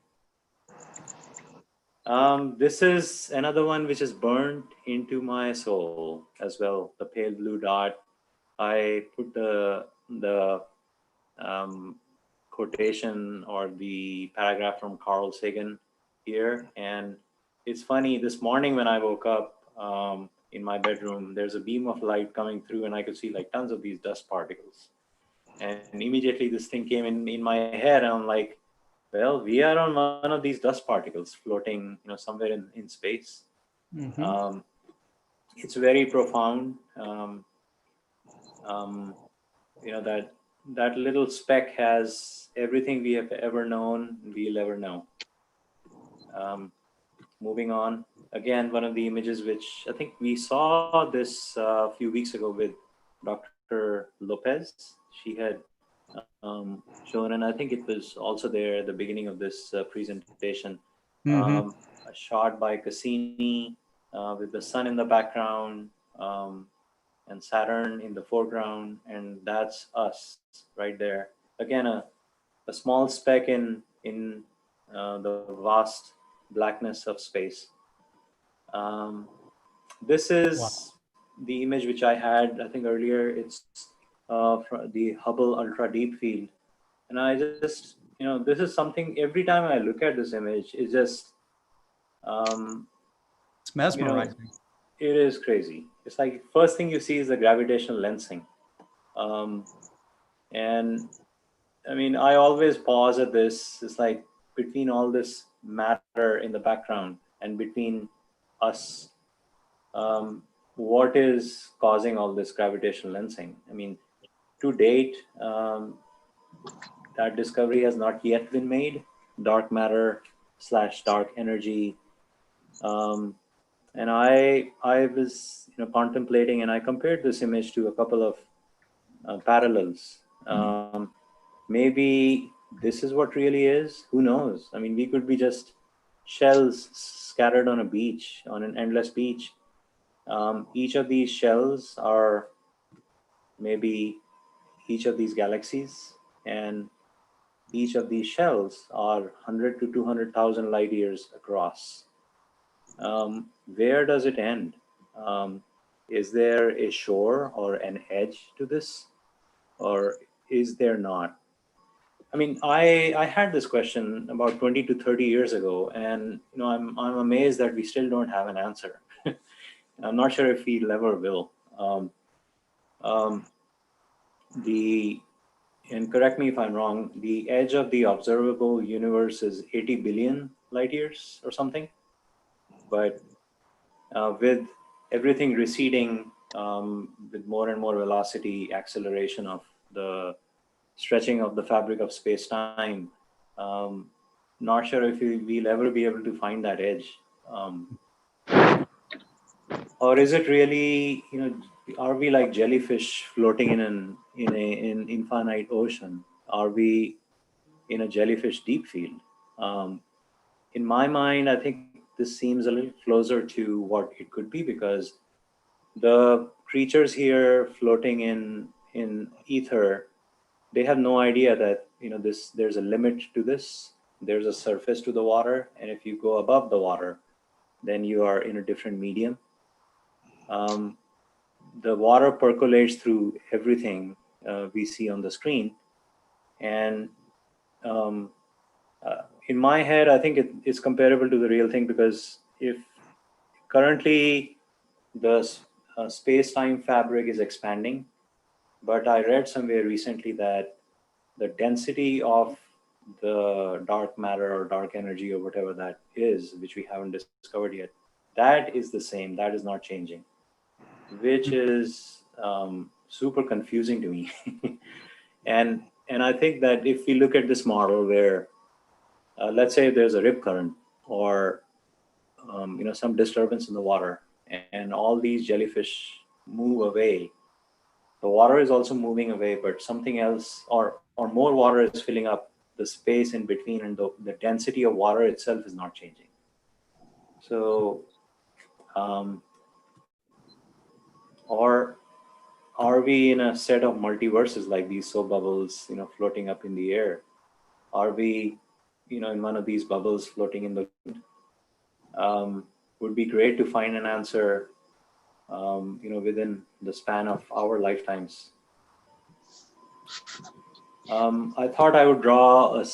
J: This is another one which is burned into my soul as well, the pale blue dot. I put the quotation or the paragraph from Carl Sagan here. And it's funny, this morning when I woke up in my bedroom, there's a beam of light coming through and I could see like tons of these dust particles. And immediately this thing came in my head and I'm like, well, we are on one of these dust particles floating, somewhere in space.
B: Mm-hmm.
J: It's very profound. That little speck has everything we have ever known, we'll ever know. Moving on, again, one of the images which I think we saw this a few weeks ago with Dr. Lopez. She had shown, and I think it was also there at the beginning of this presentation, a shot by Cassini with the sun in the background and Saturn in the foreground, and that's us right there. Again, a small speck in the vast blackness of space. This is the image which I had, I think earlier. It's the Hubble Ultra Deep Field. And I just, this is something, every time I look at this image, it's just,
B: it's mesmerizing.
J: It is crazy. It's like first thing you see is the gravitational lensing. And I mean, I always pause at this. It's like between all this matter in the background and between us, what is causing all this gravitational lensing? I mean, to date, that discovery has not yet been made. Dark matter / dark energy. And I was contemplating, and I compared this image to a couple of parallels. Maybe this is what really is. Who knows? I mean, we could be just shells scattered on a beach, on an endless beach. Each of these shells are maybe each of these galaxies, and each of these shells are 100 to 200,000 light years across. Where does it end? Is there a shore or an edge to this, or is there not? I mean, I had this question about 20 to 30 years ago, and I'm amazed that we still don't have an answer. I'm not sure if we'll ever will. And correct me if I'm wrong, the edge of the observable universe is 80 billion light years or something. But with everything receding, with more and more velocity, acceleration of the stretching of the fabric of space-time, not sure if we'll ever be able to find that edge. Or is it really, are we like jellyfish floating in an infinite ocean? Are we in a jellyfish deep field? In my mind, I think this seems a little closer to what it could be, because the creatures here floating in ether, they have no idea that there's a limit to this. There's a surface to the water, and if you go above the water, then you are in a different medium. The water percolates through everything we see on the screen, and In my head, I think it's comparable to the real thing, because if currently the space-time fabric is expanding, but I read somewhere recently that the density of the dark matter or dark energy or whatever that is, which we haven't discovered yet, that is the same, that is not changing, which is super confusing to me. and I think that if we look at this model where, let's say there's a rip current or some disturbance in the water, and all these jellyfish move away, the water is also moving away, but something else or more water is filling up the space in between, and the density of water itself is not changing. So, or are we in a set of multiverses like these soap bubbles, floating up in the air? Are we, in one of these bubbles floating in the wind? Would be great to find an answer, within the span of our lifetimes. I thought I would draw a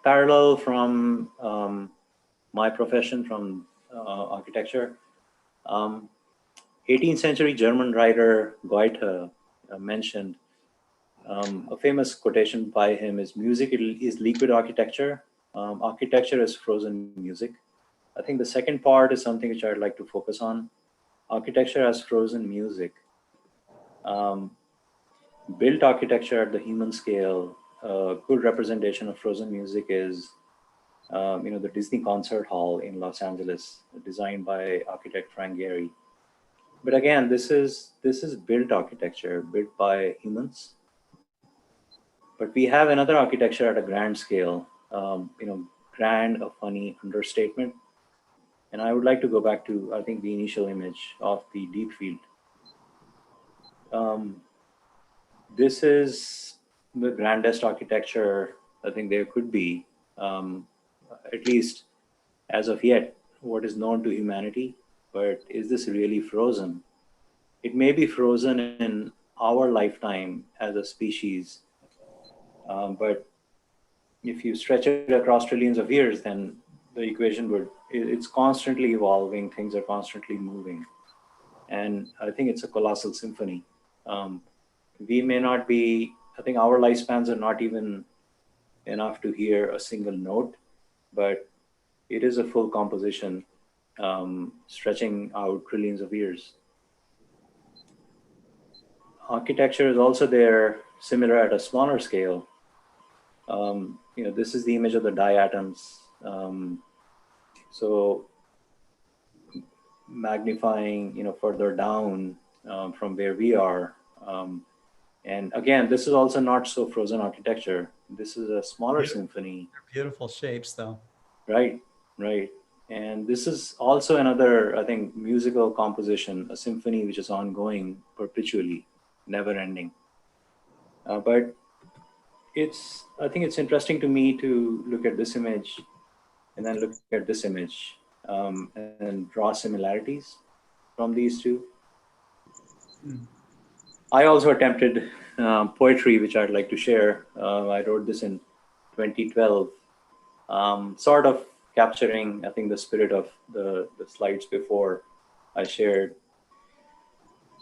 J: parallel from my profession, from architecture. 18th century German writer Goethe mentioned, a famous quotation by him is, "Music is liquid architecture. Architecture is frozen music." I think the second part is something which I'd like to focus on. Architecture as frozen music. Built architecture at the human scale, a good representation of frozen music is, the Disney Concert Hall in Los Angeles, designed by architect Frank Gehry. But again, this is built architecture, built by humans. But we have another architecture at a grand scale, grand, a funny understatement. And I would like to go back to, I think, the initial image of the deep field. This is the grandest architecture I think there could be, at least as of yet, what is known to humanity. But is this really frozen? It may be frozen in our lifetime as a species, but if you stretch it across trillions of years, then the equation it's constantly evolving, things are constantly moving. And I think it's a colossal symphony. We may not be, I think our lifespans are not even enough to hear a single note, but it is a full composition, stretching out trillions of years. Architecture is also there, similar at a smaller scale. This is the image of the diatoms. So magnifying, further down from where we are. And again, this is also not so frozen architecture. This is a smaller symphony.
B: They're beautiful shapes, though.
J: Right, right. And this is also another, I think, musical composition, a symphony which is ongoing perpetually, never ending. But I think it's interesting to me to look at this image and then look at this image and draw similarities from these two. I also attempted poetry, which I'd like to share. I wrote this in 2012, sort of capturing, I think, the spirit of the slides before I shared.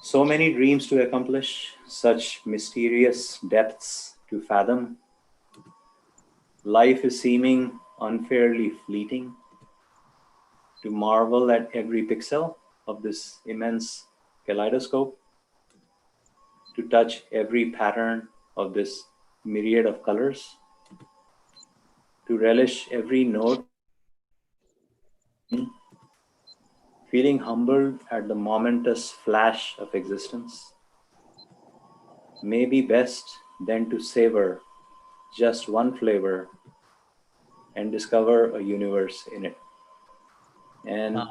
J: So many dreams to accomplish, such mysterious depths to fathom. Life is seeming unfairly fleeting. To marvel at every pixel of this immense kaleidoscope. To touch every pattern of this myriad of colors. To relish every note. Feeling humbled at the momentous flash of existence. May be best then to savor just one flavor and discover a universe in it. And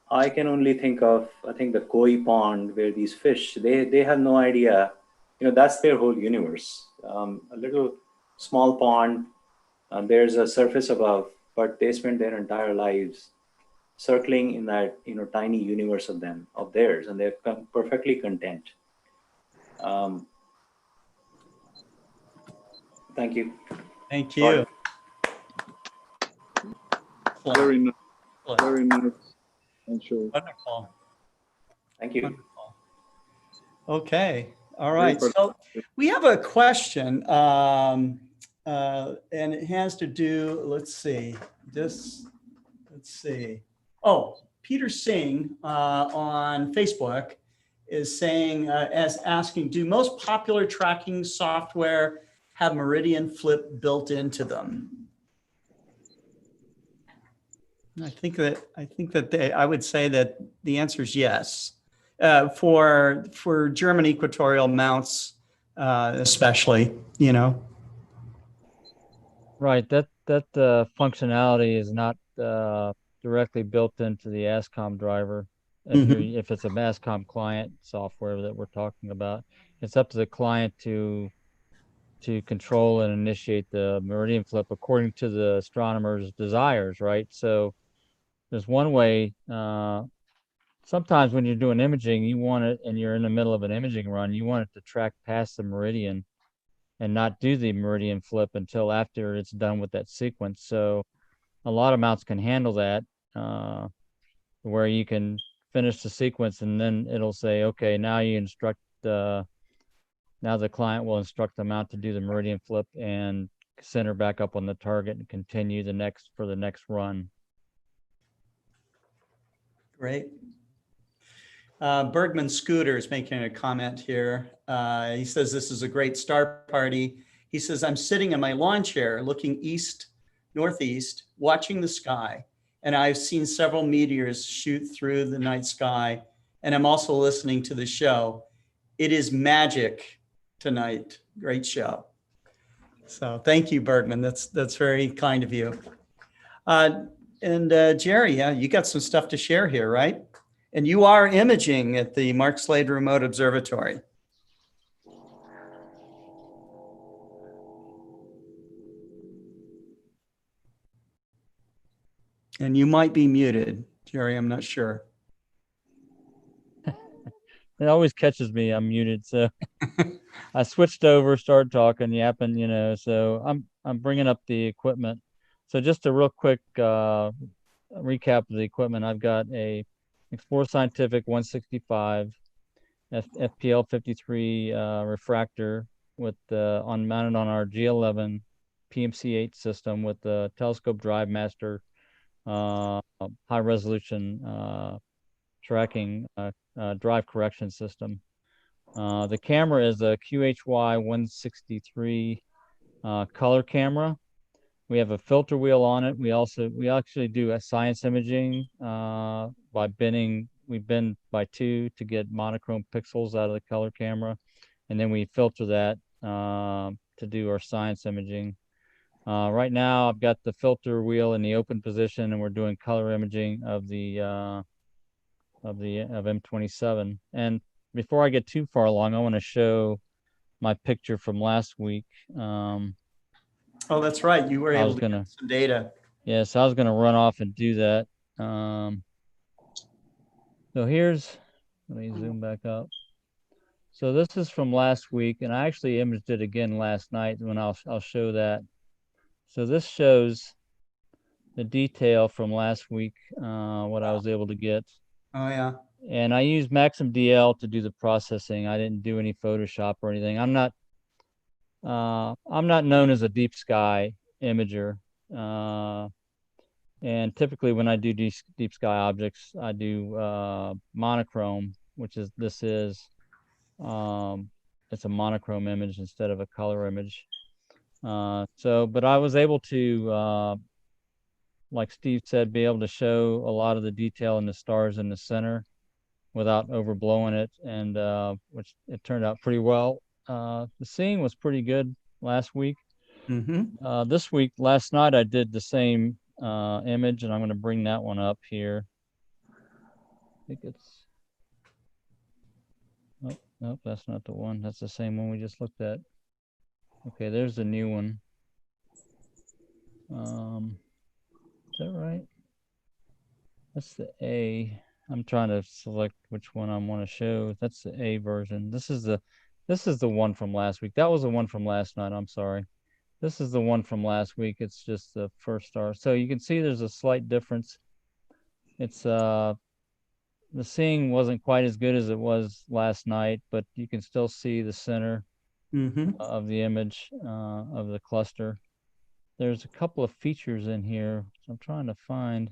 J: I can only think of, I think, the koi pond where these fish, they have no idea, that's their whole universe. A little small pond, there's a surface above, but they spend their entire lives circling in that, tiny universe of theirs, and they're perfectly content. Thank you.
B: Thank you. Excellent.
A: Very nice.
B: Excellent.
A: Very nice. And sure.
B: Wonderful.
J: Thank you.
B: Wonderful. Okay. All
A: Very
B: right. So
A: productive.
B: we have a question, and it has to do, let's see. Oh, Peter Singh on Facebook is saying, asking, do most popular tracking software have meridian flip built into them? I think that I would say that the answer is yes. For German equatorial mounts, especially, you know.
C: Right. That functionality is not directly built into the ASCOM driver. If it's a ASCOM client software that we're talking about, it's up to the client to control and initiate the meridian flip according to the astronomer's desires, right? So there's one way. Sometimes when you're doing imaging, you want it, and you're in the middle of an imaging run, you want it to track past the meridian and not do the meridian flip until after it's done with that sequence. So a lot of mounts can handle that, where you can finish the sequence and then it'll say, okay, now you instruct now the client will instruct the mount to do the meridian flip and center back up on the target and continue for the next run.
B: Great. Bergman Scooter is making a comment here. He says, this is a great star party. He says, I'm sitting in my lawn chair looking northeast, watching the sky, and I've seen several meteors shoot through the night sky, and I'm also listening to the show. It is magic tonight. Great show. So thank you, Bergman. That's very kind of you. Jerry, yeah, you got some stuff to share here, right? And you are imaging at the Mark Slade Remote Observatory. And you might be muted, Jerry, I'm not sure.
C: It always catches me, I'm muted, so I switched over, started talking, yapping, you know, so I'm bringing up the equipment. So just a real quick recap of the equipment. I've got a Explorer Scientific 165 FPL 53 refractor with mounted on our G11 PMC8 system with the telescope drive master high resolution tracking drive correction system. The camera is a QHY 163 color camera. We have a filter wheel on it. We actually do a science imaging by bending. We bend by 2 to get monochrome pixels out of the color camera, and then we filter that to do our science imaging. Right now, I've got the filter wheel in the open position, and we're doing color imaging of M27. And before I get too far along, I want to show my picture from last week.
B: Oh, that's right. You were able to get some data.
C: Yes, I was going to run off and do that. So let me zoom back up. So this is from last week, and I actually imaged it again last night when I'll show that. So this shows the detail from last week, what I was able to get.
B: Oh, yeah.
C: And I used Maxim DL to do the processing. I didn't do any Photoshop or anything. I'm not known as a deep sky imager. And typically when I do deep sky objects, I do monochrome, which is it's a monochrome image instead of a color image. But I was able to, like Steve said, be able to show a lot of the detail in the stars in the center without overblowing it, and which it turned out pretty well. The seeing was pretty good last week. This week, last night, I did the same image, and I'm going to bring that one up here. I think it's, nope, that's not the one. That's the same one we just looked at. Okay, there's the new one. Is that right? That's the A. I'm trying to select which one I want to show. That's the A version. This is the one from last week. That was the one from last night. I'm sorry. This is the one from last week. It's just the first star. So you can see there's a slight difference. It's the seeing wasn't quite as good as it was last night, but you can still see the center of the image of the cluster. There's a couple of features in here I'm trying to find.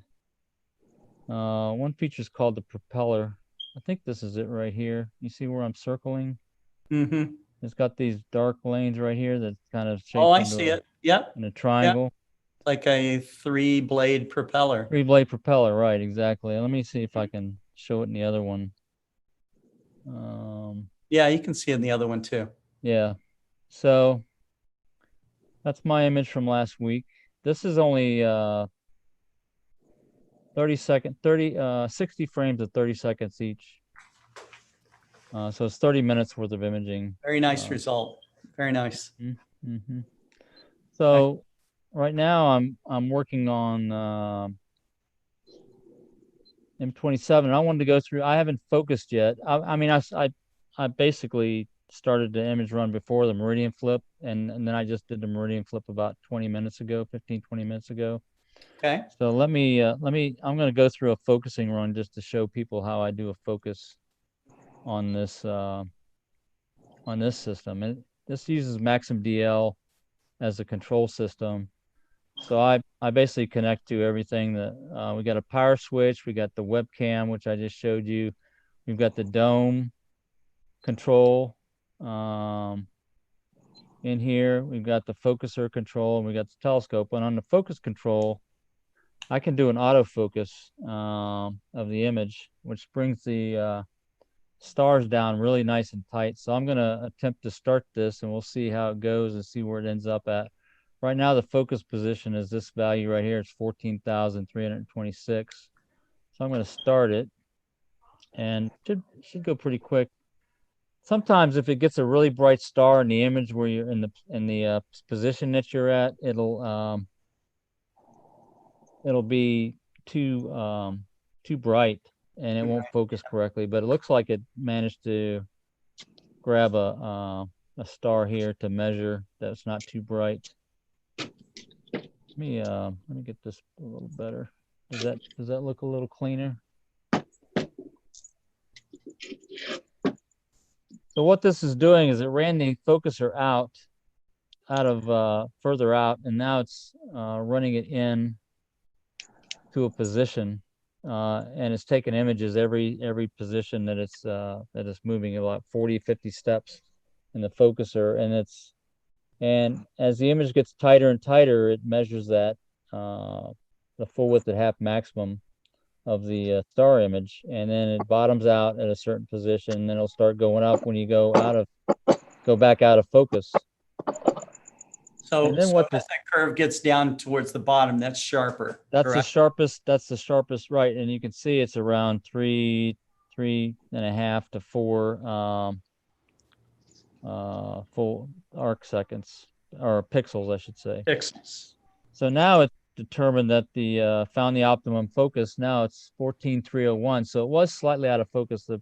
C: One feature is called the propeller. I think this is it right here. You see where I'm circling? It's got these dark lanes right here that kind of shaped
B: Oh, I
C: into
B: see it. Yep.
C: in a triangle.
B: Yep. Like a 3-blade propeller.
C: 3-blade propeller, right? Exactly. Let me see if I can show it in the other one.
B: Yeah, you can see it in the other one too.
C: Yeah. So that's my image from last week. This is only 60 frames of 30 seconds each. So it's 30 minutes worth of imaging.
B: Very nice result. Very nice.
C: So right now I'm working on M27. I wanted to go through. I haven't focused yet. I mean, I basically started the image run before the meridian flip, and then I just did the meridian flip about 20 minutes ago, 15, 20 minutes ago.
B: Okay.
C: So I'm going to go through a focusing run just to show people how I do a focus on this system. And this uses Maxim DL as a control system. So I basically connect to everything that we got a power switch, we got the webcam, which I just showed you. We've got the dome control in here. We've got the focuser control, and we got the telescope. And on the focus control, I can do an autofocus of the image, which brings the stars down really nice and tight. So I'm going to attempt to start this, and we'll see how it goes and see where it ends up at. Right now, the focus position is this value right here. It's 14,326. So I'm going to start it, and should go pretty quick. Sometimes if it gets a really bright star in the image where you're in the position that you're at, it'll be too bright and it won't focus correctly. But it looks like it managed to grab a star here to measure that's not too bright. Let me get this a little better. Does that look a little cleaner? So what this is doing is it ran the focuser out of further out, and now it's running it in to a position, and it's taking images every position that it's moving, about 40, 50 steps in the focuser, and as the image gets tighter and tighter, it measures that the full width at half maximum of the star image, and then it bottoms out at a certain position, and then it'll start going up when you go back out of focus.
B: So,
C: and then
B: as that curve gets down towards the bottom, that's sharper.
C: That's
B: correct?
C: That's the sharpest, right? And you can see it's around 3.5 to 4 full arc seconds, or pixels, I should say.
B: Pixels.
C: So now it's determined that the found the optimum focus. Now it's 14,301. So it was slightly out of focus. I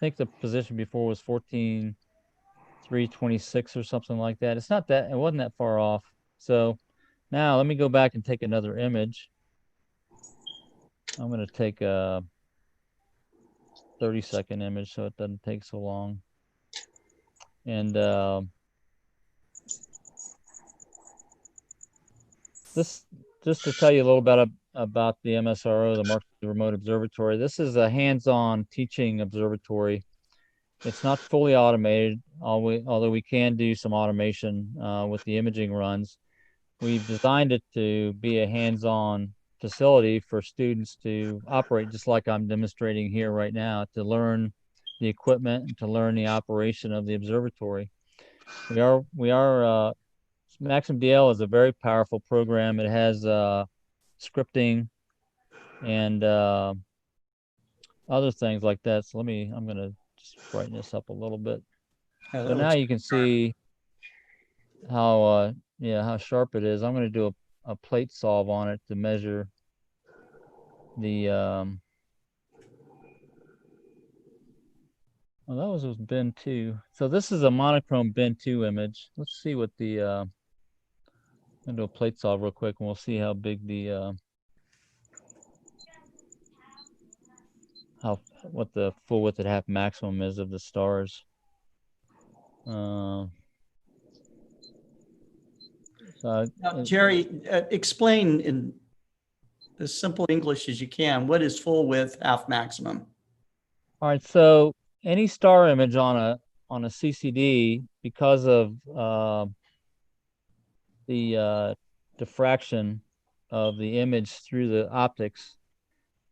C: think the position before was 14,326 or something like that. It wasn't that far off. So now let me go back and take another image. I'm going to take a 30-second image so it doesn't take so long. And this, just to tell you a little bit about the MSRO, the Martz Remote Observatory. This is a hands-on teaching observatory. It's not fully automated, although we can do some automation with the imaging runs. We've designed it to be a hands-on facility for students to operate, just like I'm demonstrating here right now, to learn the equipment and to learn the operation of the observatory. Maxim DL is a very powerful program. It has scripting and other things like that. So I'm going to just brighten this up a little bit. So now you can see how sharp it is. I'm going to do a plate solve on it to measure the well, that was bin 2. So this is a monochrome bin 2 image. Let's see what the I'm gonna do a plate solve real quick, and we'll see how big the what the full width at half maximum is of the stars.
B: Now, Jerry, explain in as simple English as you can, what is full width half maximum?
C: All right, so any star image on a CCD, because of the diffraction of the image through the optics,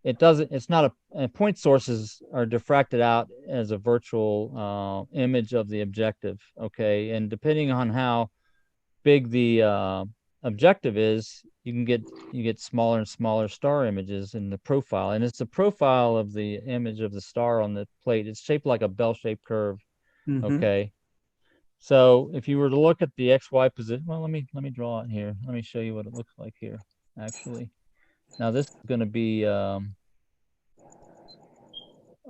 C: it's not point sources are diffracted out as a virtual image of the objective, okay? And depending on how big the objective is, you get smaller and smaller star images in the profile, and it's the profile of the image of the star on the plate. It's shaped like a bell-shaped curve. Okay, so if you were to look at the XY position, well, let me draw it here. Let me show you what it looks like here. Actually, now this is going to be a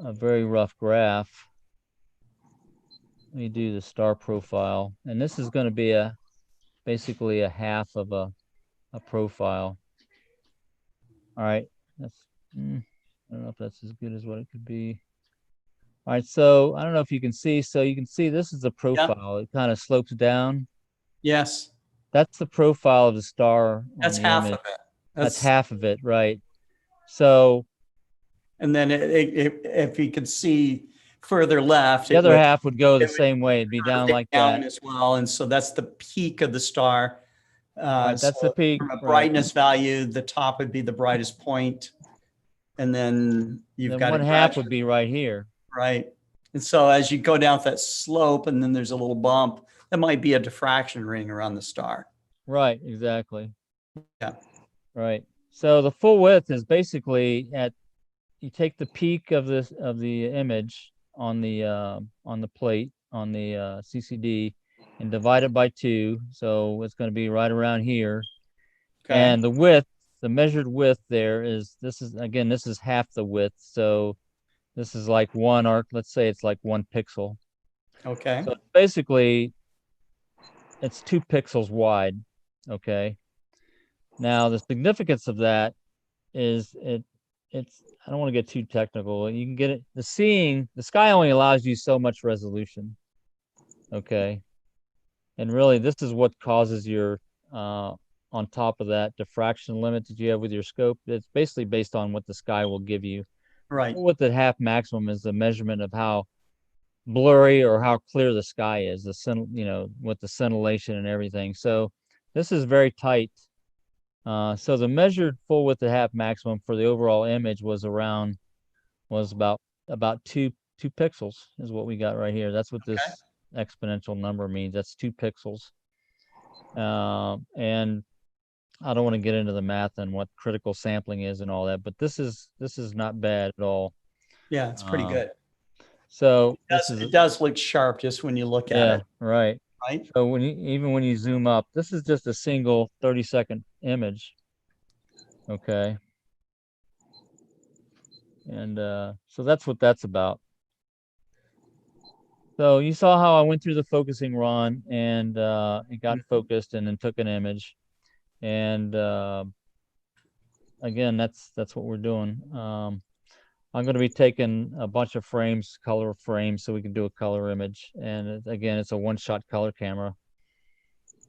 C: very rough graph. Let me do the star profile, and this is going to be basically a half of a profile. All right, that's I don't know if that's as good as what it could be. All right, so I don't know if you can see. So you can see this is a profile. Yep. It kind of slopes down.
B: Yes.
C: That's the profile of the star.
B: That's half of it.
C: That's half of it, right? So,
B: and then if you could see further left,
C: the other half would go the same way. It'd be down like that
B: as well. And so that's the peak of the star.
C: Right, that's the peak.
B: From a brightness value, the top would be the brightest point, and then you've got
C: one half would be right here.
B: Right. And so as you go down that slope, and then there's a little bump, that might be a diffraction ring around the star.
C: Right, exactly.
B: Yeah.
C: Right. So the full width is basically you take the peak of the image on the plate on the CCD and divide it by 2. So it's going to be right around here. Okay. And the width, the measured width there this is half the width. So this is like one arc. Let's say it's like 1 pixel.
B: Okay.
C: So basically, it's 2 pixels wide. Okay. Now the significance of that is it's I don't want to get too technical. You can get it. The sky only allows you so much resolution. Okay. And really, this is what causes your on top of that diffraction limit that you have with your scope. It's basically based on what the sky will give you.
B: Right.
C: What the half maximum is the measurement of how blurry or how clear the sky is, with the scintillation and everything. So this is very tight. So the measured full width at half maximum for the overall image was about 2 pixels is what we got right here. That's what this exponential number means. That's 2 pixels. And I don't want to get into the math and what critical sampling is and all that, but this is not bad at all.
B: Yeah, it's pretty good.
C: So
B: it does look sharp just when you look at it.
C: Right.
B: Right.
C: So even when you zoom up, this is just a single 30-second image. Okay. And so that's what that's about. So you saw how I went through the focusing run, and it got focused and then took an image. And again, that's what we're doing. I'm going to be taking a bunch of frames, color frames, so we can do a color image. And again, it's a one-shot color camera.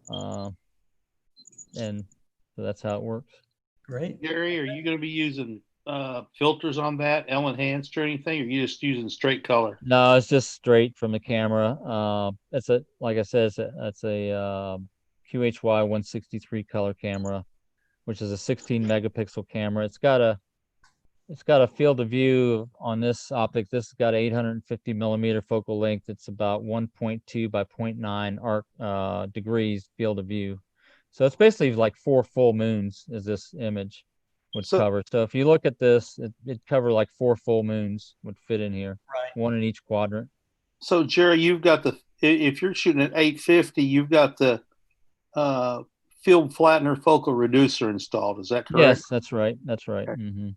C: And so that's how it works.
B: Great.
E: Gary, are you going to be using filters on that, L-enhanced or anything, or are you just using straight color?
C: No, it's just straight from the camera. Like I said, it's a QHY 163 color camera, which is a 16 megapixel camera. It's got a field of view on this optic. This has got 850 millimeter focal length. It's about 1.2 by 0.9 arc degrees field of view. So it's basically like 4 full moons is this image would cover. So if you look at this, it cover like 4 full moons would fit in here.
B: Right.
C: 1 in each quadrant.
E: So Jerry, you've got if you're shooting at 850, you've got the field flattener focal reducer installed. Is that correct?
C: Yes, that's right. That's right. Okay. Mm-hmm.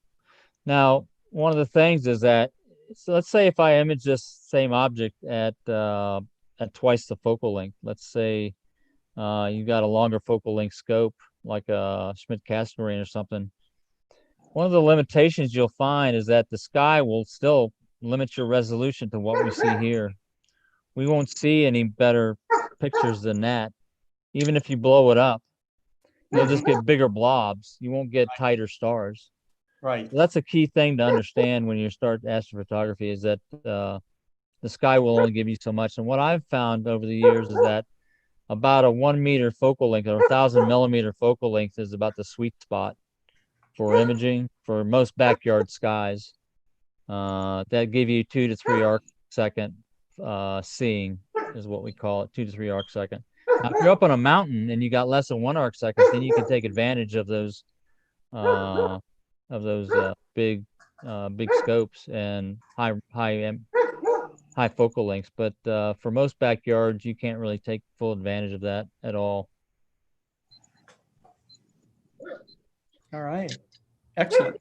C: Now, one of the things is that, so let's say if I image this same object at twice the focal length, let's say You got a longer focal length scope, like a Schmidt-Cassegrain or something. One of the limitations you'll find is that the sky will still limit your resolution to what we see here. We won't see any better pictures than that. Even if you blow it up, you'll just get bigger blobs. You won't get tighter stars.
B: Right.
C: So that's a key thing to understand when you start astrophotography, is that the sky will only give you so much. And what I've found over the years is that about a 1 meter focal length or 1,000 millimeter focal length is about the sweet spot for imaging for most backyard skies. That give you 2 to 3 arc second seeing is what we call it, 2 to 3 arc second. Now, if you're up on a mountain and you got less than 1 arc second, then you can take advantage of those big scopes and high focal lengths. But for most backyards, you can't really take full advantage of that at all.
B: All right. Excellent.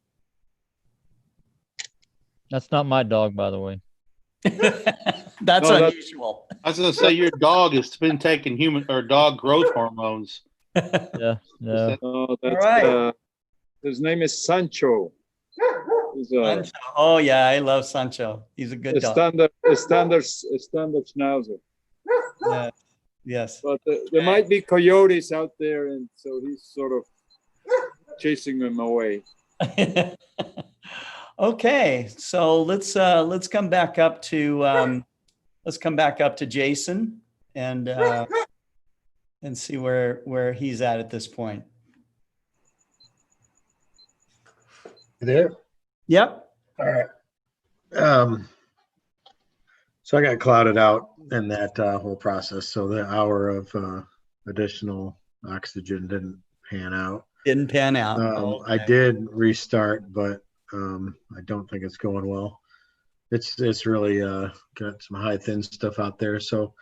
C: That's not my dog, by the way.
B: That's unusual.
E: I was going to say your dog has been taking human or dog growth hormones.
C: Yeah. No.
A: Oh, that's,
B: All right.
A: His name is Sancho. He's
B: Sancho. Oh yeah, I love Sancho. He's a good
A: a
B: dog.
A: standard schnauzer.
B: Yeah. Yes.
A: But there might be coyotes out there, and so he's sort of chasing them away.
B: Okay, so let's come back up to Jason and see where he's at this point.
I: You there?
B: Yep.
I: All right. So I got clouded out in that whole process. So the hour of additional oxygen didn't pan out.
B: Didn't pan out. Okay.
I: I did restart, but I don't think it's going well. It's really got some high thin stuff out there. So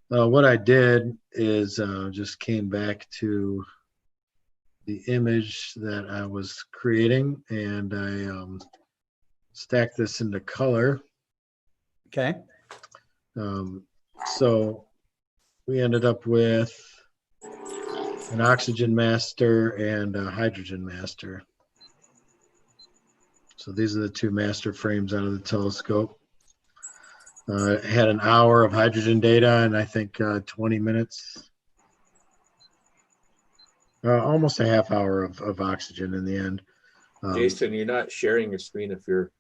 I: what I did is just came back to the image that I was creating, and I stacked this into color.
B: Okay.
I: So we ended up with an oxygen master and a hydrogen master. So these are the two master frames out of the telescope. It had an hour of hydrogen data and I think 20 minutes, almost a half hour of oxygen in the end.
L: Jason, you're not sharing your screen if you're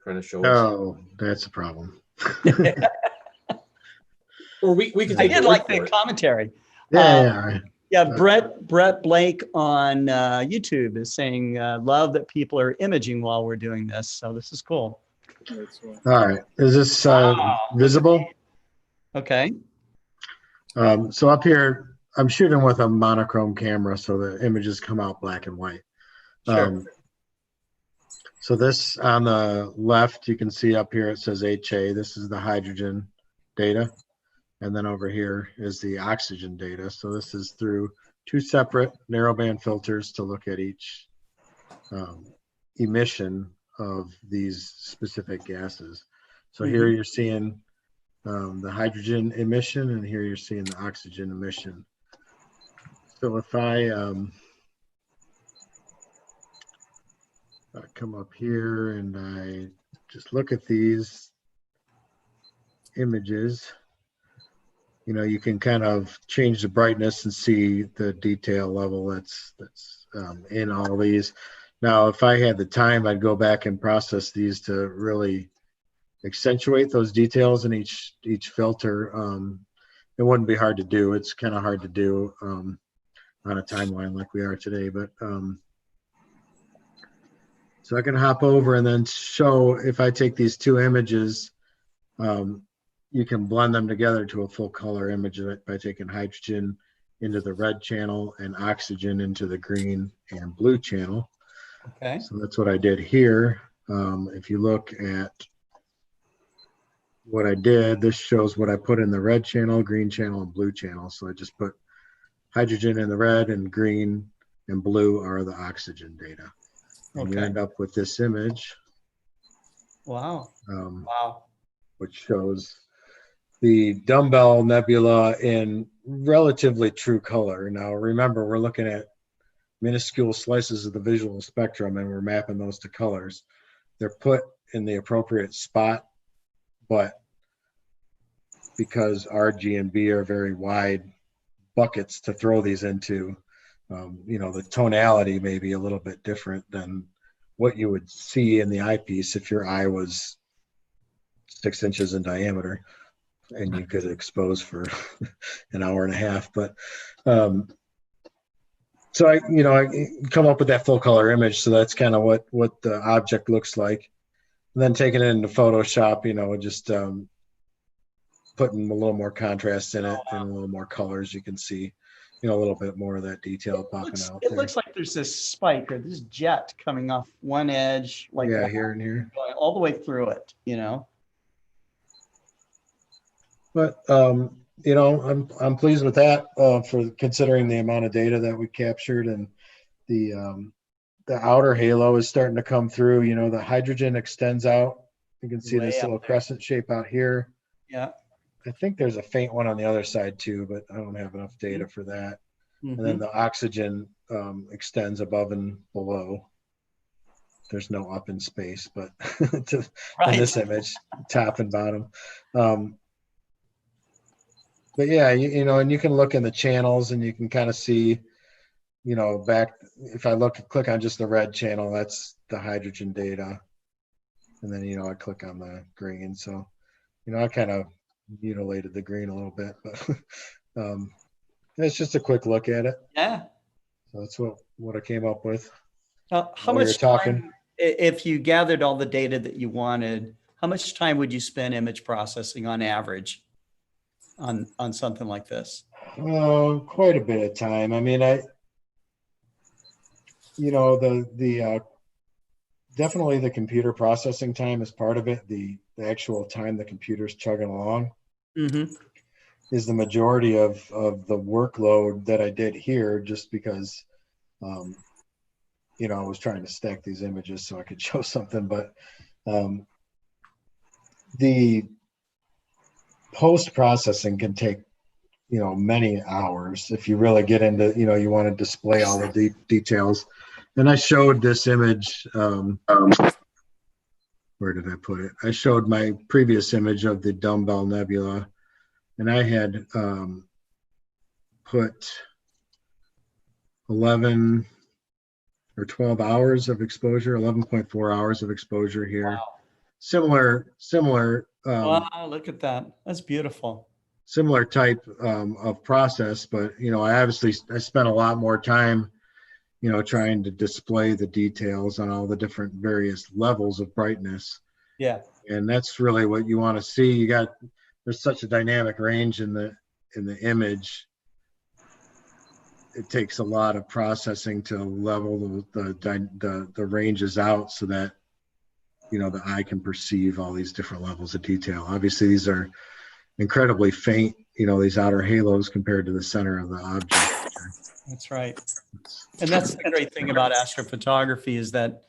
L: trying to show us.
I: Oh, that's a problem.
L: Or we can.
B: I did like the commentary.
I: Yeah.
B: Yeah, Brett Blake on YouTube is saying, love that people are imaging while we're doing this. So this is cool.
I: All right. Is this visible?
B: Okay.
I: So up here, I'm shooting with a monochrome camera, so the images come out black and white.
B: Sure.
I: So this on the left, you can see up here, it says HA. This is the hydrogen data. And then over here is the oxygen data. So this is through two separate narrowband filters to look at each emission of these specific gases. So here you're seeing the hydrogen emission, and here you're seeing the oxygen emission. So if I come up here and I just look at these images, you know, you can kind of change the brightness and see the detail level that's in all these. Now, if I had the time, I'd go back and process these to really accentuate those details in each filter. It wouldn't be hard to do. It's kind of hard to do on a timeline like we are today. But so I can hop over and then show, if I take these two images, you can blend them together to a full color image by taking hydrogen into the red channel and oxygen into the green and blue channel.
B: Okay.
I: So that's what I did here. If you look at what I did, this shows what I put in the red channel, green channel, and blue channel. So I just put hydrogen in the red, and green and blue are the oxygen data. And you end up with this image.
B: Wow.
I: Wow. Which shows the dumbbell nebula in relatively true color. Now, remember, we're looking at minuscule slices of the visual spectrum, and we're mapping those to colors. They're put in the appropriate spot, but because R, G, and B are very wide buckets to throw these into, the tonality may be a little bit different than what you would see in the eyepiece if your eye was 6 inches in diameter and you could expose for an hour and a half. But so I come up with that full color image. So that's kind of what the object looks like. And then taking it into Photoshop, just putting a little more contrast in it and a little more colors. You can see, a little bit more of that detail popping out.
B: It looks like there's this spike or this jet coming off one edge, like
I: here and here,
B: all the way through it,
I: But I'm pleased with that for considering the amount of data that we captured, and the outer halo is starting to come through. The hydrogen extends out. You can see this little crescent shape out here.
B: Yeah.
I: I think there's a faint one on the other side too, but I don't have enough data for that.
B: Mm-hmm.
I: And then the oxygen extends above and below. There's no up in space, but in this image, top and bottom. But yeah, and you can look in the channels and you can kind of see, back, if I click on just the red channel, that's the hydrogen data. And then, I click on the green. So, I kind of mutilated the green a little bit, but it's just a quick look at it.
B: Yeah.
I: So that's what I came up with.
B: How much time, if you gathered all the data that you wanted, how much time would you spend image processing on average on something like this?
I: Oh, quite a bit of time. I mean, definitely the computer processing time is part of it. The actual time the computer's chugging along is the majority of the workload that I did here, just because, I was trying to stack these images so I could show something. But the post-processing can take, many hours if you really get into, you want to display all the details. And I showed this image, where did I put it? I showed my previous image of the Dumbbell Nebula, and I had put 11 or 12 hours of exposure, 11.4 hours of exposure here.
B: Wow.
I: Similar.
B: Wow, look at that. That's beautiful.
I: Similar type of process, but I spent a lot more time trying to display the details on all the different various levels of brightness.
B: Yeah.
I: And that's really what you want to see. There's such a dynamic range in the image. It takes a lot of processing to level the ranges out so that, the eye can perceive all these different levels of detail. Obviously, these are incredibly faint, these outer halos compared to the center of the object.
B: That's right. And that's the great thing about astrophotography, is that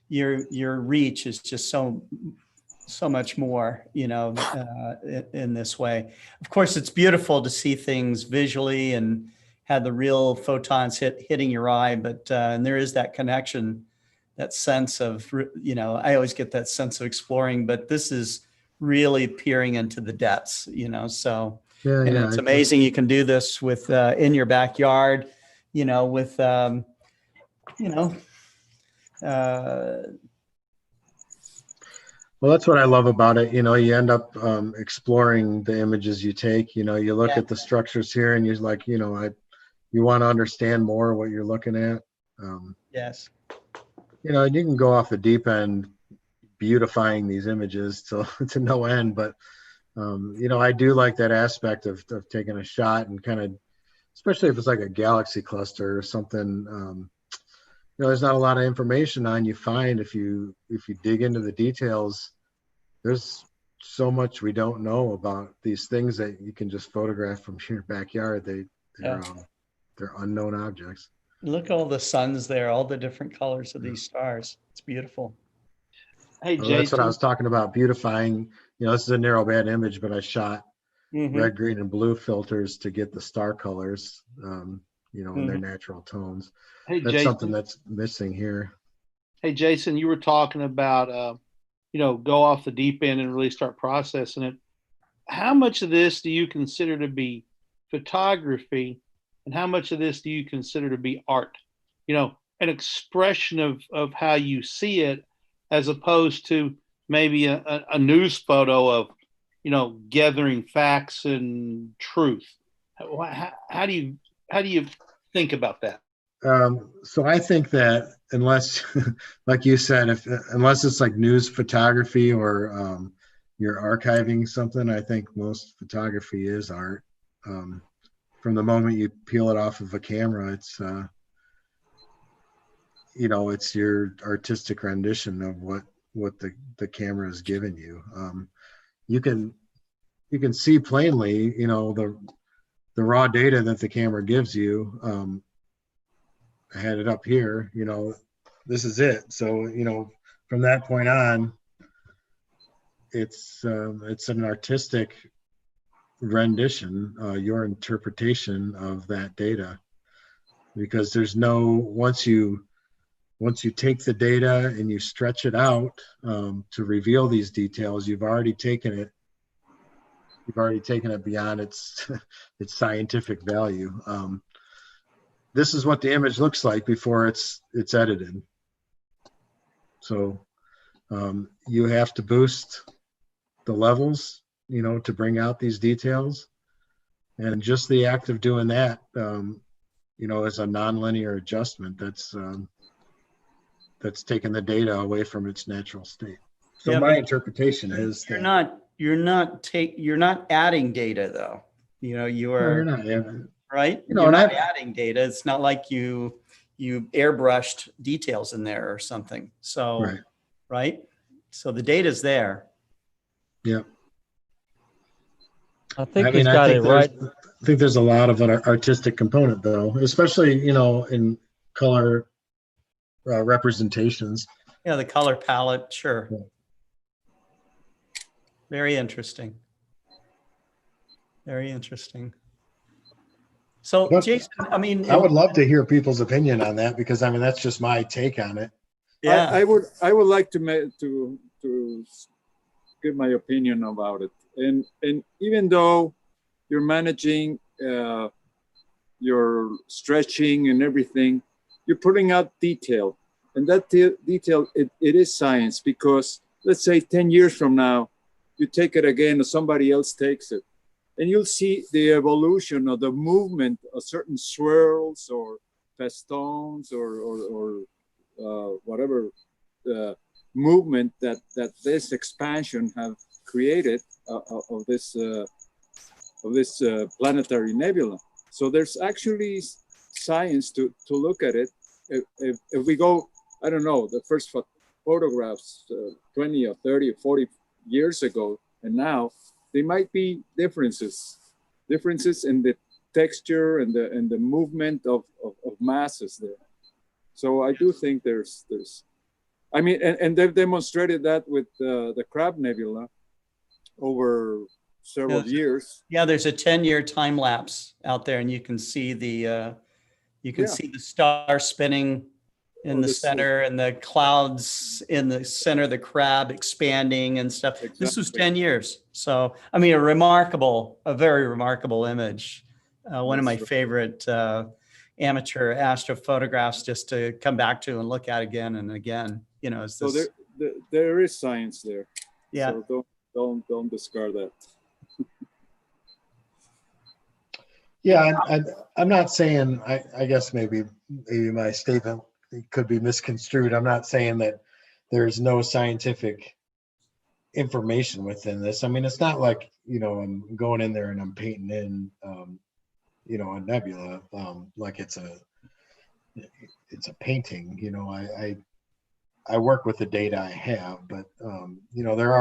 B: your reach is just so much more, in this way. Of course, it's beautiful to see things visually and have the real photons hitting your eye, but and there is that connection, that sense of, I always get that sense of exploring, but this is really peering into the depths, so it's amazing you can do this with in your backyard, with well,
I: that's what I love about it. You end up exploring the images you take. You look at the structures here, and you're like, you want to understand more what you're looking at.
B: Yes.
I: You can go off the deep end, beautifying these images to no end, but I do like that aspect of taking a shot and kind of, especially if it's like a galaxy cluster or something. There's not a lot of information on. You find if you dig into the details, there's so much we don't know about these things that you can just photograph from your backyard. They're unknown objects.
B: Look at all the suns there, all the different colors of these stars. It's beautiful.
E: Hey,
I: Jason. That's what I was talking about, beautifying. This is a narrow band image, but I shot red, green, and blue filters to get the star colors, in their natural tones.
E: Hey,
I: That's
E: Jason.
I: something that's missing here.
E: Hey, Jason, you were talking about, go off the deep end and really start processing it. How much of this do you consider to be photography, and how much of this do you consider to be art? An expression of how you see it, as opposed to maybe a news photo of, gathering facts and truth. How do you think about that?
I: So I think that unless, like you said, unless it's like news photography or you're archiving something, I think most photography is art. From the moment you peel it off of a camera, it's it's your artistic rendition of what the camera is giving you. You can see plainly, the raw data that the camera gives you. I had it up here, this is it. So, from that point on, it's an artistic rendition, your interpretation of that data, because there's once you take the data and you stretch it out to reveal these details, you've already taken it beyond its scientific value. This is what the image looks like before it's edited. So you have to boost the levels, to bring out these details. And just the act of doing that, is a nonlinear adjustment that's taking the data away from its natural state. So my interpretation is
B: you're not adding data though.
I: You're not adding.
B: Right? You're not adding data. It's not like you airbrushed details in there or something. So, right? So the data's there.
I: Yeah.
C: I think he's got it right.
I: I think there's a lot of an artistic component though, especially, in color representations.
B: Yeah, the color palette, sure.
I: Yeah.
B: Very interesting. Very interesting. So, Jason, I
I: would love to hear people's opinion on that, because that's just my take on it.
B: Yeah,
A: I would like to give my opinion about it. And even though you're managing your stretching and everything, you're putting out detail, and that detail it is science. Because let's say 10 years from now, you take it again, or somebody else takes it, and you'll see the evolution of the movement of certain swirls or festoons or whatever movement that this expansion have created of this planetary nebula. So there's actually science to look at it. If we go, I don't know, the first photographs 20 or 30 or 40 years ago and now, there might be differences in the texture and the movement of masses there. So I do think there's and they've demonstrated that with the Crab Nebula over several years.
B: Yeah, there's a 10-year time lapse out there, and you can see the see the star spinning in the center and the clouds in the center of the crab expanding and stuff. Exactly. This was 10 years. So, a very remarkable image. One of my favorite amateur astrophotographs just to come back to and look at again and again.
A: So there is science there.
B: Yeah.
A: So don't discard that.
I: Yeah, I'm not saying, I guess maybe my statement could be misconstrued. I'm not saying that there's no scientific information within this. It's not like, I'm going in there and I'm painting in, a nebula, like it's a painting. I work with the data I have, but, there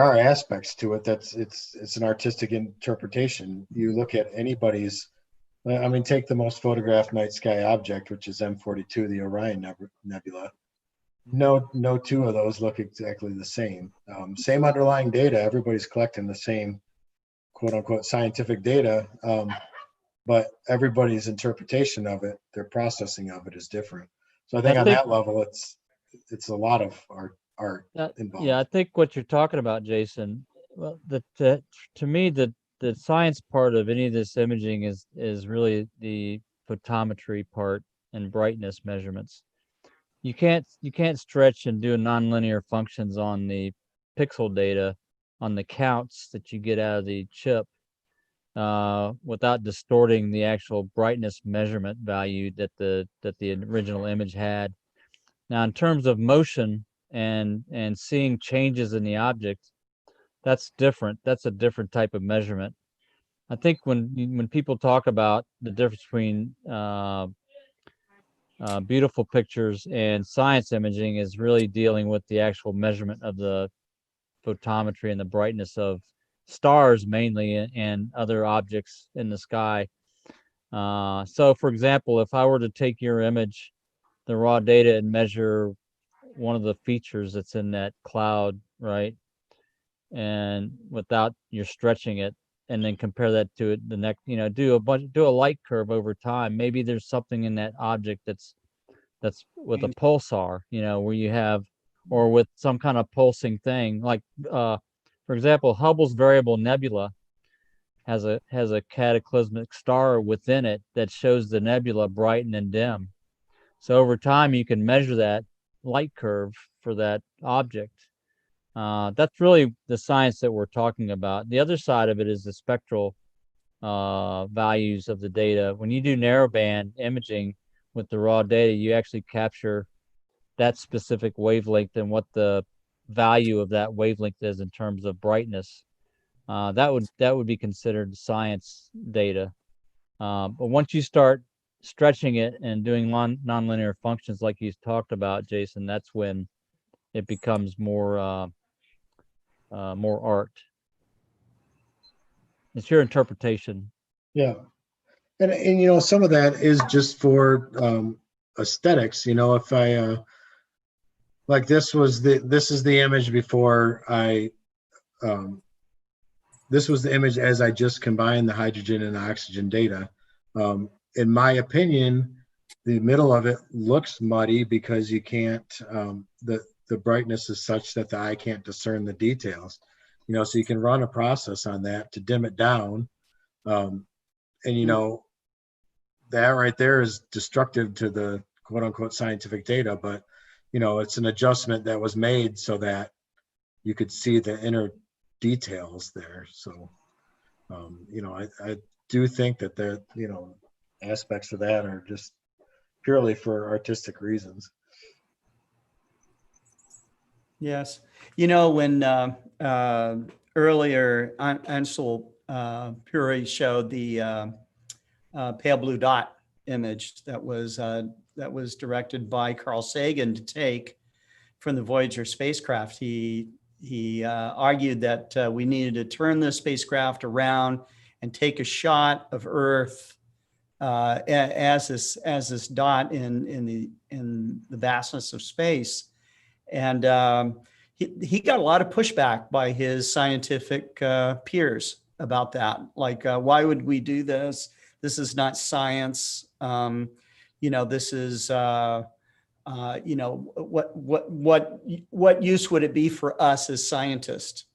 I: are aspects to it it's an artistic interpretation. You look at anybody's, take the most photographed night sky object, which is M42, the Orion Nebula. No two of those look exactly the same. Same underlying data. Everybody's collecting the same quote unquote scientific data, but everybody's interpretation of it, their processing of it is different. So I think on that level, it's a lot of art involved.
C: Yeah, I think what you're talking about, Jason, well, to me, the science part of any of this imaging is really the photometry part and brightness measurements. You can't stretch and do nonlinear functions on the pixel data on the counts that you get out of the chip without distorting the actual brightness measurement value that the original image had. Now, in terms of motion and seeing changes in the object, that's different. That's a different type of measurement. I think when people talk about the difference between beautiful pictures and science imaging is really dealing with the actual measurement of the photometry and the brightness of stars mainly and other objects in the sky. So for example, if I were to take your image, the raw data, and measure one of the features that's in that cloud, right? And without you're stretching it, and then compare that to the next, do a light curve over time. Maybe there's something in that object that's with a pulsar, where you have, or with some kind of pulsing thing. Like, for example, Hubble's variable nebula has a cataclysmic star within it that shows the nebula brighten and dim. So over time, you can measure that light curve for that object. That's really the science that we're talking about. The other side of it is the spectral values of the data. When you do narrowband imaging with the raw data, you actually capture that specific wavelength and what the value of that wavelength is in terms of brightness. That would be considered science data. But once you start stretching it and doing nonlinear functions like you talked about, Jason, that's when it becomes more art. It's your interpretation.
I: Yeah, and some of that is just for aesthetics. If I like this is the image before I this was the image as I just combined the hydrogen and oxygen data. In my opinion, the middle of it looks muddy because you can't, the brightness is such that the eye can't discern the details, so you can run a process on that to dim it down. And, that right there is destructive to the quote unquote scientific data, but, it's an adjustment that was made so that you could see the inner details there. So, I do think that there, aspects of that are just purely for artistic reasons.
B: Yes. When earlier Ansel Puri showed the pale blue dot image that was directed by Carl Sagan to take from the Voyager spacecraft, he argued that we needed to turn the spacecraft around and take a shot of Earth as this dot in the vastness of space, and he got a lot of pushback by his scientific peers about that. Like, why would we do this? This is not science. This is what use would it be for us as scientists?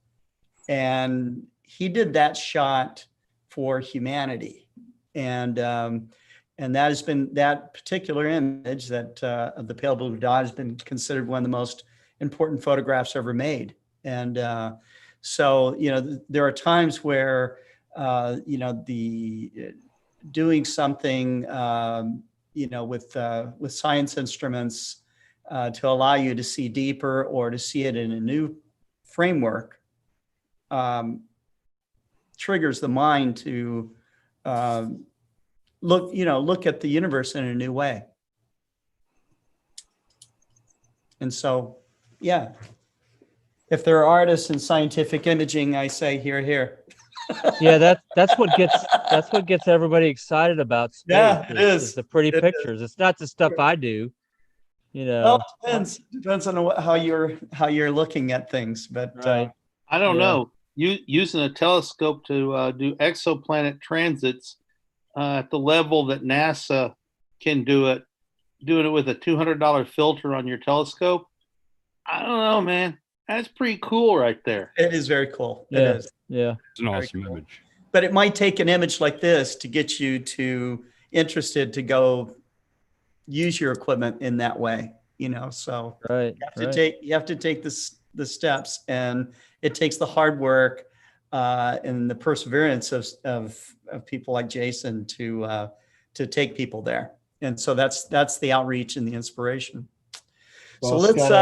B: And he did that shot for humanity. And that particular image that of the pale blue dot has been considered one of the most important photographs ever made. And so there are times where doing something with science instruments to allow you to see deeper or to see it in a new framework triggers the mind to look at the universe in a new way. And so, yeah, if there are artists in scientific imaging, I say here.
C: Yeah, that's what gets everybody excited about space.
B: Yeah, it is
C: the pretty pictures. It's not the stuff I do. you
B: Well,
C: know.
B: depends on how you're looking at things, but
C: Right.
E: I don't
C: Yeah.
E: know. Using a telescope to do exoplanet transits at the level that NASA can do it, doing it with a $200 filter on your telescope. I don't know, man. That's pretty cool right there.
B: it is very cool.
C: Yeah.
B: It is.
C: Yeah.
G: It's an
B: Very
G: awesome
B: cool.
G: image.
B: But it might take an image like this to get you to interested to go use your equipment in that way, you know. So
C: Right.
B: you have to take the steps, and it takes the hard work and the perseverance of people like Jason to take people there. And so that's the outreach and the inspiration.
I: Well,
B: So let's
I: Scott,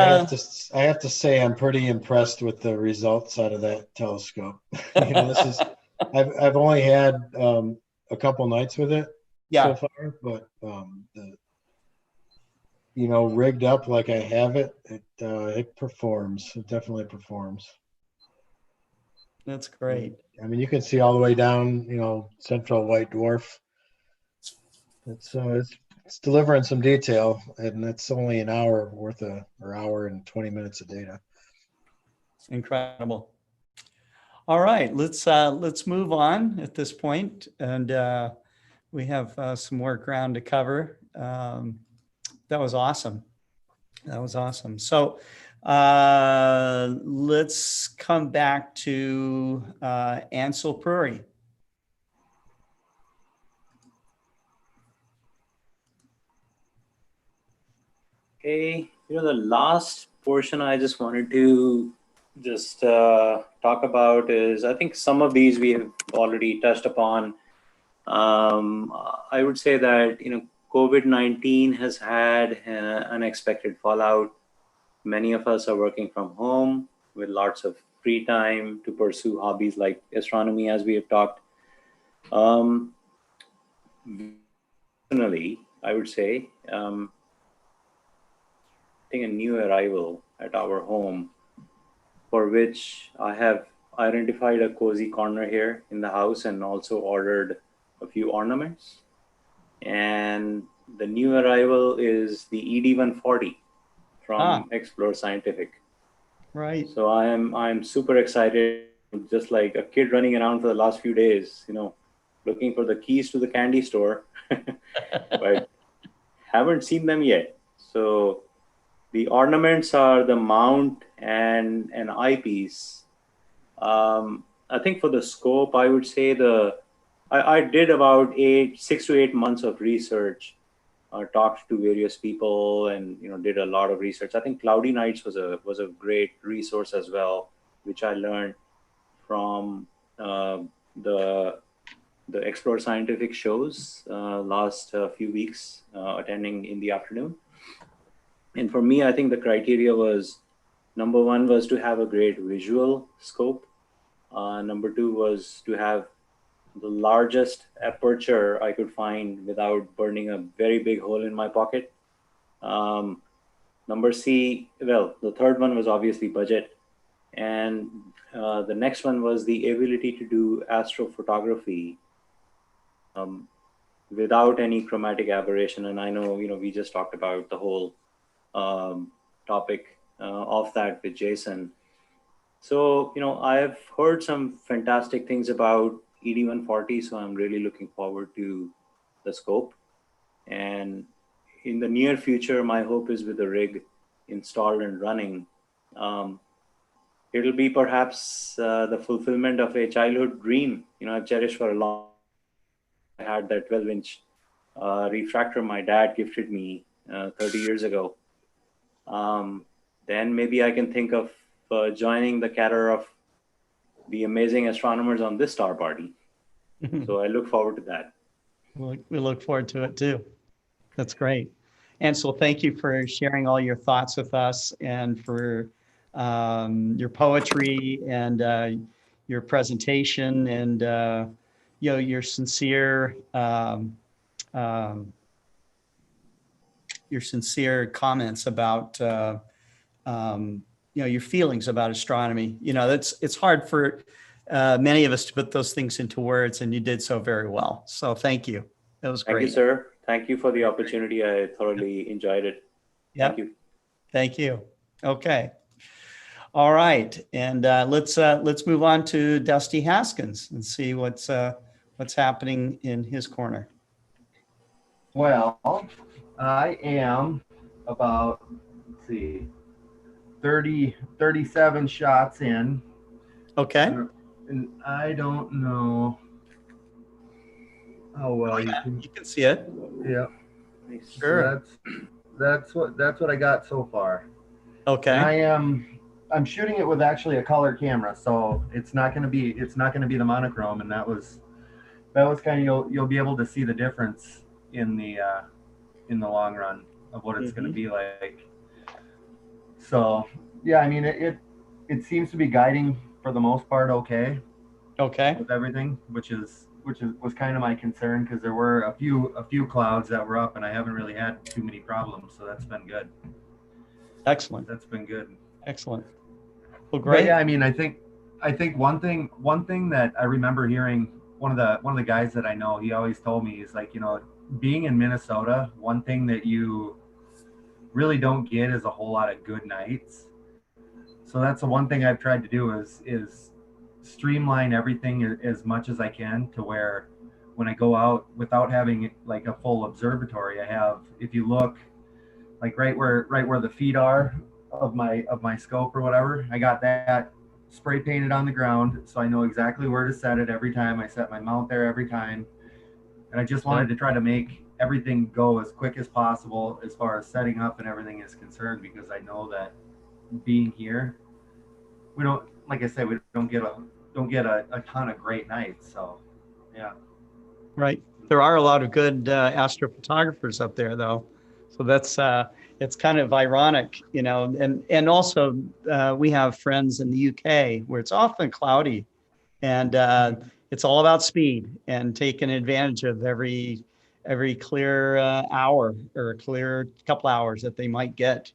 I: I have to say I'm pretty impressed with the results out of that telescope. You know, I've only had a couple nights with it so far, but rigged up like I have it, it performs. It definitely performs.
B: That's great.
I: I mean, you can see all the way down, central white dwarf. It's delivering some detail, and it's only an hour worth or hour and 20 minutes of data.
B: Incredible. All right, let's move on at this point, and we have some more ground to cover. That was awesome. That was awesome. So let's come back to Ansel Puri.
J: Okay, the last portion I just wanted to just talk about is, I think some of these we have already touched upon. I would say that, COVID-19 has had unexpected fallout. Many of us are working from home with lots of free time to pursue hobbies like astronomy, as we have talked. Personally, I would say, I think a new arrival at our home, for which I have identified a cozy corner here in the house and also ordered a few ornaments. And the new arrival is the ED140 from Explore Scientific.
B: Right.
J: So I'm super excited, just like a kid running around for the last few days, looking for the keys to the candy store, but haven't seen them yet. So the ornaments are the mount and an eyepiece. I think for the scope, I would say I did about 6 to 8 months of research, talked to various people, and did a lot of research. I think Cloudy Nights was a great resource as well, which I learned from the Explore Scientific shows last few weeks, attending in the afternoon. And for me, I think the criteria was, number one was to have a great visual scope. Number two was to have the largest aperture I could find without burning a very big hole in my pocket. Number C, the third one was obviously budget. And the next one was the ability to do astrophotography without any chromatic aberration. And I know, we just talked about the whole topic of that with Jason. So, I've heard some fantastic things about ED140, so I'm really looking forward to the scope. And in the near future, my hope is with the rig installed and running, it'll be perhaps the fulfillment of a childhood dream. I've cherished for a long time. I had that 12-inch refractor my dad gifted me 30 years ago. Then maybe I can think of joining the cater of the amazing astronomers on this star party. So I look forward to that.
B: We look forward to it too. That's great. Ansel, thank you for sharing all your thoughts with us, and for your poetry and your presentation, and your sincere comments about your feelings about astronomy. It's hard for many of us to put those things into words, and you did so very well. So thank you. That was great.
J: Thank you, sir. Thank you for the opportunity. I thoroughly enjoyed it.
B: Yep.
J: Thank you.
B: Thank you. Okay. All right, and let's move on to Dusty Haskins and see what's happening in his corner.
D: Well, I am about, let's see, 37 shots in.
B: Okay.
D: And I don't know how well you
B: can see it.
D: Yeah.
B: Sure.
D: So that's what I got so far.
B: Okay.
D: And I'm shooting it with actually a color camera, so it's not going to be the monochrome, and that was kind of, you'll be able to see the difference in the long run of what it's going to be like. So yeah, I mean it seems to be guiding for the most part okay with everything, which was kind of my concern, because there were a few clouds that were up and I haven't really had too many problems, so that's been good.
B: Excellent.
D: That's been good.
B: Excellent. Well, great.
D: But yeah, I mean, I think one thing that I remember hearing, one of the guys that I know, he always told me is like, being in Minnesota, one thing that you really don't get is a whole lot of good nights. So that's the one thing I've tried to do is streamline everything as much as I can, to where when I go out, without having like a full observatory, I have, if you look like right where the feet are of my scope or whatever, I got that spray painted on the ground, so I know exactly where to set it every time. I set my mount there every time, and I just wanted to try to make everything go as quick as possible as far as setting up and everything is concerned, because I know that being here, we don't, like I said, we don't get a ton of great nights. So yeah.
B: Right. There are a lot of good astrophotographers up there, though. So that's it's kind of ironic, and also we have friends in the UK where it's often cloudy, and it's all about speed and taking advantage of every clear hour or a clear couple hours that they might get,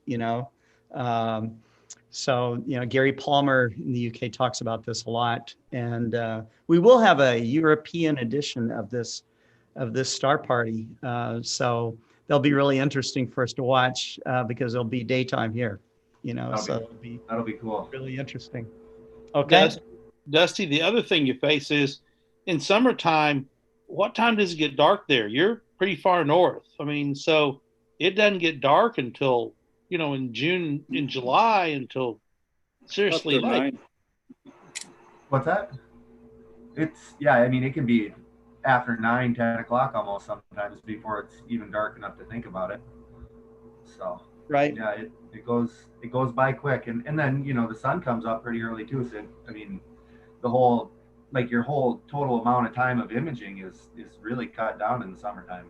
B: So, Gary Palmer in the UK talks about this a lot, and we will have a European edition of this star party. So they'll be really interesting for us to watch because it'll be daytime here,
D: that'll be cool.
B: Really interesting. Okay.
E: Dusty, the other thing you face is in summertime, what time does it get dark there? You're pretty far north. I mean, so it doesn't get dark until, in July until seriously late.
D: What's that? I mean, it can be after 9, 10 o'clock almost sometimes before it's even dark enough to think about it. So
B: right.
D: Yeah, it goes by quick, and then the sun comes up pretty early too. So I mean, your whole total amount of time of imaging is really cut down in the summertime.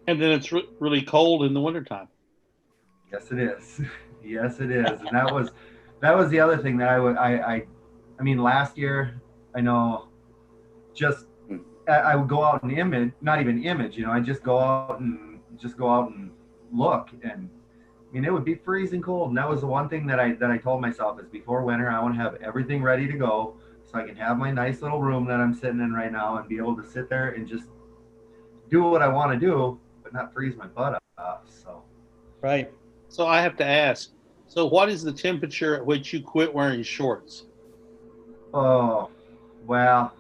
E: And then it's really cold in the wintertime.
D: Yes, it is. Yes, it is. And that was the other thing that I mean, last year, I know, I would go out and image, not even image, I just go out and look, and I mean, it would be freezing cold. And that was the one thing that I told myself is, before winter, I want to have everything ready to go so I can have my nice little room that I'm sitting in right now and be able to sit there and just do what I want to do, but not freeze my butt off. So.
B: Right.
E: So I have to ask, so what is the temperature at which you quit wearing shorts?
D: Oh, well,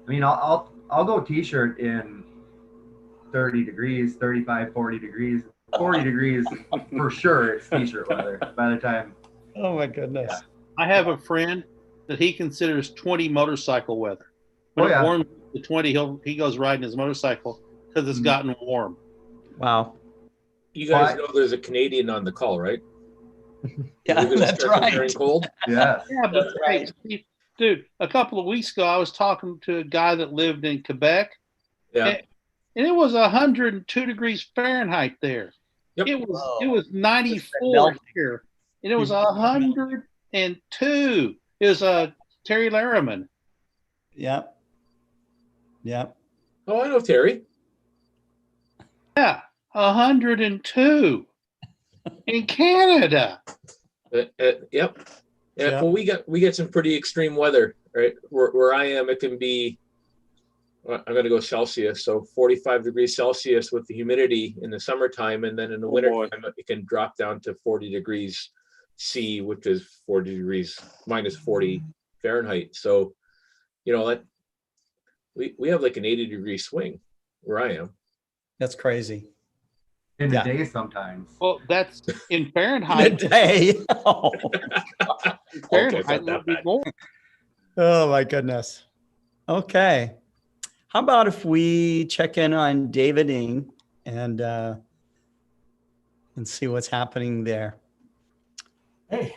D: I mean, I'll go t-shirt in 30 degrees, 35, 40 degrees, 40 degrees for sure. It's t-shirt weather by the time.
B: Oh my goodness.
D: Yeah.
E: I have a friend that he considers 20 motorcycle weather. When it warms to 20, he goes riding his motorcycle because it's gotten warm.
B: Wow.
L: You guys know there's a Canadian on the call, right?
B: Yeah, that's right.
L: Cold?
D: Yeah.
E: Yeah, but hey, dude, a couple of weeks ago, I was talking to a guy that lived in Quebec.
L: Yeah.
E: And it was 102 degrees Fahrenheit there.
L: Yep.
E: It was 94 here. And it was 102. It was Terry Larriman.
B: Yep. Yep.
L: Oh, I know Terry.
E: Yeah, 102 in Canada.
L: Yep. Yeah. Well, we get some pretty extreme weather, right? Where I am, it can be I'm going to go Celsius. So 45 degrees Celsius with the humidity in the summertime. And then in the wintertime, it can drop down to 40 degrees C, which is 40 degrees minus 40 Fahrenheit. So, you know, that we have like an 80-degree swing where I am.
B: That's crazy.
D: In the day sometimes.
E: Well, that's in Fahrenheit.
B: In a day. Oh.
E: Fahrenheit would be more.
B: Oh my goodness. Okay. How about if we check in on David Ng and see what's happening there?
M: Hey,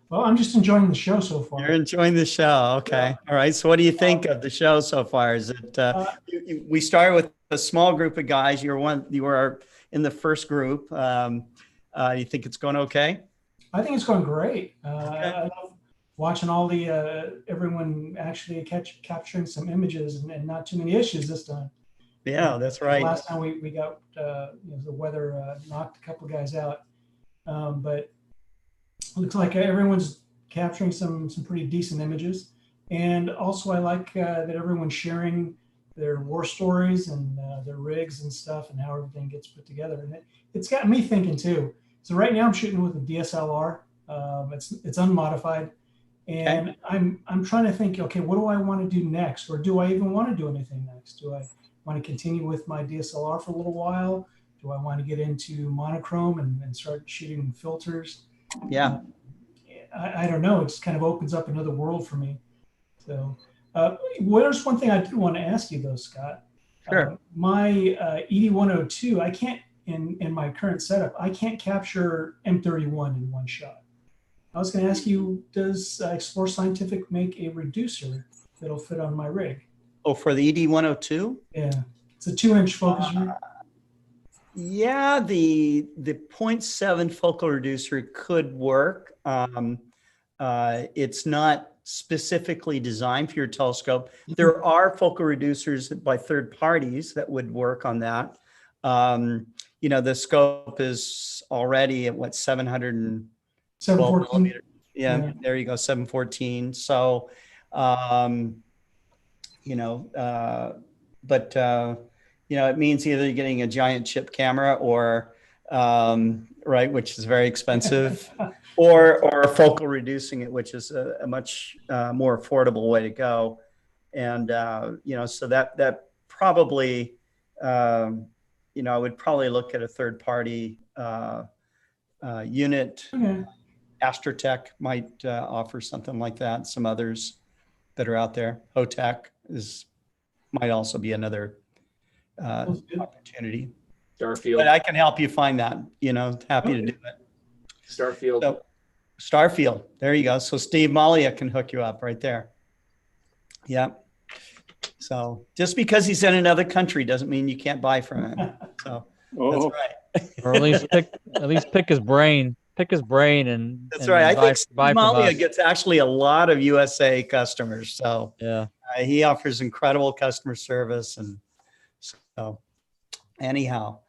M: well, I'm just enjoying the show so far.
B: You're enjoying the show. Okay.
M: Yeah.
B: All right. So what do you think of the show so far? Is it, we started with a small group of guys. You were in the first group. You think it's going okay?
M: I think it's going great. I love watching all the everyone actually capturing some images and not too many issues this time.
B: Yeah, that's right.
M: Last time we got the weather knocked a couple of guys out, but it looks like everyone's capturing some pretty decent images. And also I like that everyone's sharing their war stories and their rigs and stuff and how everything gets put together. And it's got me thinking too. So right now I'm shooting with a DSLR. It's unmodified. And okay. I'm trying to think, okay, what do I want to do next? Or do I even want to do anything next? Do I want to continue with my DSLR for a little while? Do I want to get into monochrome and start shooting filters?
B: Yeah.
M: I don't know. It just kind of opens up another world for me. So there's one thing I do want to ask you though, Scott.
B: Sure.
M: My ED102, I can't, in my current setup, I can't capture M31 in one shot. I was going to ask you, does Explore Scientific make a reducer that'll fit on my rig?
B: Oh, for the ED102?
M: Yeah, it's a 2-inch focus rig.
B: Yeah, the 0.7 focal reducer could work. It's not specifically designed for your telescope. There are focal reducers by third parties that would work on that. You know, the scope is already at what, 714? Yeah, there you go, 714. So, you know, you know, it means either you're getting a giant chip camera or, right, which is very expensive, or focal reducing it, which is a much more affordable way to go. And, you know, so that probably, you know, I would probably look at a third party unit.
M: Okay.
B: Astrotech might offer something like that. Some others that are out there. Hotech might also be another opportunity.
L: Starfield.
B: But I can help you find that. You know, happy to do it.
L: Starfield.
B: So, Starfield. There you go. So Steve Malia can hook you up right there. Yeah. So just because he's in another country doesn't mean you can't buy from him. So that's right.
C: Or at least pick his brain. Pick his brain and
B: that's right. I think Steve Malia gets actually a lot of USA customers. So
C: yeah,
B: he offers incredible customer service. And so anyhow,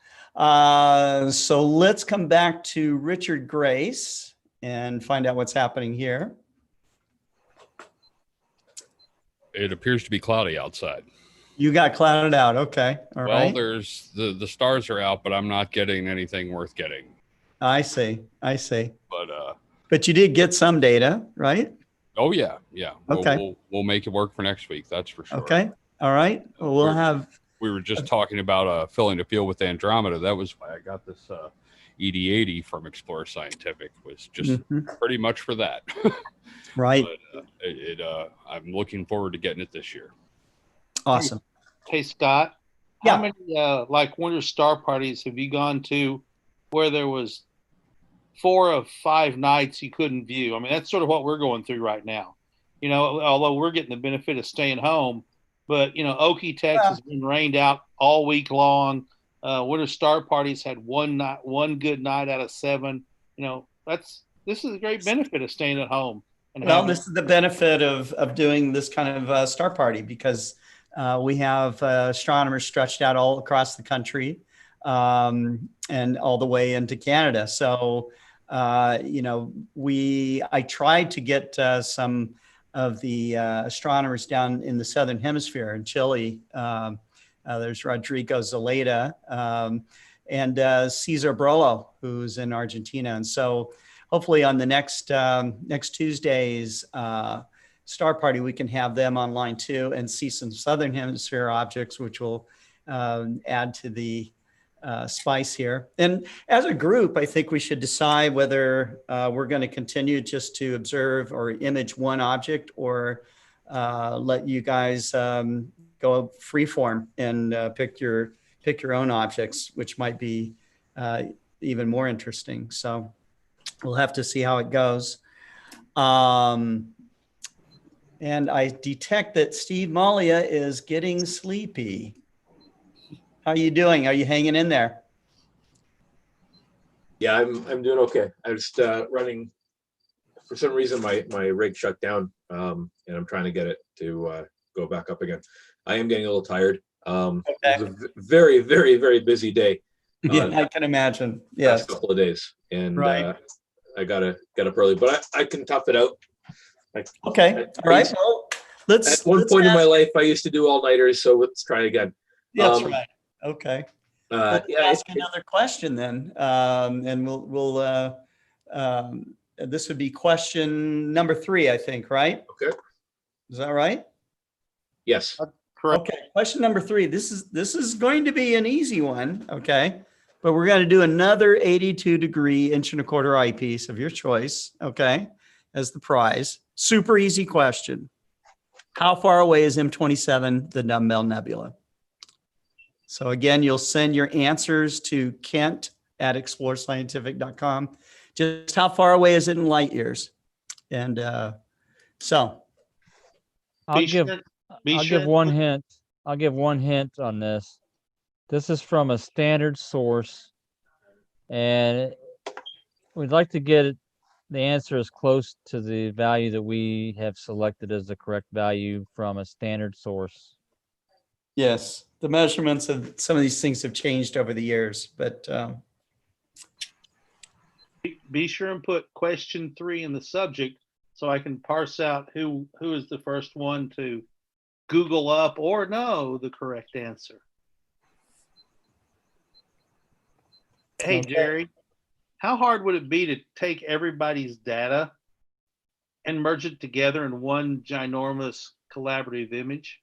B: so let's come back to Richard Grace and find out what's happening here.
G: It appears to be cloudy outside.
B: You got clouded out. Okay. All right.
G: Well, there's the stars are out, but I'm not getting anything worth getting.
B: I see.
G: But
B: you did get some data, right?
G: Oh yeah.
B: Okay.
G: We'll make it work for next week. That's for sure.
B: Okay. All right. Well,
G: we were just talking about filling the field with Andromeda. That was why I got this ED80 from Explore Scientific. Was just pretty much for that.
B: Right.
G: But, I'm looking forward to getting it this year.
B: Awesome.
E: Hey Scott, how many like winter star parties have you gone to where there was 4 of 5 nights you couldn't view? I mean, that's sort of what we're going through right now. You know, although we're getting the benefit of staying home, but you know, Okie, Texas has been rained out all week long. Winter star parties had one good night out of 7. You know, this is a great benefit of staying at home.
B: Well, this is the benefit of doing this kind of star party because we have astronomers stretched out all across the country and all the way into Canada. So, you know, I tried to get some of the astronomers down in the Southern Hemisphere in Chile. There's Rodrigo Zeleta and Cesar Brolo, who's in Argentina. And so hopefully on the next Tuesday's Star Party, we can have them online too and see some Southern Hemisphere objects, which will add to the spice here. And as a group, I think we should decide whether we're going to continue just to observe or image one object, or let you guys go freeform and pick your own objects, which might be even more interesting. So we'll have to see how it goes. And I detect that Steve Malia is getting sleepy. How are you doing? Are you hanging in there?
L: Yeah, I'm doing okay. I was running. For some reason, my rig shut down, and I'm trying to get it to go back up again. I am getting a little tired.
B: Okay.
L: It was a very, very, very busy day.
B: Yeah, I can imagine. Yes.
L: Last couple of days, and
B: right.
L: I gotta get up early, but I can tough it out.
B: Okay. All right. Well,
L: at one point in my life, I used to do all-nighters, so let's try again.
B: That's right. Okay.
L: Yeah,
B: ask another question then, and we'll this would be question number 3, I think, right?
L: Okay.
B: Is that right?
L: Yes.
E: Correct.
B: Okay. Question number 3. This is going to be an easy one. Okay. But we're going to do another 82-degree 1.25" eyepiece of your choice. Okay. As the prize. Super easy question. How far away is M27, the Dumbbell Nebula? So again, you'll send your answers to kent@explorescientific.com. Just how far away is it in light years? And so.
C: I'll give one hint. I'll give one hint on this. This is from a standard source, and we'd like to get the answer as close to the value that we have selected as the correct value from a standard source.
B: Yes, the measurements of some of these things have changed over the years, but
E: be sure and put question 3 in the subject so I can parse out who is the first one to Google up or know the correct answer. Hey,
B: okay.
E: Jerry, how hard would it be to take everybody's data and merge it together in one ginormous collaborative image?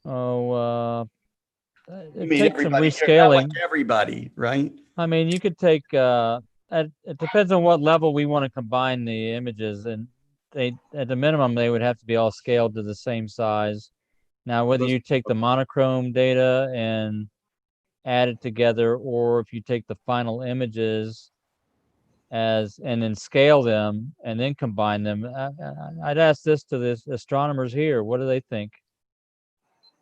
C: Oh, it
B: mean
C: takes some
B: everybody,
C: rescaling.
B: like everybody, right?
C: I mean, you could take, it depends on what level we want to combine the images, and they, at the minimum, they would have to be all scaled to the same size. Now, whether you take the monochrome data and add it together, or if you take the final images and then scale them and then combine them, I'd ask this to the astronomers here. What do they think?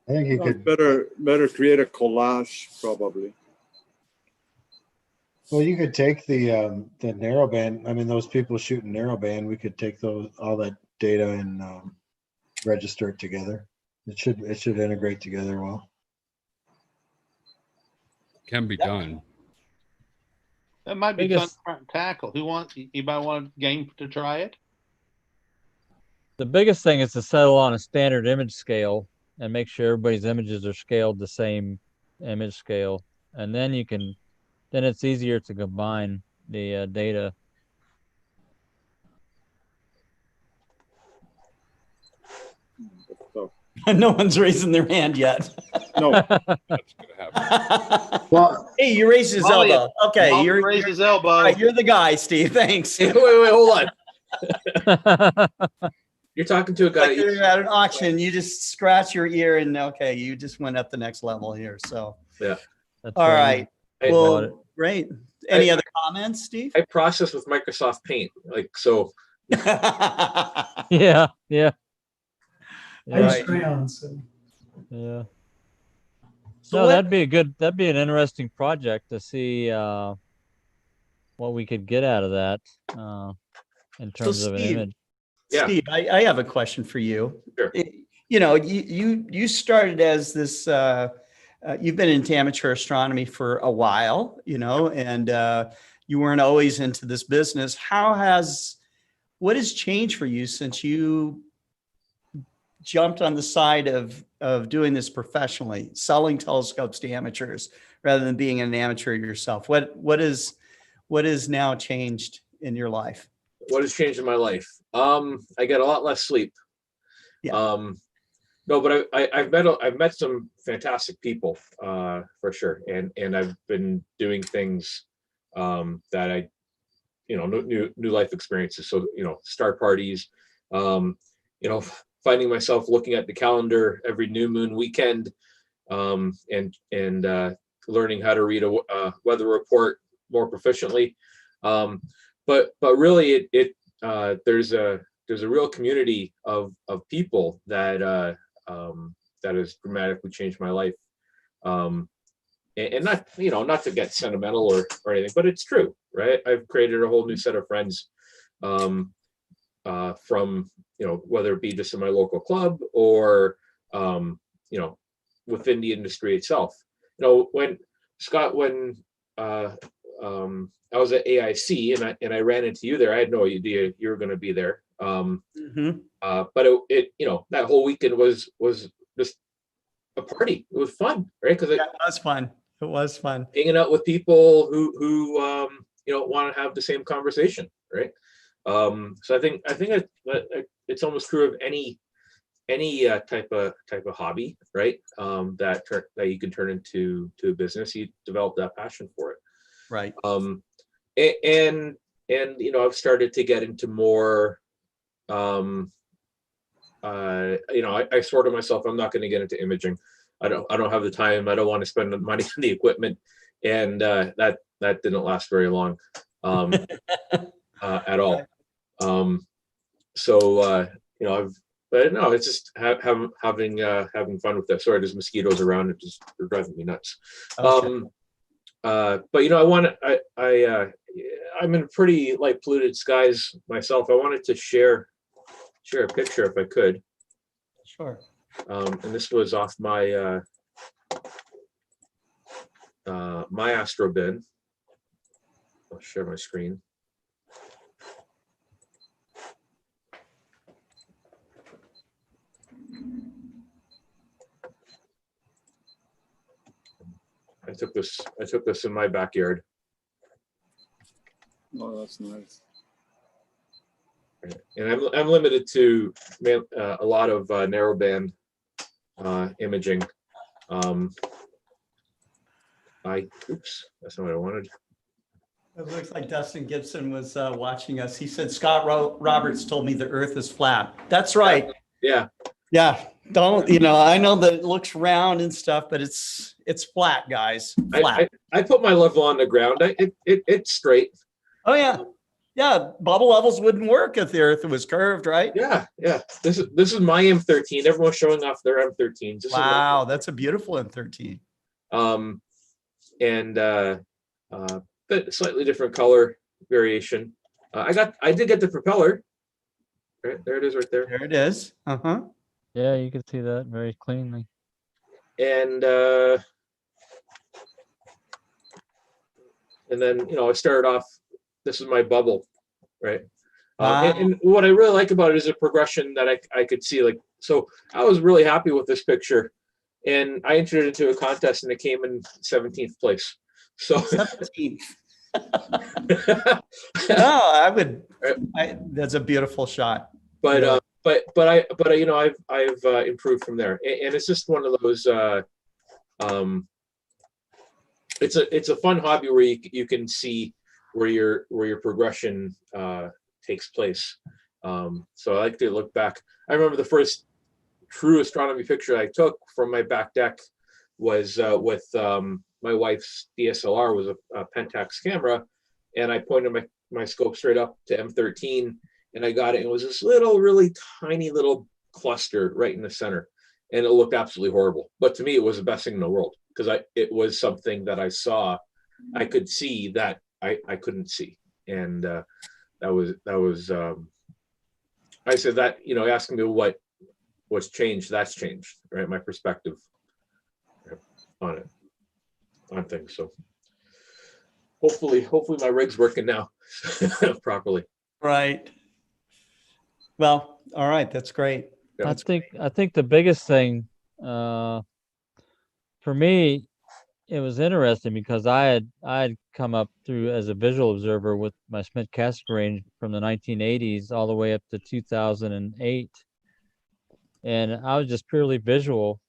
I: I think you could
A: better create a collage probably.
I: Well, you could take the narrowband. I mean, those people shooting narrowband, we could take all that data and register it together. It should integrate together well.
G: Can be done.
E: That might be fun to tackle. Anybody want a game to try it?
C: The biggest thing is to settle on a standard image scale and make sure everybody's images are scaled the same image scale, and then it's easier to combine the data.
B: No one's raising their hand yet.
A: No.
G: That's gonna happen.
I: Well,
B: hey, you raised his elbow. Okay,
E: you raised his elbow.
B: All right, you're the guy, Steve. Thanks.
L: Wait, hold on. You're talking to a guy.
B: Like you're at an auction. You just scratch your ear, and okay, you just went up the next level here. So
L: yeah.
B: All right. Well, great. Any other comments, Steve?
L: I process with Microsoft Paint, like so.
C: Yeah.
M: I use crayons. So.
C: Yeah.
B: So
C: No, that'd be an interesting project to see what we could get out of that in terms of an image.
L: Yeah.
B: Steve, I have a question for you.
L: Sure.
B: You know, you started as this. You've been into amateur astronomy for a while, you know, and you weren't always into this business. How has what has changed for you since you jumped on the side of doing this professionally, selling telescopes to amateurs rather than being an amateur yourself? What is now changed in your life?
L: What has changed in my life? I get a lot less sleep.
B: Yeah.
L: No, but I've met some fantastic people, for sure, and I've been doing things that I, new life experiences. So star parties, finding myself looking at the calendar every new moon weekend, and learning how to read a weather report more proficiently. But really, there's a real community of people that has dramatically changed my life. And not to get sentimental or anything, but it's true, right? I've created a whole new set of friends, from whether it be just in my local club or within the industry itself. When I was at AIC and I ran into you there, I had no idea you were going to be there. But it that whole weekend was just a party. It was fun, right? Because
B: it was fun. It was fun
L: hanging out with people who want to have the same conversation, right? So I think it's almost true of any type of hobby, right? That you can turn into a business. You develop that passion for it,
B: right?
L: And I've started to get into more. I swore to myself I'm not going to get into imaging. I don't have the time. I don't want to spend the money on the equipment, and that didn't last very long, at all. But no, it's just having fun with that. Sorry, there's mosquitoes around. They're driving me nuts.
B: Okay.
L: But I'm in pretty light polluted skies myself. I wanted to share a picture if I could.
B: Sure.
L: And this was off my my Astro bin. I'll share my screen. I took this in my backyard.
A: Oh, that's nice.
L: And I'm limited to a lot of narrowband imaging. Oops, that's not what I wanted.
B: It looks like Dustin Gibson was watching us. He said, Scott Roberts told me the earth is flat. That's right.
L: Yeah.
B: Yeah. Don't, I know that it looks round and stuff, but it's flat, guys. Flat.
L: I put my level on the ground. It's straight.
B: Oh, yeah. Yeah. Bubble levels wouldn't work if the earth was curved, right?
L: Yeah. Yeah. This is my M13. Everyone's showing off their M13s.
B: Wow. That's a beautiful M13.
L: But slightly different color variation. I did get the propeller. Right there, it is right there.
B: There it is. Uh-huh.
C: Yeah, you can see that very cleanly.
L: And then I started off. This is my bubble, right?
B: Wow.
L: And what I really like about it is a progression that I could see. Like, so I was really happy with this picture, and I entered it into a contest, and it came in 17th place. So
B: 17th. No, that's a beautiful shot.
L: But
B: Yeah.
L: I've improved from there, and it's just one of those. It's a fun hobby where you can see where your progression takes place. So I like to look back. I remember the first true astronomy picture I took from my back deck was with my wife's DSLR. Was a Pentax camera, and I pointed my scope straight up to M13, and I got it. It was this really tiny little cluster right in the center, and it looked absolutely horrible. But to me, it was the best thing in the world because it was something that I saw, I could see that I couldn't see, and that was I said that asking me what's changed, that's changed, right? My perspective on things. So hopefully my rig's working now properly.
B: Right. Well, all right, that's great.
L: Yeah.
C: I think the biggest thing for me, it was interesting because I had come up through as a visual observer with my Schmidt Cassegrain from the 1980s all the way up to 2008, and I was just purely visual.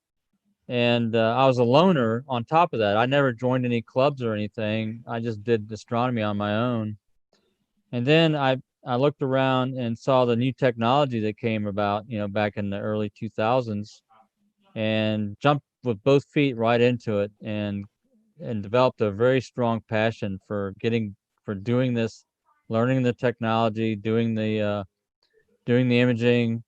C: And I was a loner on top of that. I never joined any clubs or anything. I just did astronomy on my own. And then I looked around and saw the new technology that came about, you know, back in the early 2000s, and jumped with both feet right into it, and developed a very strong passion for doing this, learning the technology, doing the imaging.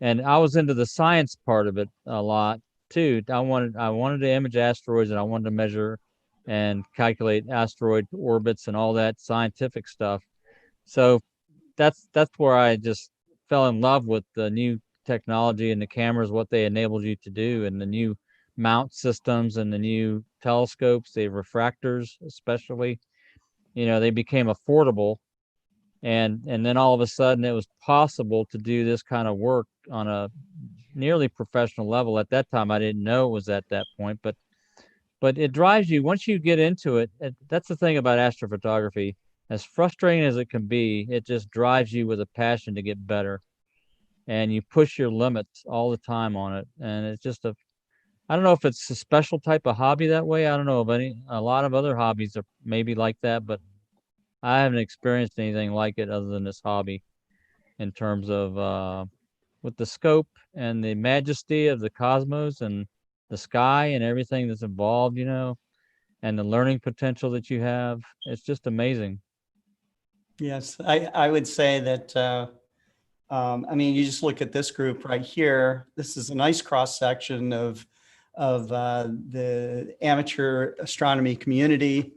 C: And I was into the science part of it a lot too. I wanted to image asteroids, and I wanted to measure and calculate asteroid orbits and all that scientific stuff. So that's where I just fell in love with the new technology and the cameras, what they enabled you to do, and the new mount systems and the new telescopes, the refractors especially. You know, they became affordable, and then all of a sudden it was possible to do this kind of work on a nearly professional level. At that time I didn't know it was at that point, but it drives you once you get into it. That's the thing about astrophotography. As frustrating as it can be, it just drives you with a passion to get better, and you push your limits all the time on it. And it's just I don't know if it's a special type of hobby that way. I don't know if a lot of other hobbies are maybe like that, but I haven't experienced anything like it other than this hobby, in terms of with the scope and the majesty of the cosmos and the sky and everything that's involved, you know, and the learning potential that you have. It's just amazing.
B: Yes, I would say that, I mean, you just look at this group right here. This is a nice cross section of the amateur astronomy community.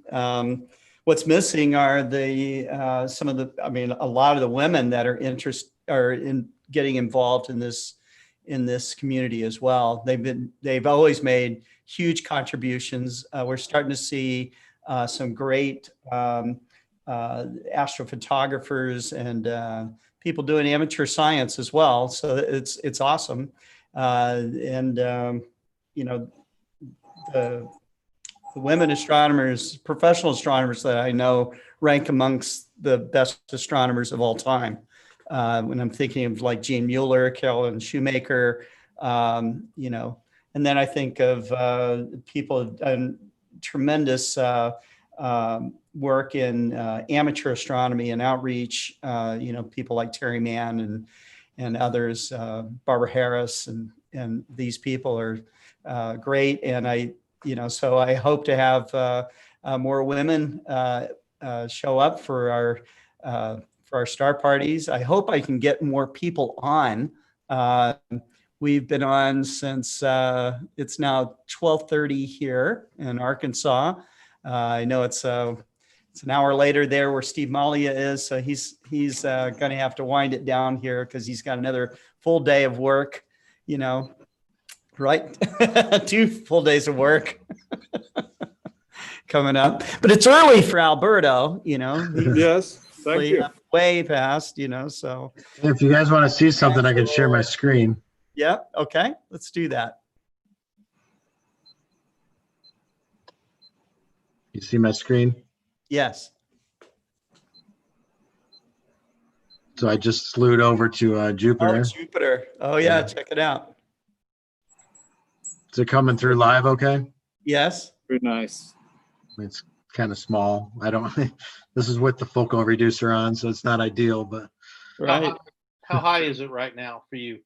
B: What's missing are some of the, I mean, a lot of the women that are in getting involved in this community as well. They've always made huge contributions. We're starting to see some great astrophotographers and people doing amateur science as well. So it's awesome. You know, the women astronomers, professional astronomers that I know, rank amongst the best astronomers of all time. When I'm thinking of like Jean Mueller, Carolyn Shoemaker, you know, and then I think of people who've done tremendous work in amateur astronomy and outreach, you know, people like Terry Mann and others, Barbara Harris, and these people are great. And you know, so I hope to have more women show up for our star parties. I hope I can get more people on. We've been on since it's now 12:30 here in Arkansas. I know it's an hour later there where Steve Malia is, so he's going to have to wind it down here because he's got another full day of work, you know, right? 2 full days of work coming up. But it's early for Alberto, you know.
A: Yes, thank you.
B: Way past, you know, so.
I: If you guys want to see something, I can share my screen.
B: Yeah, okay, let's do that.
I: You see my screen?
B: Yes.
I: So I just slewed over to Jupiter.
B: Oh, Jupiter. Oh, yeah, check it out.
I: Is it coming through live okay?
B: Yes.
A: Very nice.
I: It's kind of small. I don't, this is with the focal reducer on, so it's not ideal, but.
B: Right.
E: How high is it right now for you?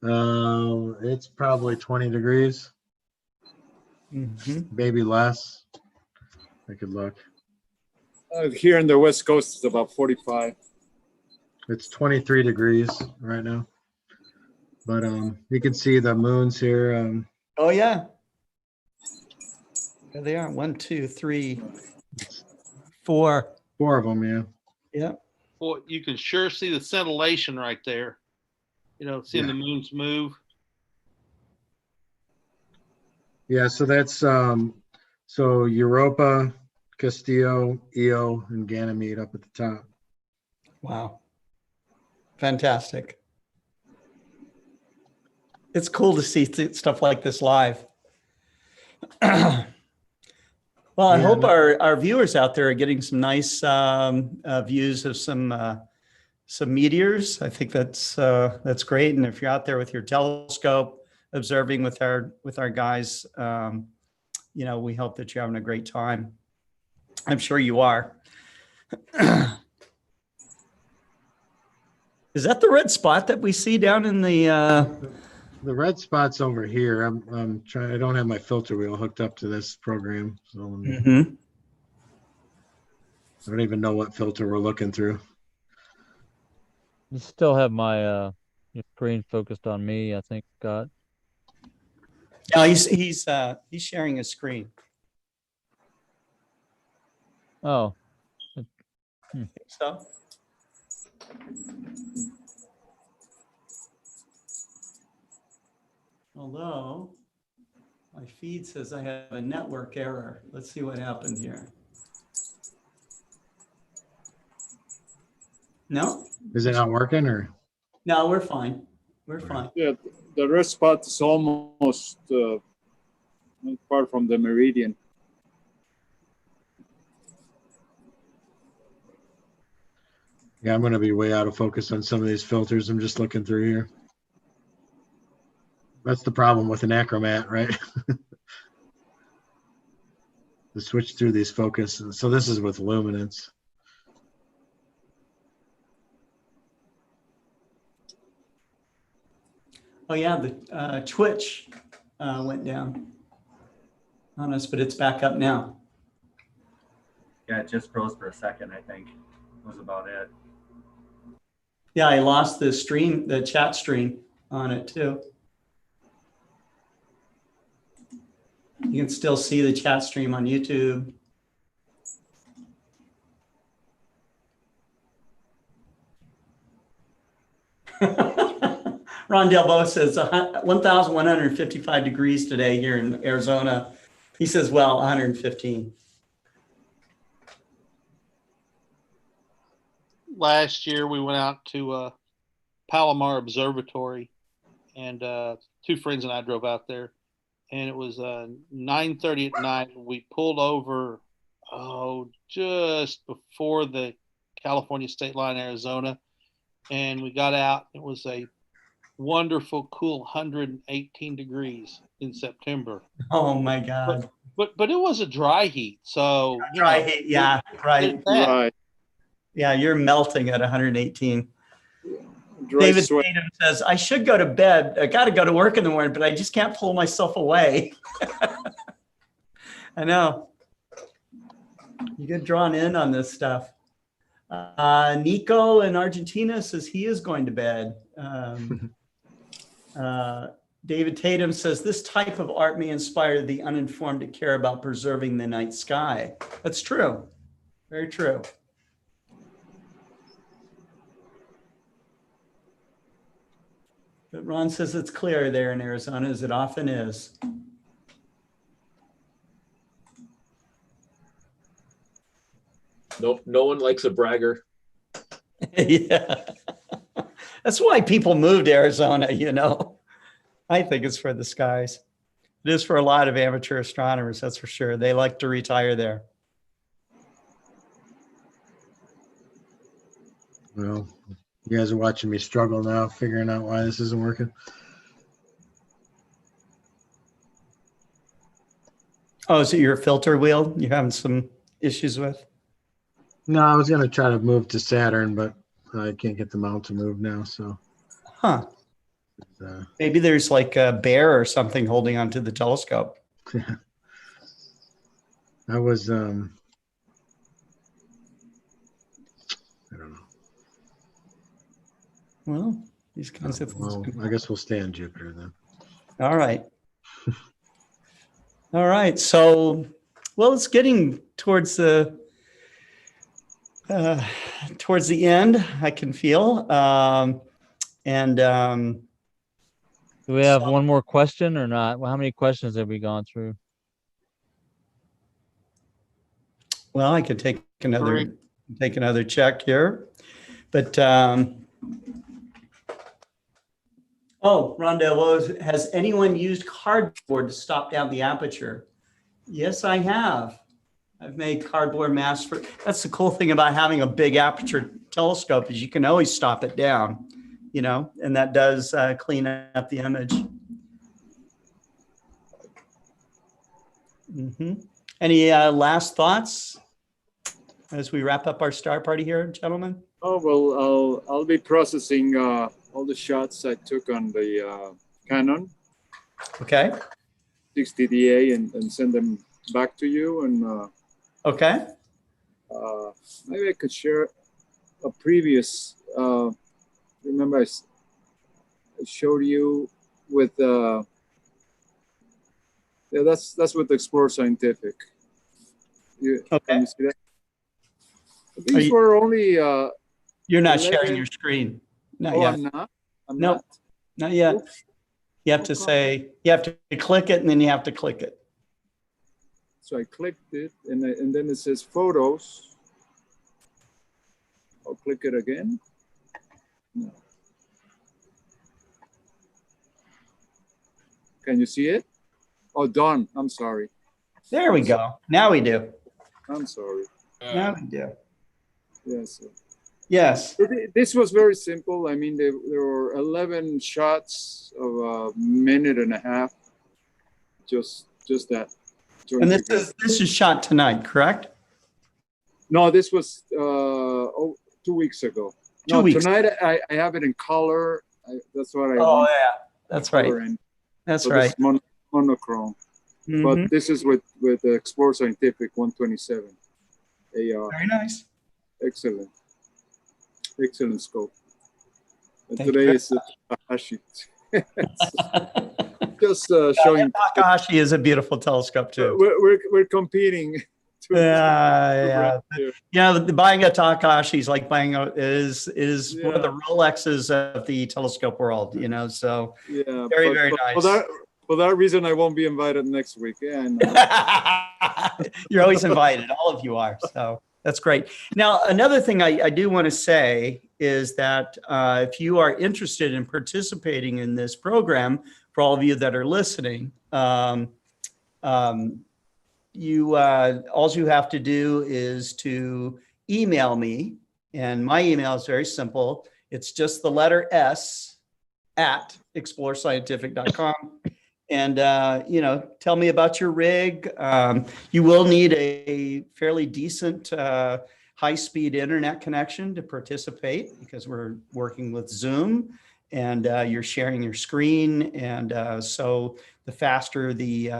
I: It's probably 20 degrees, maybe less. I could look.
A: Here in the West Coast, it's about 45.
I: It's 23 degrees right now, but you can see the moons here.
B: Oh yeah. There they are. 1, 2, 3, 4.
I: 4 of them, yeah.
B: Yeah.
E: Well, you can sure see the scintillation right there. You know, seeing the moons move.
I: Yeah, so that's so Europa, Castillo, Io, and Ganymede up at the top.
B: Wow. Fantastic. It's cool to see stuff like this live. Well, I hope our viewers out there are getting some nice views of some meteors. I think that's great. And if you're out there with your telescope observing with our guys, you know, we hope that you're having a great time. I'm sure you are. Is that the red spot that we see down in the
I: red spot's over here. I'm trying. I don't have my filter wheel hooked up to this program, so let me, I don't even know what filter we're looking through.
C: You still have my your screen focused on me, I think, Scott.
B: No, he's sharing his screen.
C: Oh.
B: I think so. Although my feed says I have a network error. Let's see what happened here. No?
I: Is it not working or?
B: No, we're fine. We're fine.
A: Yeah, the red spot is almost not far from the meridian.
I: Yeah, I'm going to be way out of focus on some of these filters. I'm just looking through here. That's the problem with an achromat, right? To switch through these focuses. So this is with luminance.
B: Oh yeah, the Twitch went down on us, but it's back up now.
D: Yeah, it just froze for a second, I think. That was about it.
B: Yeah, I lost the stream, the chat stream on it too. You can still see the chat stream on YouTube. Ron Delbo says 1,155 degrees today here in Arizona. He says, well, 115.
E: Last year we went out to Palomar Observatory, and two friends and I drove out there, and it was 9:30 at night. We pulled over just before the California state line, Arizona, and we got out. It was a wonderful, cool 118 degrees in September.
B: Oh my God!
E: But it was a dry heat, so
B: dry heat, yeah, right.
A: Right.
B: Yeah, you're melting at 118.
A: Dry
B: David
A: sweat.
B: Tatum says, I should go to bed. I got to go to work in the morning, but I just can't pull myself away. I know. You get drawn in on this stuff. Nico in Argentina says he is going to bed. David Tatum says, this type of art may inspire the uninformed to care about preserving the night sky. That's true. Very true. But Ron says it's clear there in Arizona, as it often is.
L: No one likes a bragger.
B: Yeah. That's why people move to Arizona, you know. I think it's for the skies. It is for a lot of amateur astronomers, that's for sure. They like to retire there.
I: Well, you guys are watching me struggle now, figuring out why this isn't working.
B: Oh, is it your filter wheel you're having some issues with?
I: No, I was going to try to move to Saturn, but I can't get the mount to move now. So,
B: maybe there's like a bear or something holding onto the telescope.
I: I was, I don't know.
B: Well, these kinds of things.
I: Well, I guess we'll stay on Jupiter then.
B: All right. All right. So, well, it's getting towards the end, I can feel.
C: Do we have one more question or not? Well, how many questions have we gone through?
B: Well, I could take another check here, but Oh, Rhonda, has anyone used cardboard to stop down the aperture? Yes, I have. I've made cardboard masks for, that's the cool thing about having a big aperture telescope is you can always stop it down, you know, and that does clean up the image. Any last thoughts as we wrap up our star party here, gentlemen?
A: Oh, well, I'll be processing all the shots I took on the Canon.
B: Okay.
A: 60DA and send them back to you. And
B: okay.
A: Maybe I could share a previous. Remember, I showed you with. Yeah, that's with Explore Scientific. Can you see that? These were only.
B: You're not sharing your screen. Not yet.
A: I'm not.
B: Nope, not yet. Oops. You have to say, you have to click it and then you have to click it.
A: So I clicked it and then it says photos. I'll click it again. No. Can you see it? Oh, done. I'm sorry.
B: There we go. Now we do.
A: I'm sorry.
B: Now we do.
A: Yes.
B: Yes.
A: This was very simple. I mean, there were 11 shots of a minute and a half. Just that.
B: And this is shot tonight, correct?
A: No, this was 2 weeks ago.
B: 2 weeks.
A: Tonight I have it in color. That's what I want.
B: Oh yeah, that's right. That's
A: so
B: right.
A: Monochrome. But this is with the Explore Scientific 127 AR.
B: Very nice.
A: Excellent. Excellent scope. And
B: Thank
A: today
B: you.
A: is Takahashi. Just showing.
B: Takahashi is a beautiful telescope too.
A: We're competing.
B: Yeah. Buying a Takahashi is like buying is one of the Rolexes of the telescope world. You know, so
A: yeah,
B: very nice.
A: For that reason, I won't be invited next week. Yeah, I know.
B: You're always invited. All of you are. So that's great. Now, another thing I do want to say is that if you are interested in participating in this program, for all of you that are listening, all you have to do is to email me, and my email is very simple. It's just the letter S at explorescientific.com. And, tell me about your rig. You will need a fairly decent high-speed internet connection to participate because we're working with Zoom and you're sharing your screen. And so the faster the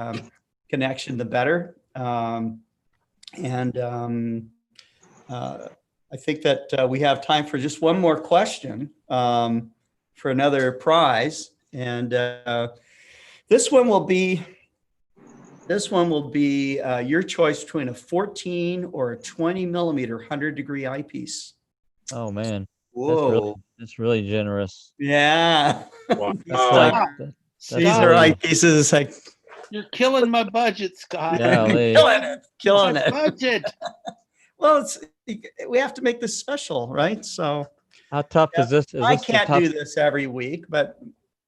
B: connection, the better. I think that we have time for just one more question for another prize. And this one will be your choice between a 14 or a 20 millimeter 100-degree eyepiece.
C: Oh man.
B: Whoa.
C: That's really generous.
B: Yeah.
L: Wow.
B: These are eyepieces. Like,
E: you're killing my budget, Scott.
C: Yeah,
B: killing it.
E: Budget.
B: Well, we have to make this special, right? So
C: how tough is this?
B: I can't do this every week, but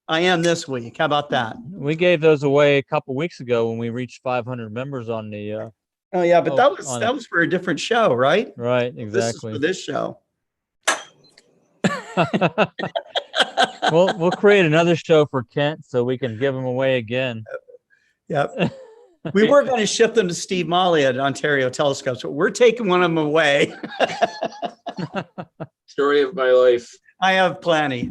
B: I am this week. How about that?
C: We gave those away a couple weeks ago when we reached 500 members on the.
B: Oh yeah, but that was for a different show, right?
C: Right, exactly.
B: This is for this show.
C: We'll create another show for Kent so we can give them away again.
B: Yep. We were going to ship them to Steve Malia at Ontario Telescopes, but we're taking one of them away.
L: Story of my life.
B: I have plenty.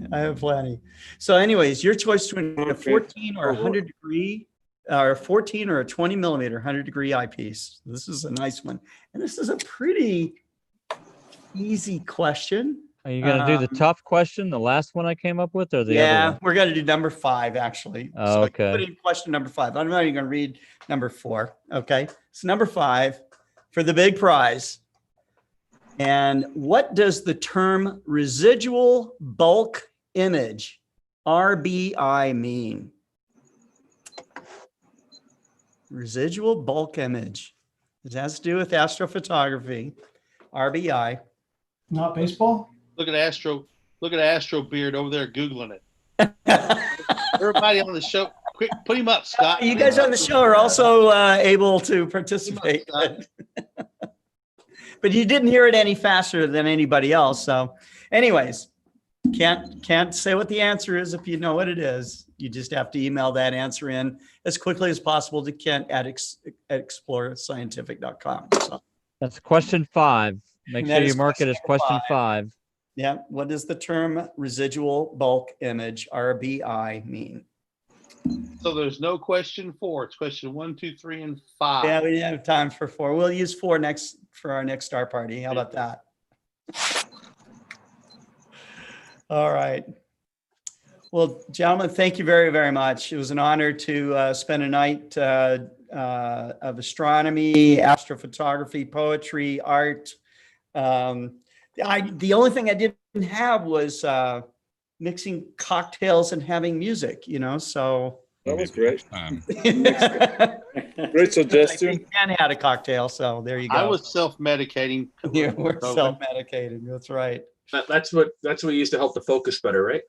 B: So anyways, your choice between a 14 or 100-degree, or a 14 or a 20 millimeter 100-degree eyepiece. This is a nice one. And this is a pretty easy question.
C: Are you going to do the tough question, the last one I came up with, or the other one?
B: Yeah, we're going to do number 5, actually.
C: Oh,
B: so
C: okay.
B: Put in question number 5. I'm not even going to read number 4. Okay. So number 5 for the big prize. And what does the term residual bulk image, RBI, mean? Residual bulk image. It has to do with astrophotography, RBI.
M: Not baseball?
E: Look at Astro Beard over there Googling it. Everybody on the show, quick, put him up, Scott.
B: You guys on the show are also able to participate. But you didn't hear it any faster than anybody else. So anyways, can't say what the answer is if you know what it is. You just have to email that answer in as quickly as possible to Kent at explorescientific.com. So
C: That's question 5. Make sure you mark it as question 5.
B: Yeah. What does the term residual bulk image, RBI, mean?
E: So there's no question 4. It's question 1, 2, 3, and 5.
B: Yeah, we didn't have time for 4. We'll use 4 next for our next star party. How about that? All right. Well, gentlemen, thank you very, very much. It was an honor to spend a night of astronomy, astrophotography, poetry, art. The only thing I didn't have was mixing cocktails and having music, so.
A: That was great. Great suggestion.
B: Ken had a cocktail, so there you go.
E: I was self-medicating.
B: You were self-medicating. That's right.
L: That's what used to help the focus better, right?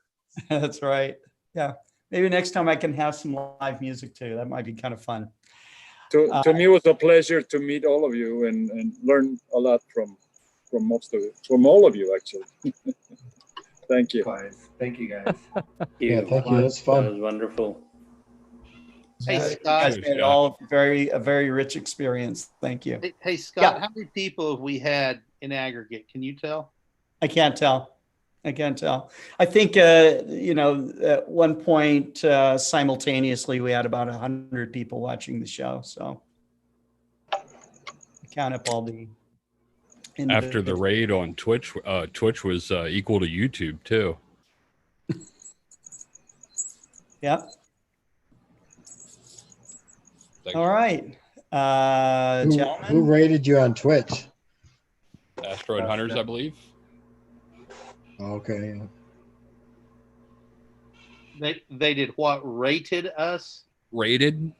B: That's right. Yeah. Maybe next time I can have some live music too. That might be kind of fun.
A: To me, it was a pleasure to meet all of you and learn a lot from all of you, actually. Thank you.
D: Thank you, guys.
I: Yeah, thank you. That's fun.
J: That was wonderful.
E: Hey,
B: You
E: Scott.
B: guys made it all a very rich experience. Thank you.
E: Hey, Scott, how many people have we had in aggregate? Can you tell?
B: I can't tell. I think, at one point simultaneously, we had about 100 people watching the show. So count up all the.
G: After the raid on Twitch, Twitch was equal to YouTube too.
B: Yep.
G: Thanks.
B: All right. Gentlemen.
I: Who rated you on Twitch?
G: Asteroid Hunters, I believe.
I: Okay.
E: They did what? Rated us?
G: Rated,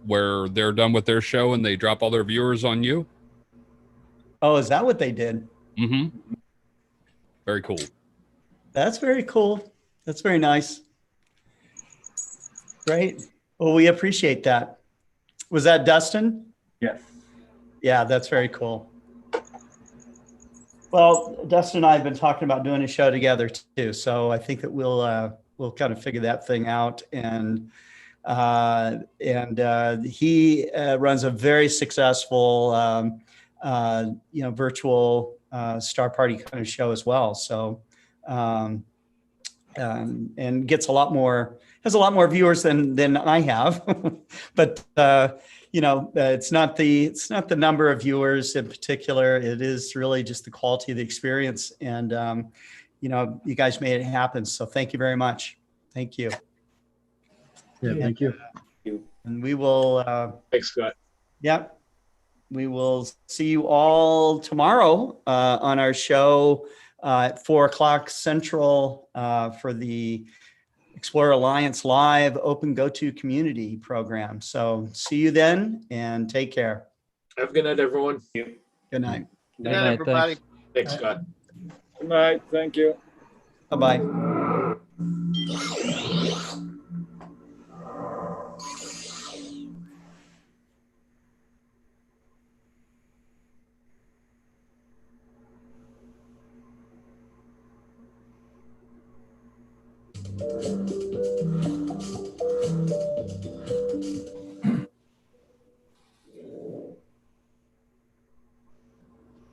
G: where they're done with their show and they drop all their viewers on you.
B: Oh, is that what they did?
G: Mm-hmm. Very cool.
B: That's very cool. That's very nice. Great. Well, we appreciate that. Was that Dustin?
D: Yes.
B: Yeah, that's very cool. Well, Dustin and I have been talking about doing a show together too, so I think that we'll kind of figure that thing out. And he runs a very successful, virtual Star Party kind of show as well. So, and gets has a lot more viewers than I have, but. It's not the number of viewers in particular. It is really just the quality of the experience. And, you guys made it happen. So thank you very much. Thank you.
I: Yeah, thank you.
B: And we will.
L: Thanks, Scott.
B: Yep. We will see you all tomorrow on our show at 4:00 Central for the Explorer Alliance Live Open Go-To Community Program. So see you then and take care.
L: Have a good night, everyone.
B: Good night.
E: Good night, everybody.
L: Thanks, Scott.
A: Good night. Thank you.
B: Bye-bye.